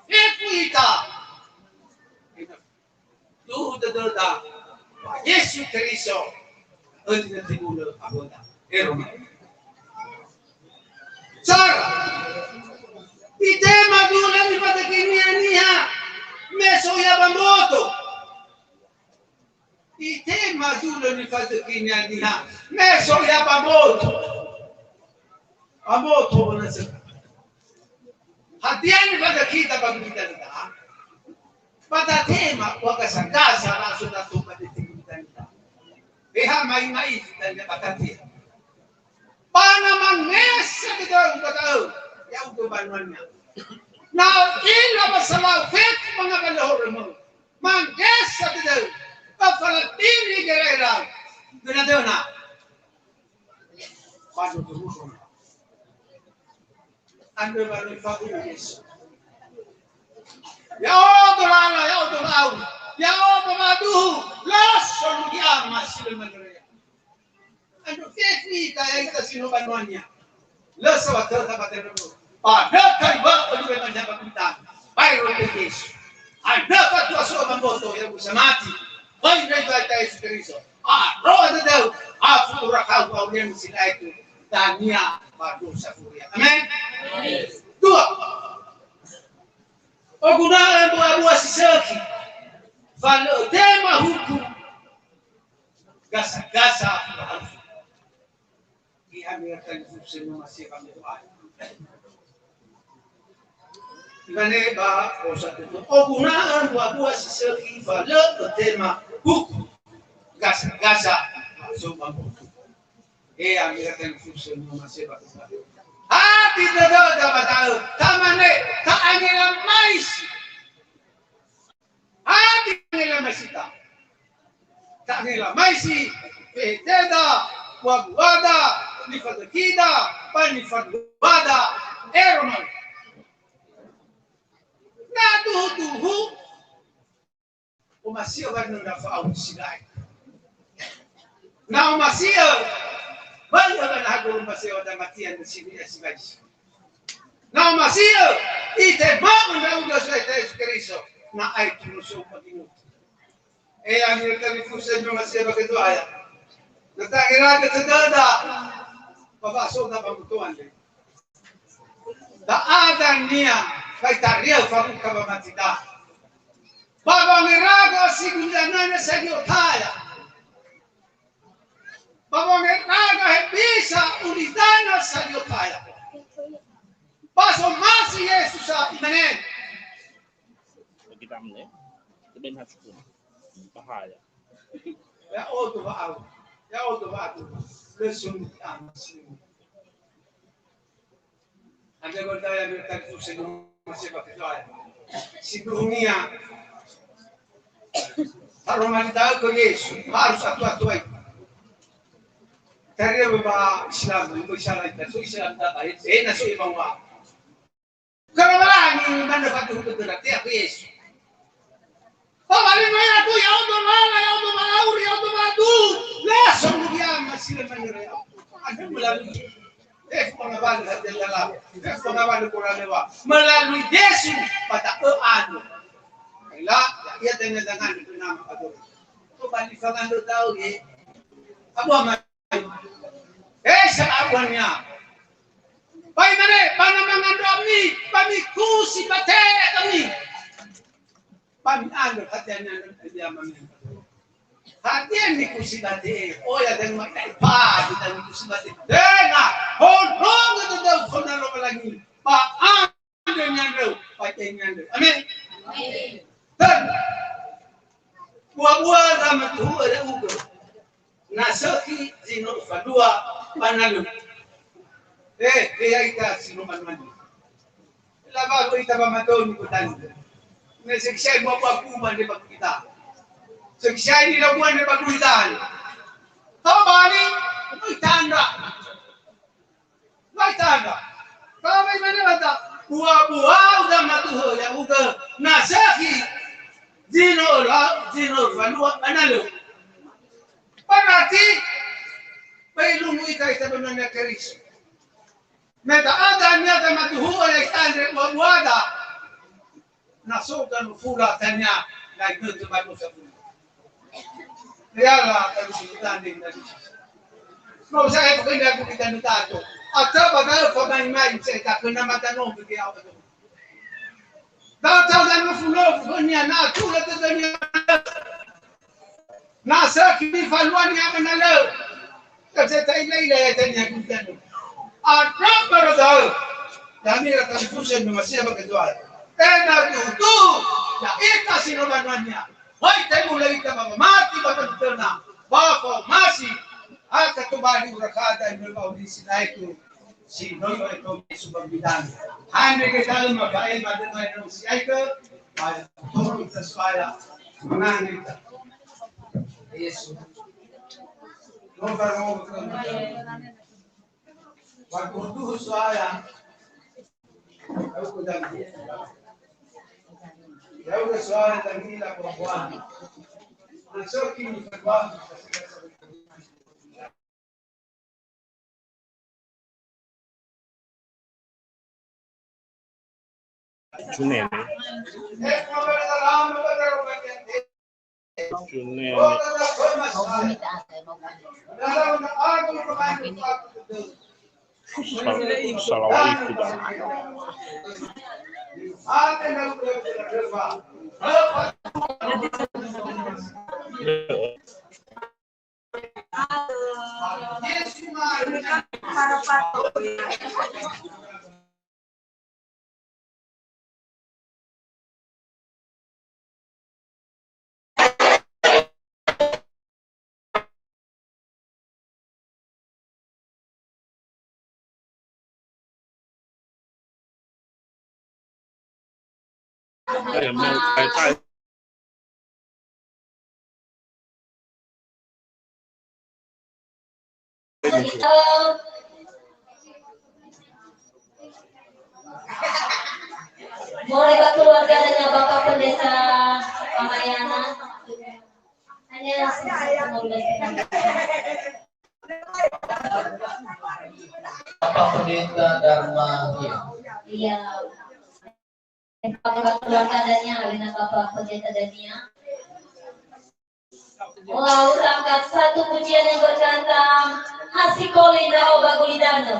Fefu ita. Duda. Yesu Kristo. Hindi na tigulo ako na. Eroma. Sara! Itema dula ni patakinia niya. Meso ya bamboto. Itema dula ni patakinia niya. Meso ya bamboto. Amo to na sa. Hatian pada kita bagi kita kita. Pada tema wakasangasa na sudah tu pada kita kita. Beha mai kita kita patati. Panaman mesa kita tahu. Ya udah banwannya. Now ila masalah fit mga kalahor mo. Mangesa kita. Papalatini gerera. Ganado na. Paano tumusong? Ando ba ni Fabius? Yao dorala. Yao domadu. Las solugiam masil manre. Ando fefi kaya kita sino banwanya. Las water tapaten mo. Pada kaiba oli ba nanya kita. Bairo pekesh. Anda patu aso mamboto ya busamati. Bairo ba tayo Kristo. Roda daw. Afu rakau kau yang sila itu. Tania baru safuria. Amen. Dua. Ogunaan buah sisaki. Falo tema hukum. Gasa. Ihamilkan fungsi masih kami doa. Gane ba osa itu. Ogunaan buah sisaki. Falo tema hukum. Gasa. Semua hukum. American fusion masih bagus. Hati tidak tahu. Tamane tak angin mais. Hati angin maisita. Tak angin maisi. Peteda, wabwada, nifadakida, panifadwada, eroman. Naduhu. Umasio ba nung nafaawin sila? Na umasio. Bali ang nahagulong maseo na matiyan na sinis. Na maseo, ite bang na ugas na ite Kristo na ay tunusong pag-inut. Ang nagkalifusan yung maseo bagay aya. Nagtakiragat sa dada, papasok na pamutuan din. Daadan niya, kay tariyaw pagong kabamatida. Babang irago, sigundanan na sa iyo kaya. Pamangeraga hebisa unidana sa iyo kaya. Paso masi Yesus sa imanen. Kita mne. Keben haskun. Bahaya. Ya odo ba. Lesun amasi. Anda bertanya berkat fusen masih pakai doa. Si dunia. Kalau manda ke Yesus harus satu itu. Karena bapak Islam itu Islam tak baik. Nasi ibang wa. Kalau malah ni mana patu hukum terhati aku Yesus. Pamalin mo yan tu yaw do malaur yaw do madu. Langsung dia masih menyerah. Ada melalui. Pengabal hati dalam. Pengabal kurang lewa. Melalui Yesus pada anu. Ila ia dengan itu nama adu. Tu balik fangan do tahu ye. Abu amat. Sa awannya. Bagaimana panangan kami, kami kusi bate kami. Kami ando hatinya dia mamin. Hatinya ni kusi bate. Oh ya dan makai pa kita ni kusi bate. Dengar, honong itu dah honong lagi. Pa ando nyandau, pakai nyandau. Amin. Dan buah-buah zaman tu ada ugo. Nasaki zino fadua panalu. Kaya ita sino man. Laba ko ita ba matoni ko tan. Nasiksay mo pa kuma ni pagkita. Siksay ni labuan ni pagkulitan. Tabani, may tanda. Kalau may manata, buah-buah udah matuho yang uga nasaki zino fadua panalu. Berarti ilmu ita benar keris. Meta ada niata matuhu oleh tandre wada. Nasokan fula tanya lagi tu baru sepuluh. Lihatlah kalau kita ni tadi. Mau saya pekerja kita ni tahu. Atau bagai pemain saya tak kena mata nom pergi apa tu. Dah tahu dan fulo punya na tu lah tu dunia. Nasa kini faluan yang menalo. Kasi tayo na ila tanya kita. Ada baradal. Kami akan pusing masih berkejual. Enak itu. Ya kita sinobanannya. Wah, kita mulai kita mati bapak terna. Bapak masih akan kembali berkata yang berbaudisi itu. Si Nono itu subang bidang. Hanya kita memakai badan manusia itu. Turun sesuai menang kita. Yesus. Nomor waktu itu saya aku dan ya udah soalnya tadi lah perempuan masuk ini perempuan Junene. Junene. Assalamualaikum. Mulai keluarga dengan Bapak Pendeta Ramayana hanya 15 Bapak Pendeta Dharma. Iya. Bapak keluarga adanya dengan Bapak Pendeta Dania. Mau angkat satu pujian yang berkata Hasikoli Dao Bagulidano.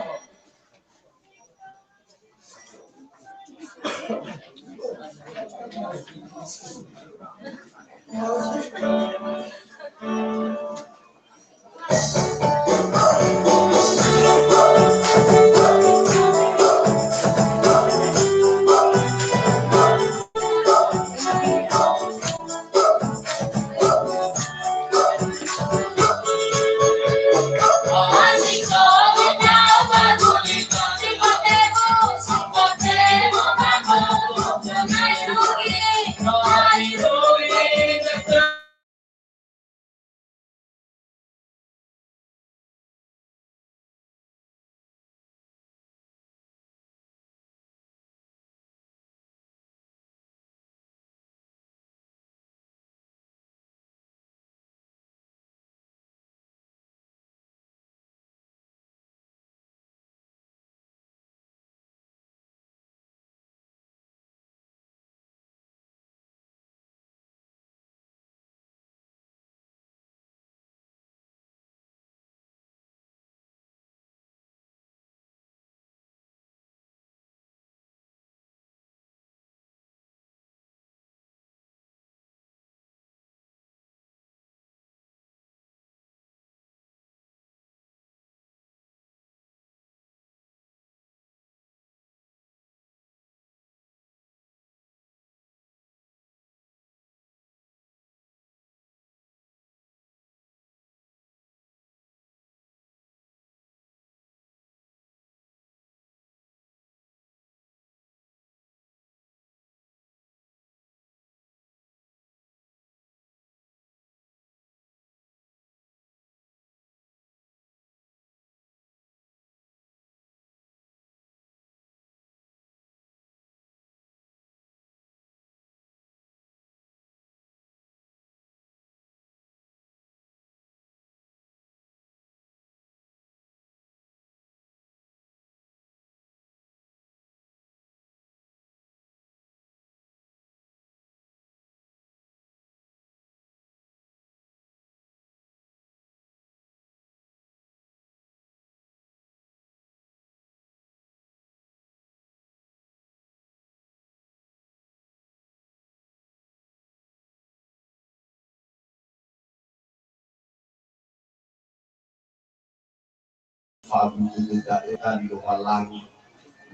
Fabu itu tadi lupa langit.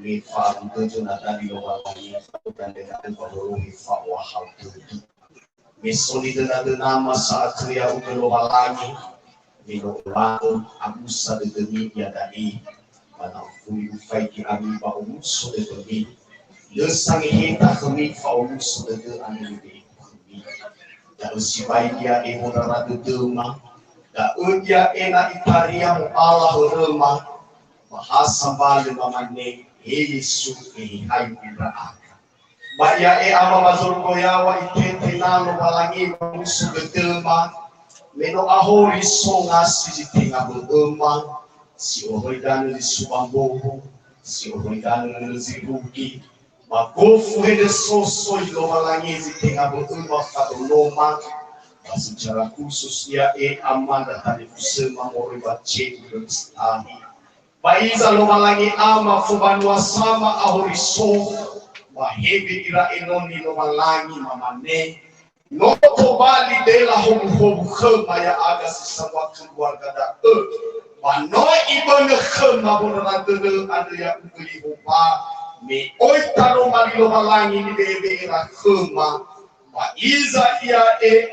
Ni fabu itu tadi lupa langit. Dan dengan bahwa fawa hal itu. Mesoni dengan nama saat kriya udah lupa langit. Mino ulang aku sadar demi ya dari. Mana fui faiki ami ba umuso de demi. Lesang hita kami fa umuso de ami de. Da usibai dia ibu naradu dema. Da udia ena itaria mu Allah rema. Bahasa bali mamane Yesu hayu ibraka. Baya ama mazur koyawa itete nalo balangi umuso de dema. Meno ahori songa si tinga beremang si ohorigano di subamboho si ohorigano di zirugi magofu hede soso iloma langezi tinga beremang kadoloma secara khusus ya amanda tadi kusema moriba cek berstahi baiza loma langi ama fubanwa sama ahori so mahebe ira enoni loma langi mamane Noto bali dela hobu khema ya aga sesama keluarga da mano ibana khema bonara dele ada ya ugli hoba me oi taro mali lo malangi ni debe ira khema ma iza ia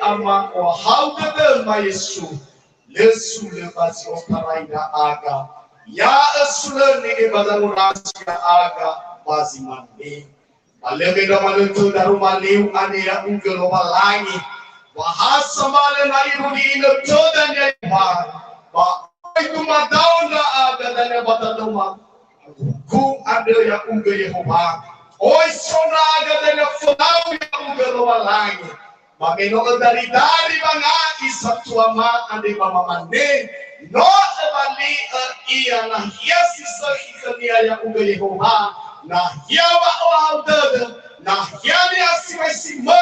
ama o hauda de ma Yesu lesu le basi o taraina aga ya asule ni badanu rasia aga basi mande Alebe na maluto na rumaliw ane ya ugelo malangi. Bahasa male na iruni ino toda niya iba. Ba ay dumadaw na aga na niya bataduma. Kung ano ya ugelo Yehova. Oy sona aga na niya funaw ya ugelo malangi. Mamino dari mga isa tuama ane mamamane. No ebali iya na yasisa hikaniya ya ugelo Yehova. Na hiawa o haudada, na hiani asimai simba,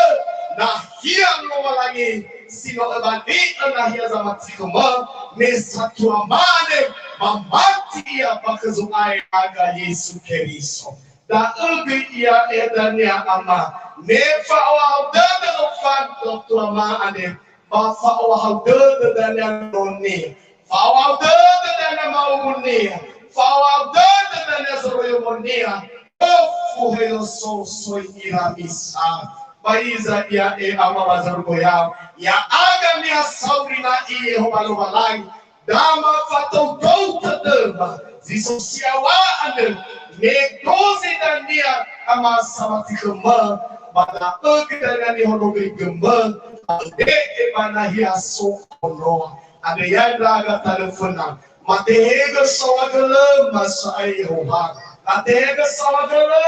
na hiam no malangi, sino ebadi na hia zamatikuma, mesatu amane, mamati ya bakazungai aga Yesu Kristo. Da ubi ia edania ama, nefa o haudada no fan doktu ama ane, bafa o haudada dania noni, fa o haudada dania maumuni. Fawadada dania soroyo monia, ofu helo so iramisa. Baiza ya ama mazargo ya aga ni asauri na Yehova lo malangi, dama fatou douta dama, zisosiawa ane, negozi dania ama samatikama, bana dania ni honogri gema, ade bana hiaso ono, ade yanda aga telefona. Matehega sawagala masa Yehova. Matehega sawagala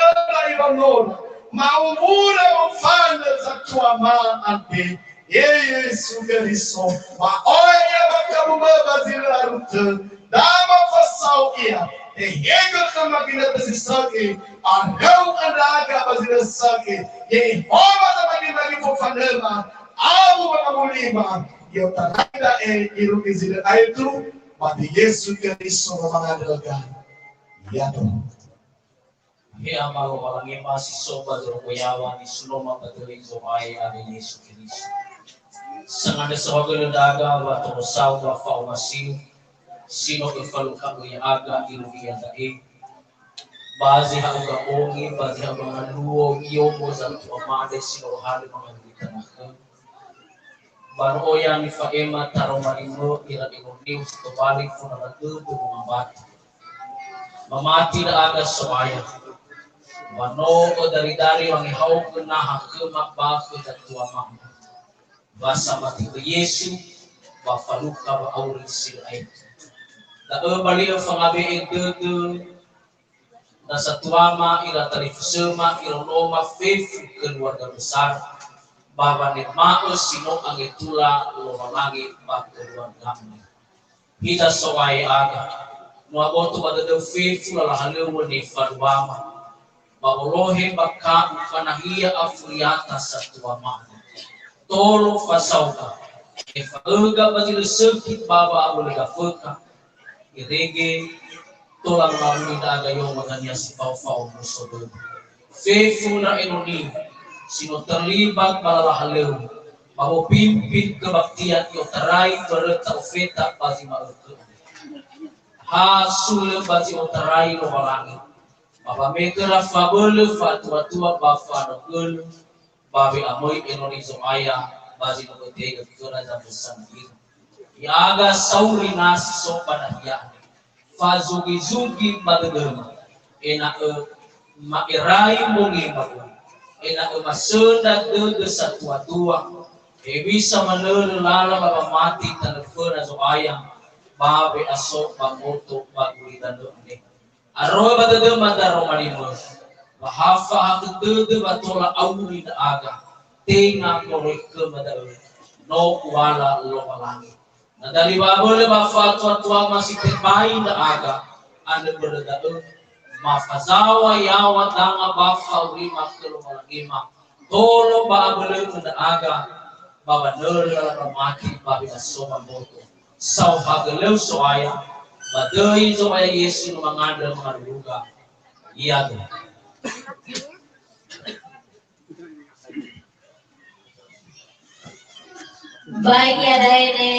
ibanon. Maumura mfana za tuama ante. Yesu Kristo. Maoya bakabu bazila ruta. Dama fasau ia. Tehega kama gina bazisake. Anau anaga bazila sake. Yehova na magimagi fofanema. Abu wanamulima. Yotananda irukizile aitu. Mati Yesu Kristo mengadakan, ya Tuhan. He amalo walangi masih soba zoroyawa di suloma pateli zomai ada Yesu Kristo. Sangade soga daga wa tosau wa faumasi sino ifaluka ya aga ilukia tae. Bazi hauga ongi bazi hauga luo yomo za tuamade sino hali mangandita nakam. Baru yang difaema taromarimo ira inuniu setobalik funaratu mengabati mamati da aga soaya wano dari wangi hau kena hakema baku dan tuama basa mati ke Yesu bafaluka wa auri silai da bali fangabe itu da satuama ira tarifusema ira noma fefu keluarga besar Baba ni mao sino ang itula lo malangi pagkaluan kami. Kita sawai aga. Nuaboto pada the faithful ala halewa ni farwama. Maulohe baka ukanahia afuriata sa tuama. Tolo fasauka. Ifaga batila sakit baba abulaga fuka. Irege tolang lalu daga yung maganya si Pau musodo. Faithful na inoni. Sino terlibat balalahaleu, mau pimpin kebaktian yo terai berta ofeta pasti maluku. hasul bazi otarai lo langit bapa mekera fabele fatwa tua bafa nogel babi amoy Indonesia maya bazi nogote ga fikora za besamir yaga sauri nasi sopan ya fazugi zugi madegem ena mairai mongi bagu ena masenda de satwa tua bisa menelu lala bapa mati tanefona zo ayam babe asok bamoto bagulita doane arroa badade mandaro manimo bahafa hakde batola auri da aga tenga koreke madaro no wala lo malangi nadali babole bafatwa tua masih tepai da aga ande berdado mafazawa yawa danga bafa uri makelo malangima tolo babole da aga baba nela mati babe asok bamoto sau hageleu soaya badai soaya Yesus mengandal mengaduga iya tuh baik ya ini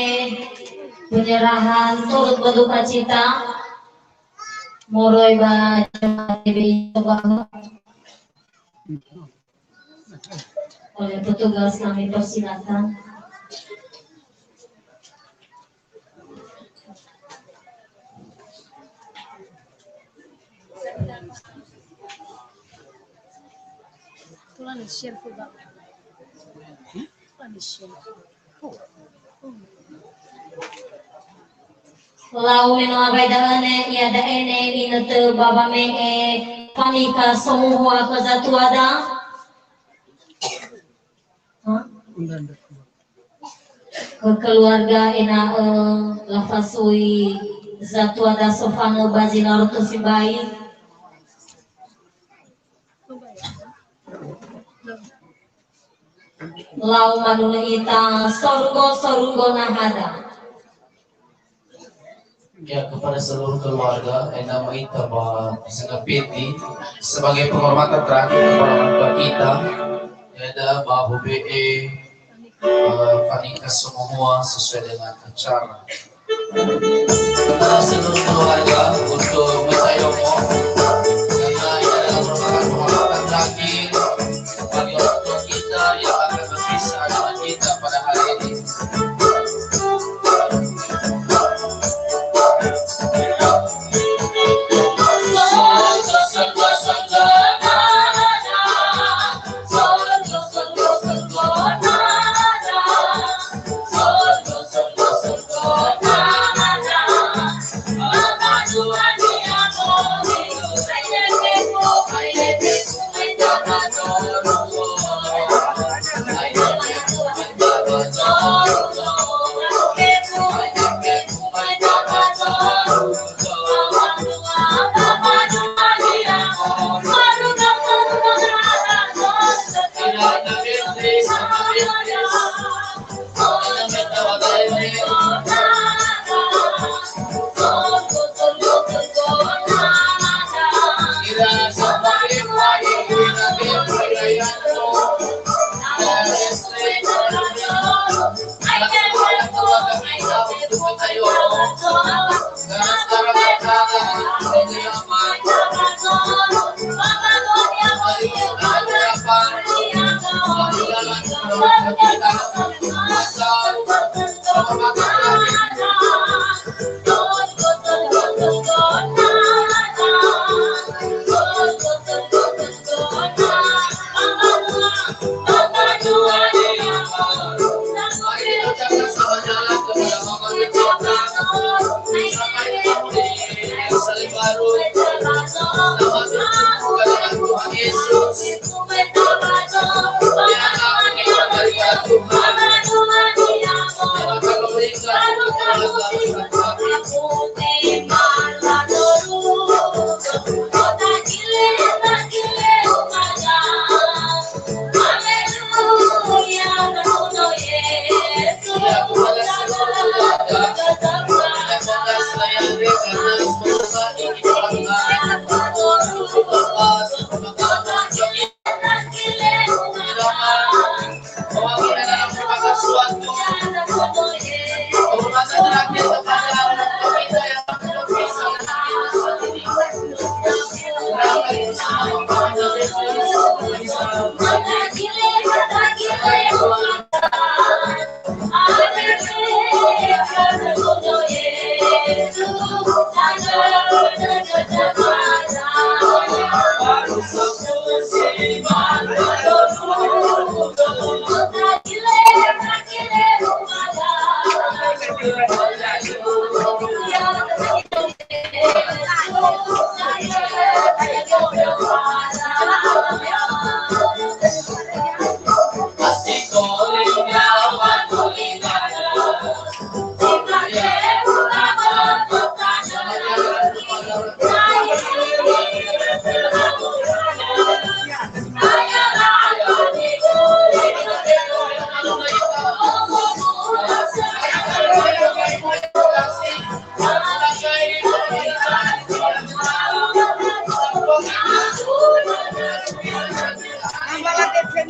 penyerahan turut berduka cita moroi baca oleh petugas kami persilakan. Lau menoabai dahane ia daene inete baba me panika semua kezatuada. Kekeluarga ina lafasui zatuada sofano bazina roto simbai. Lau manuna ita sorgo nahada. Ya kepada seluruh keluarga yang nama kita Sengapiti sebagai penghormatan terakhir kepada orang tua kita ada Babu BE Panika semua sesuai dengan acara. Kepada seluruh keluarga untuk mensayomo karena ini adalah merupakan penghormatan terakhir bagi orang tua kita yang akan berpisah dengan kita pada hari ini.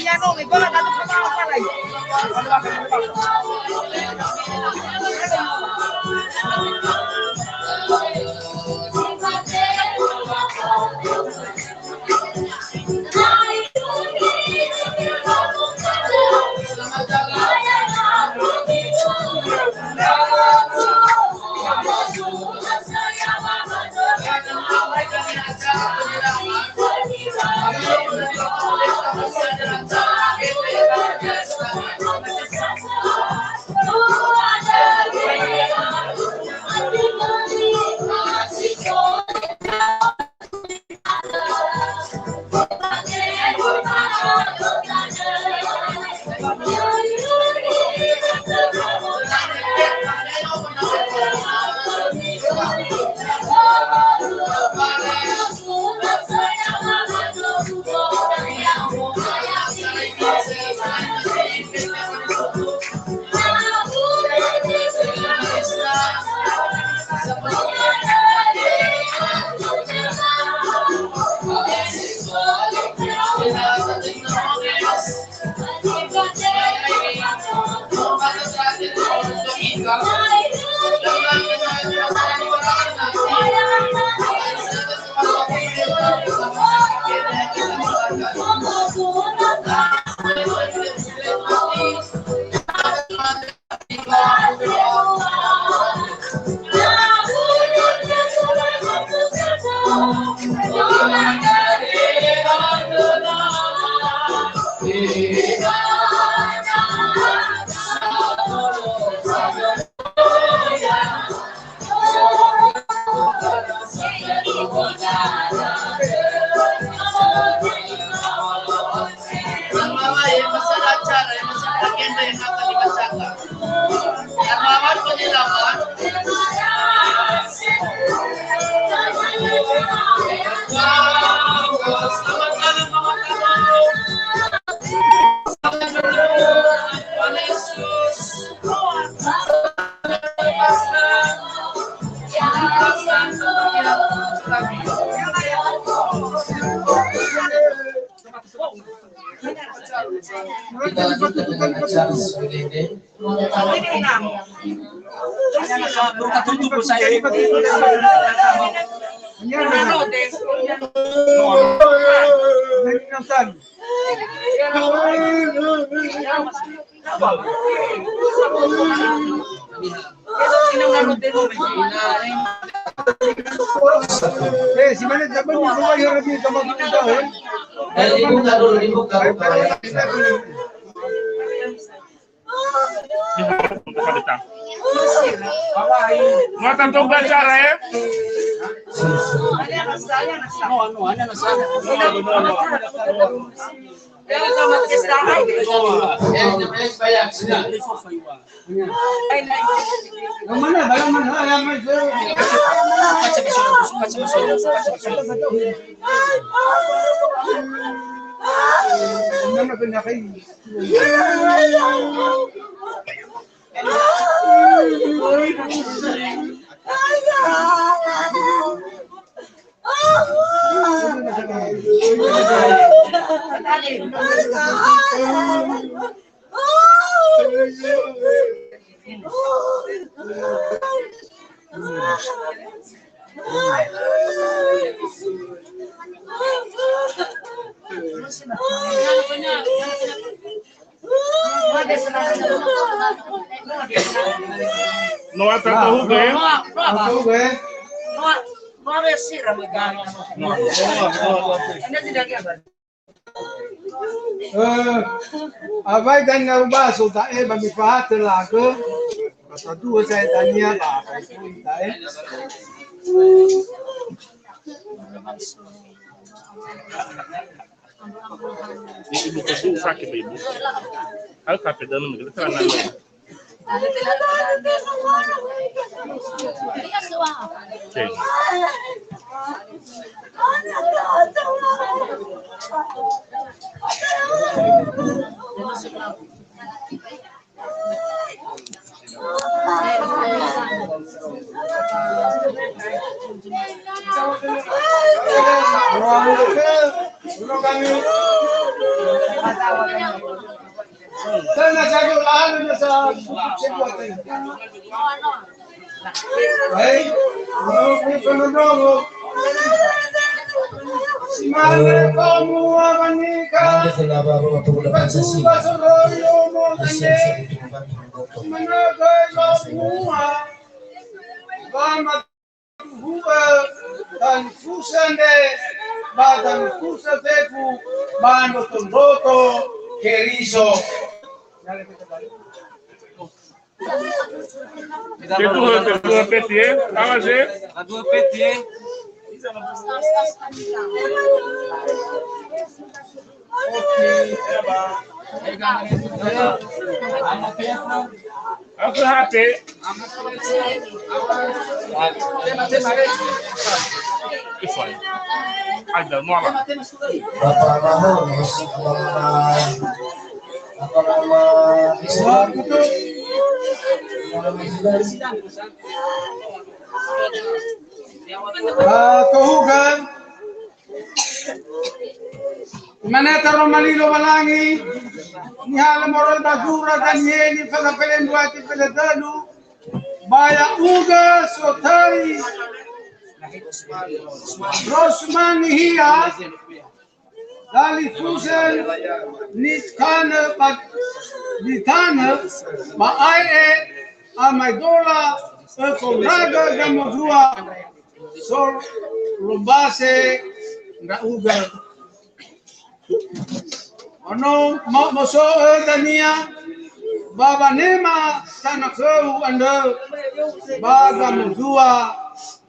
piano, may bola dapat sa mga palay. Kita lanjutkan dengan acara Sweden. Tutup saya. Si mana dapat dibuka yang lebih sama kita Dibuka dulu, dibuka. Mga tantong acara ya. No va a tratar jugué. No a ver si Ramadhan. Abai kan ngubah sultan bagi pahat telaga. Kata dua saya tanya apa itu tae. Ibu kasih sakit ibu. Al kafe dan mengeluh karena okay. Ruang kami Sana sabi ko ano na sa sebuah tayo. Ay, si Madre como abanica, dan fusande, badan fusa tepu, mano tondoto, keriso. Dua peti, apa sih? Dua peti. Aku HP. Ifai. Ada muala. Bapak Mahon, apa nama Islam itu? Tuhugan mana taruh malilo malangi ni halam moral bagura dan yeni pada pelen buati peledanu baya uga sotari Rosman hiya dali fusen nitkana nitana maae amaidola ekonaga gamodua so rumbase ngauga ono moso dania baba nema sana kau anda baga mudua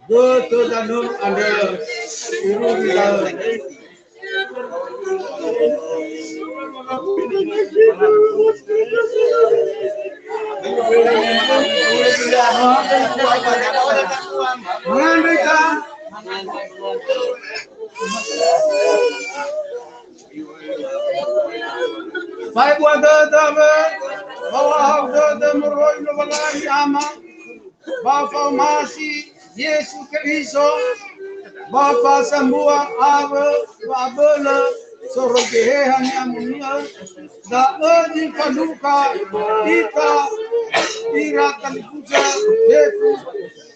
goto danu anda iru kita mereka baik buat bahwa meroy lagi ama Bapa masih Yesus Kristus Bapa semua abela sorogehan yang mulia da di kaduka kita irakan puja Yesus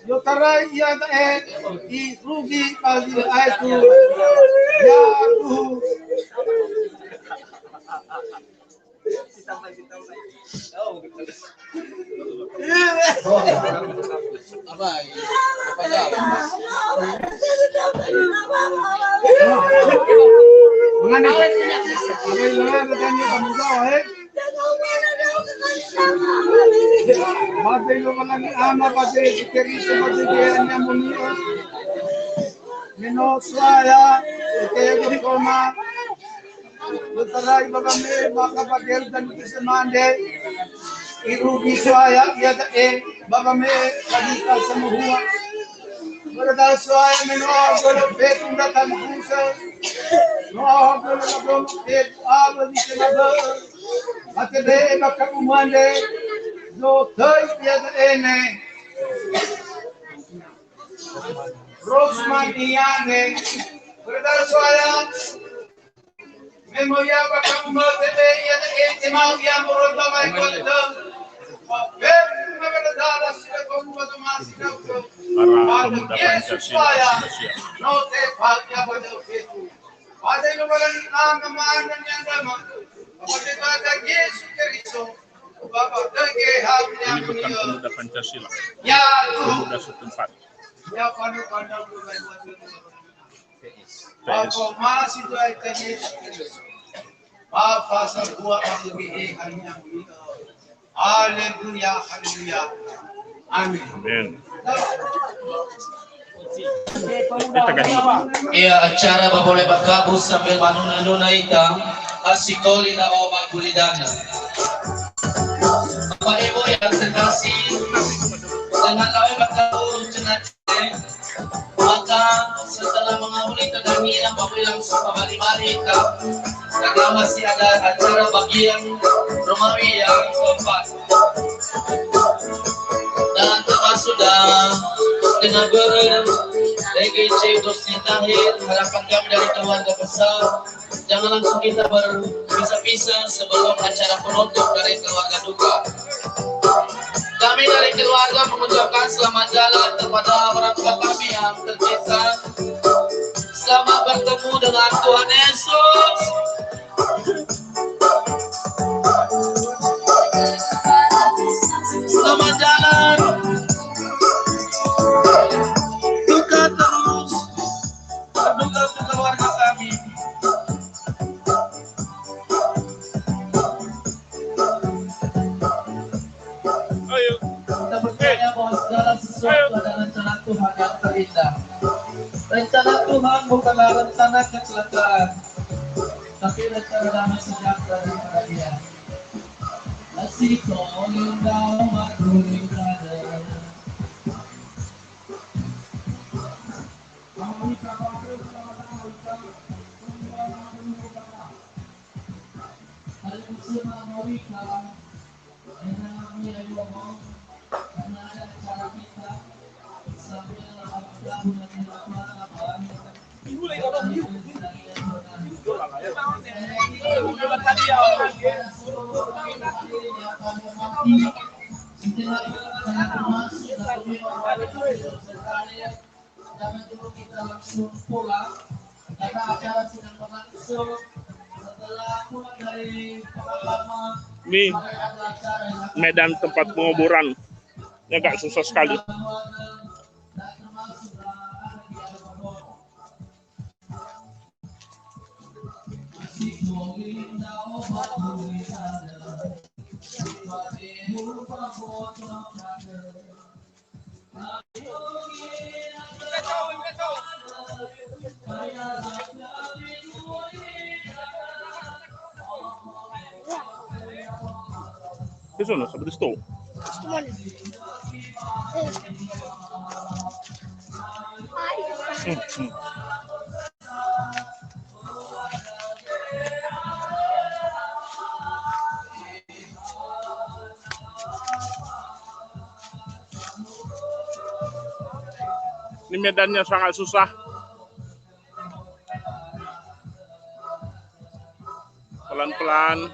Yotarai ya i rugi pagi itu ya Tuhan Lutarai bagame makapagel dan kisemande irugi suaya ya bagame kadika semuhua berada suaya meno agol betung datang kusa no agol agol abadi senada atede makakumande no thai ya ene Rosman iane berada suaya memoria bakal mengetahui yang intimau yang meronta mereka itu. Beb, mereka dah sudah kamu masih tahu. Pada Yesus saya, note fakta pada itu. Pada itu bukan nama yang sama. Pada kata Yesus Kristus, Bapa denge hanya Ini bukan pemuda Pancasila. Ya, Pemuda setempat. ya pandang Bapa masih doakan Yesus Kristus. Bapa sebuah kami hanya Haleluya, haleluya. Amin. Amin. Iya, acara boleh bakabus sambil manuna-nuna ita asikoli na o magulidana. Bapak Ibu yang terkasih, dengan kami bakabus maka setelah mengawali kedatangan Bapak yang suka balik-balik karena masih ada acara bagian Romawi yang keempat dan telah sudah dengan beren DGC Bosnia Tahir harapan kami dari keluarga besar Jangan langsung kita berpisah-pisah sebelum acara penutup dari keluarga duka. Kami dari keluarga mengucapkan selamat jalan kepada orang tua kami yang tercinta. Selamat bertemu dengan Tuhan Yesus. Selamat jalan. Duka terus. Berduka untuk keluarga kami. Kita percaya bahwa segala sesuatu adalah rencana Tuhan yang terindah. Rencana Tuhan bukanlah rencana kecelakaan, tapi rencana damai sejahtera daripada Dia. Kasih kau indah umatku yang berada. Jangan dulu kita langsung pulang karena acara sedang berlangsung. Setelah pulang dari pengalaman Ini medan tempat penguburan. Ini agak susah sekali. Che sono? Sabato sto? Ini medannya sangat susah. Pelan-pelan.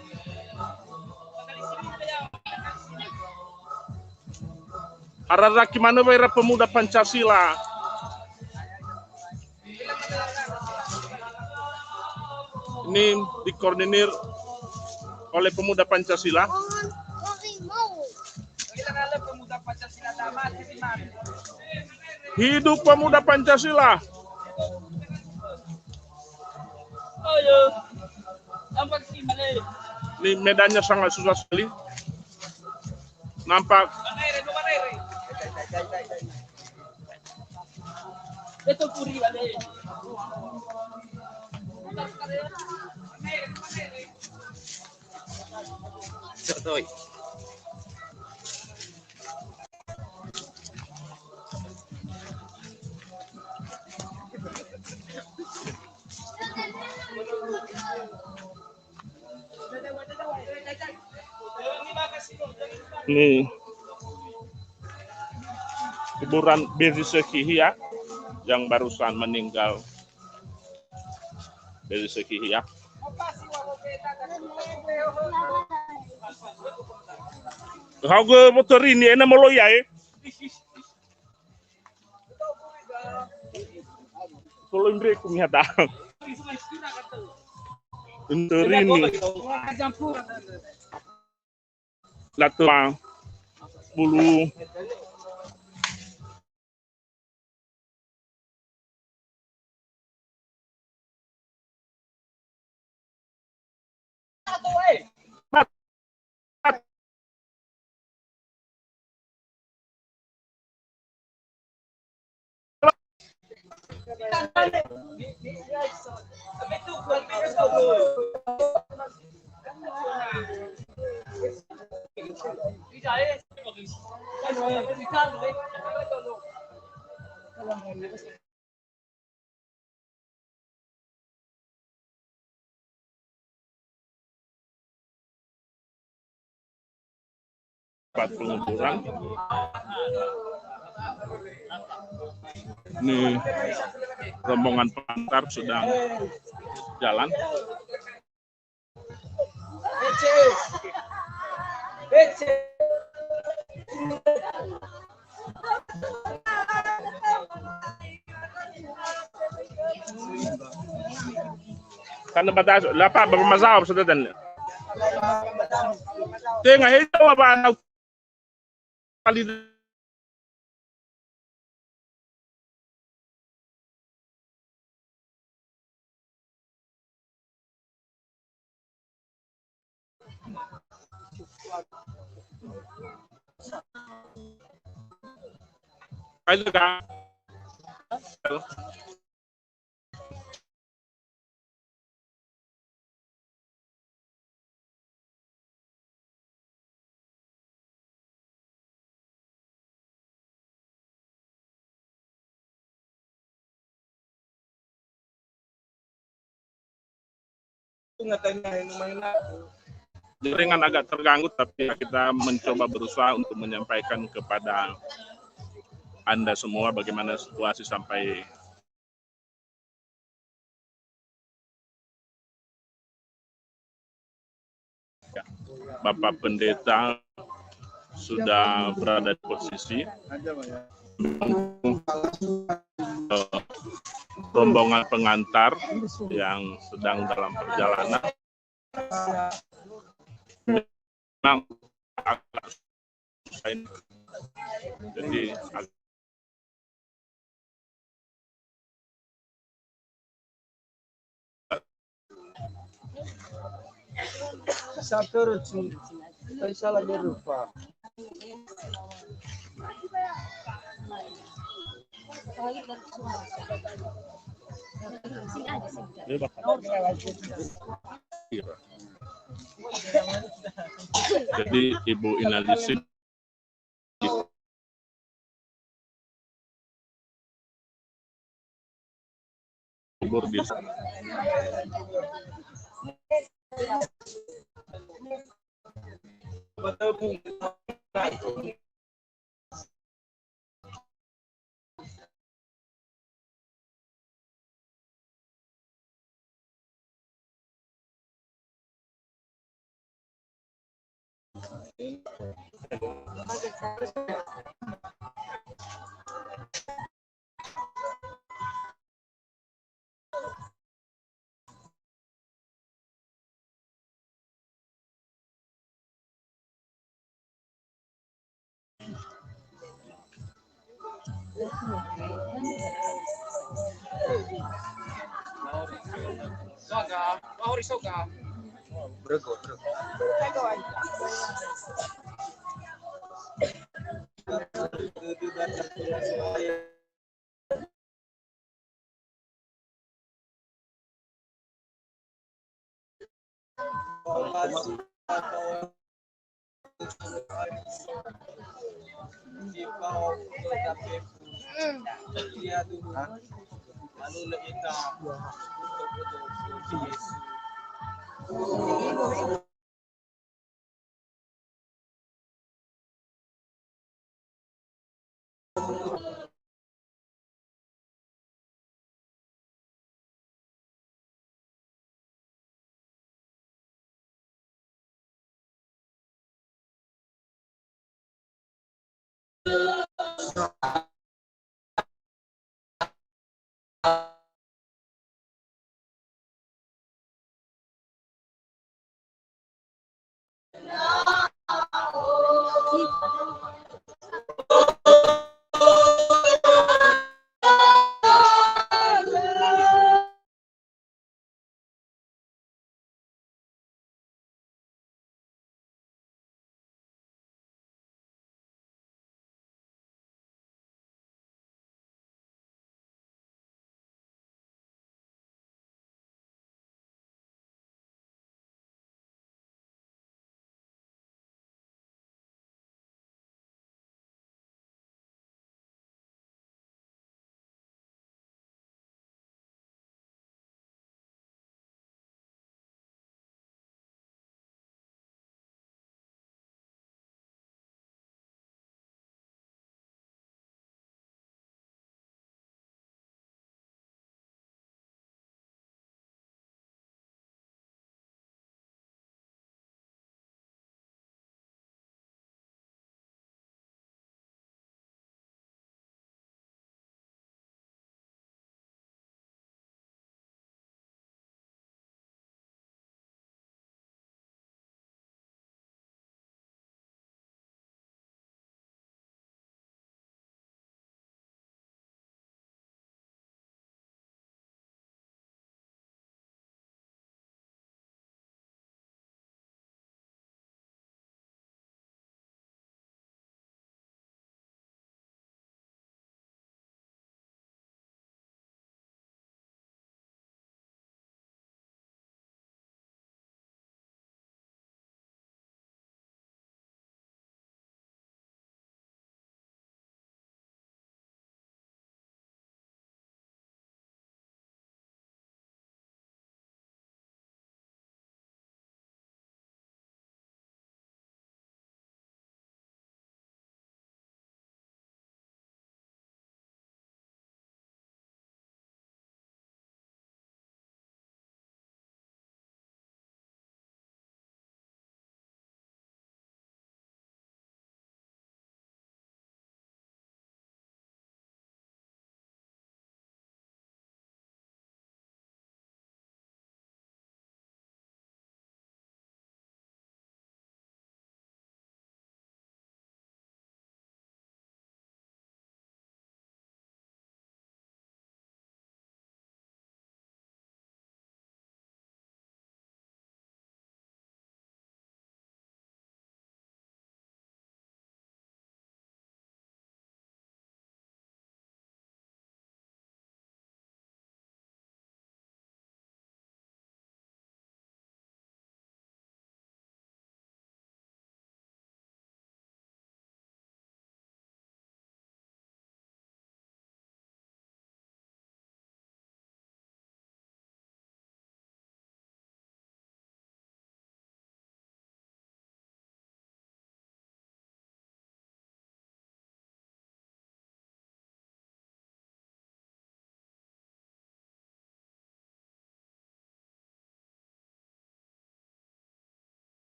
Hararaki mana bayar pemuda Pancasila? Ini dikoordinir oleh pemuda Pancasila. Hidup pemuda Pancasila. Ini medannya sangat susah sekali. Nampak. Ini kuburan Beri Sekihia yang barusan meninggal. Beri Sekihia. Kau ke motor ini enak meloya ya? Kalau imbre kumi ada. Motor ini. Latuang bulu. Tempat penguburan Ini rombongan pengantar sedang jalan. Kan batas lapa bermasalah sudah dan tengah itu apa kali kali kan jaringan agak terganggu, tapi kita mencoba berusaha untuk menyampaikan kepada Anda semua bagaimana situasi sampai Bapak Pendeta sudah berada di posisi. Rombongan pengantar yang sedang dalam perjalanan memang agak susah ini. Jadi Satu ruci, bisa lagi rupa. jadi Ibu Inalisin kubur di Soga, mau soga. Berego.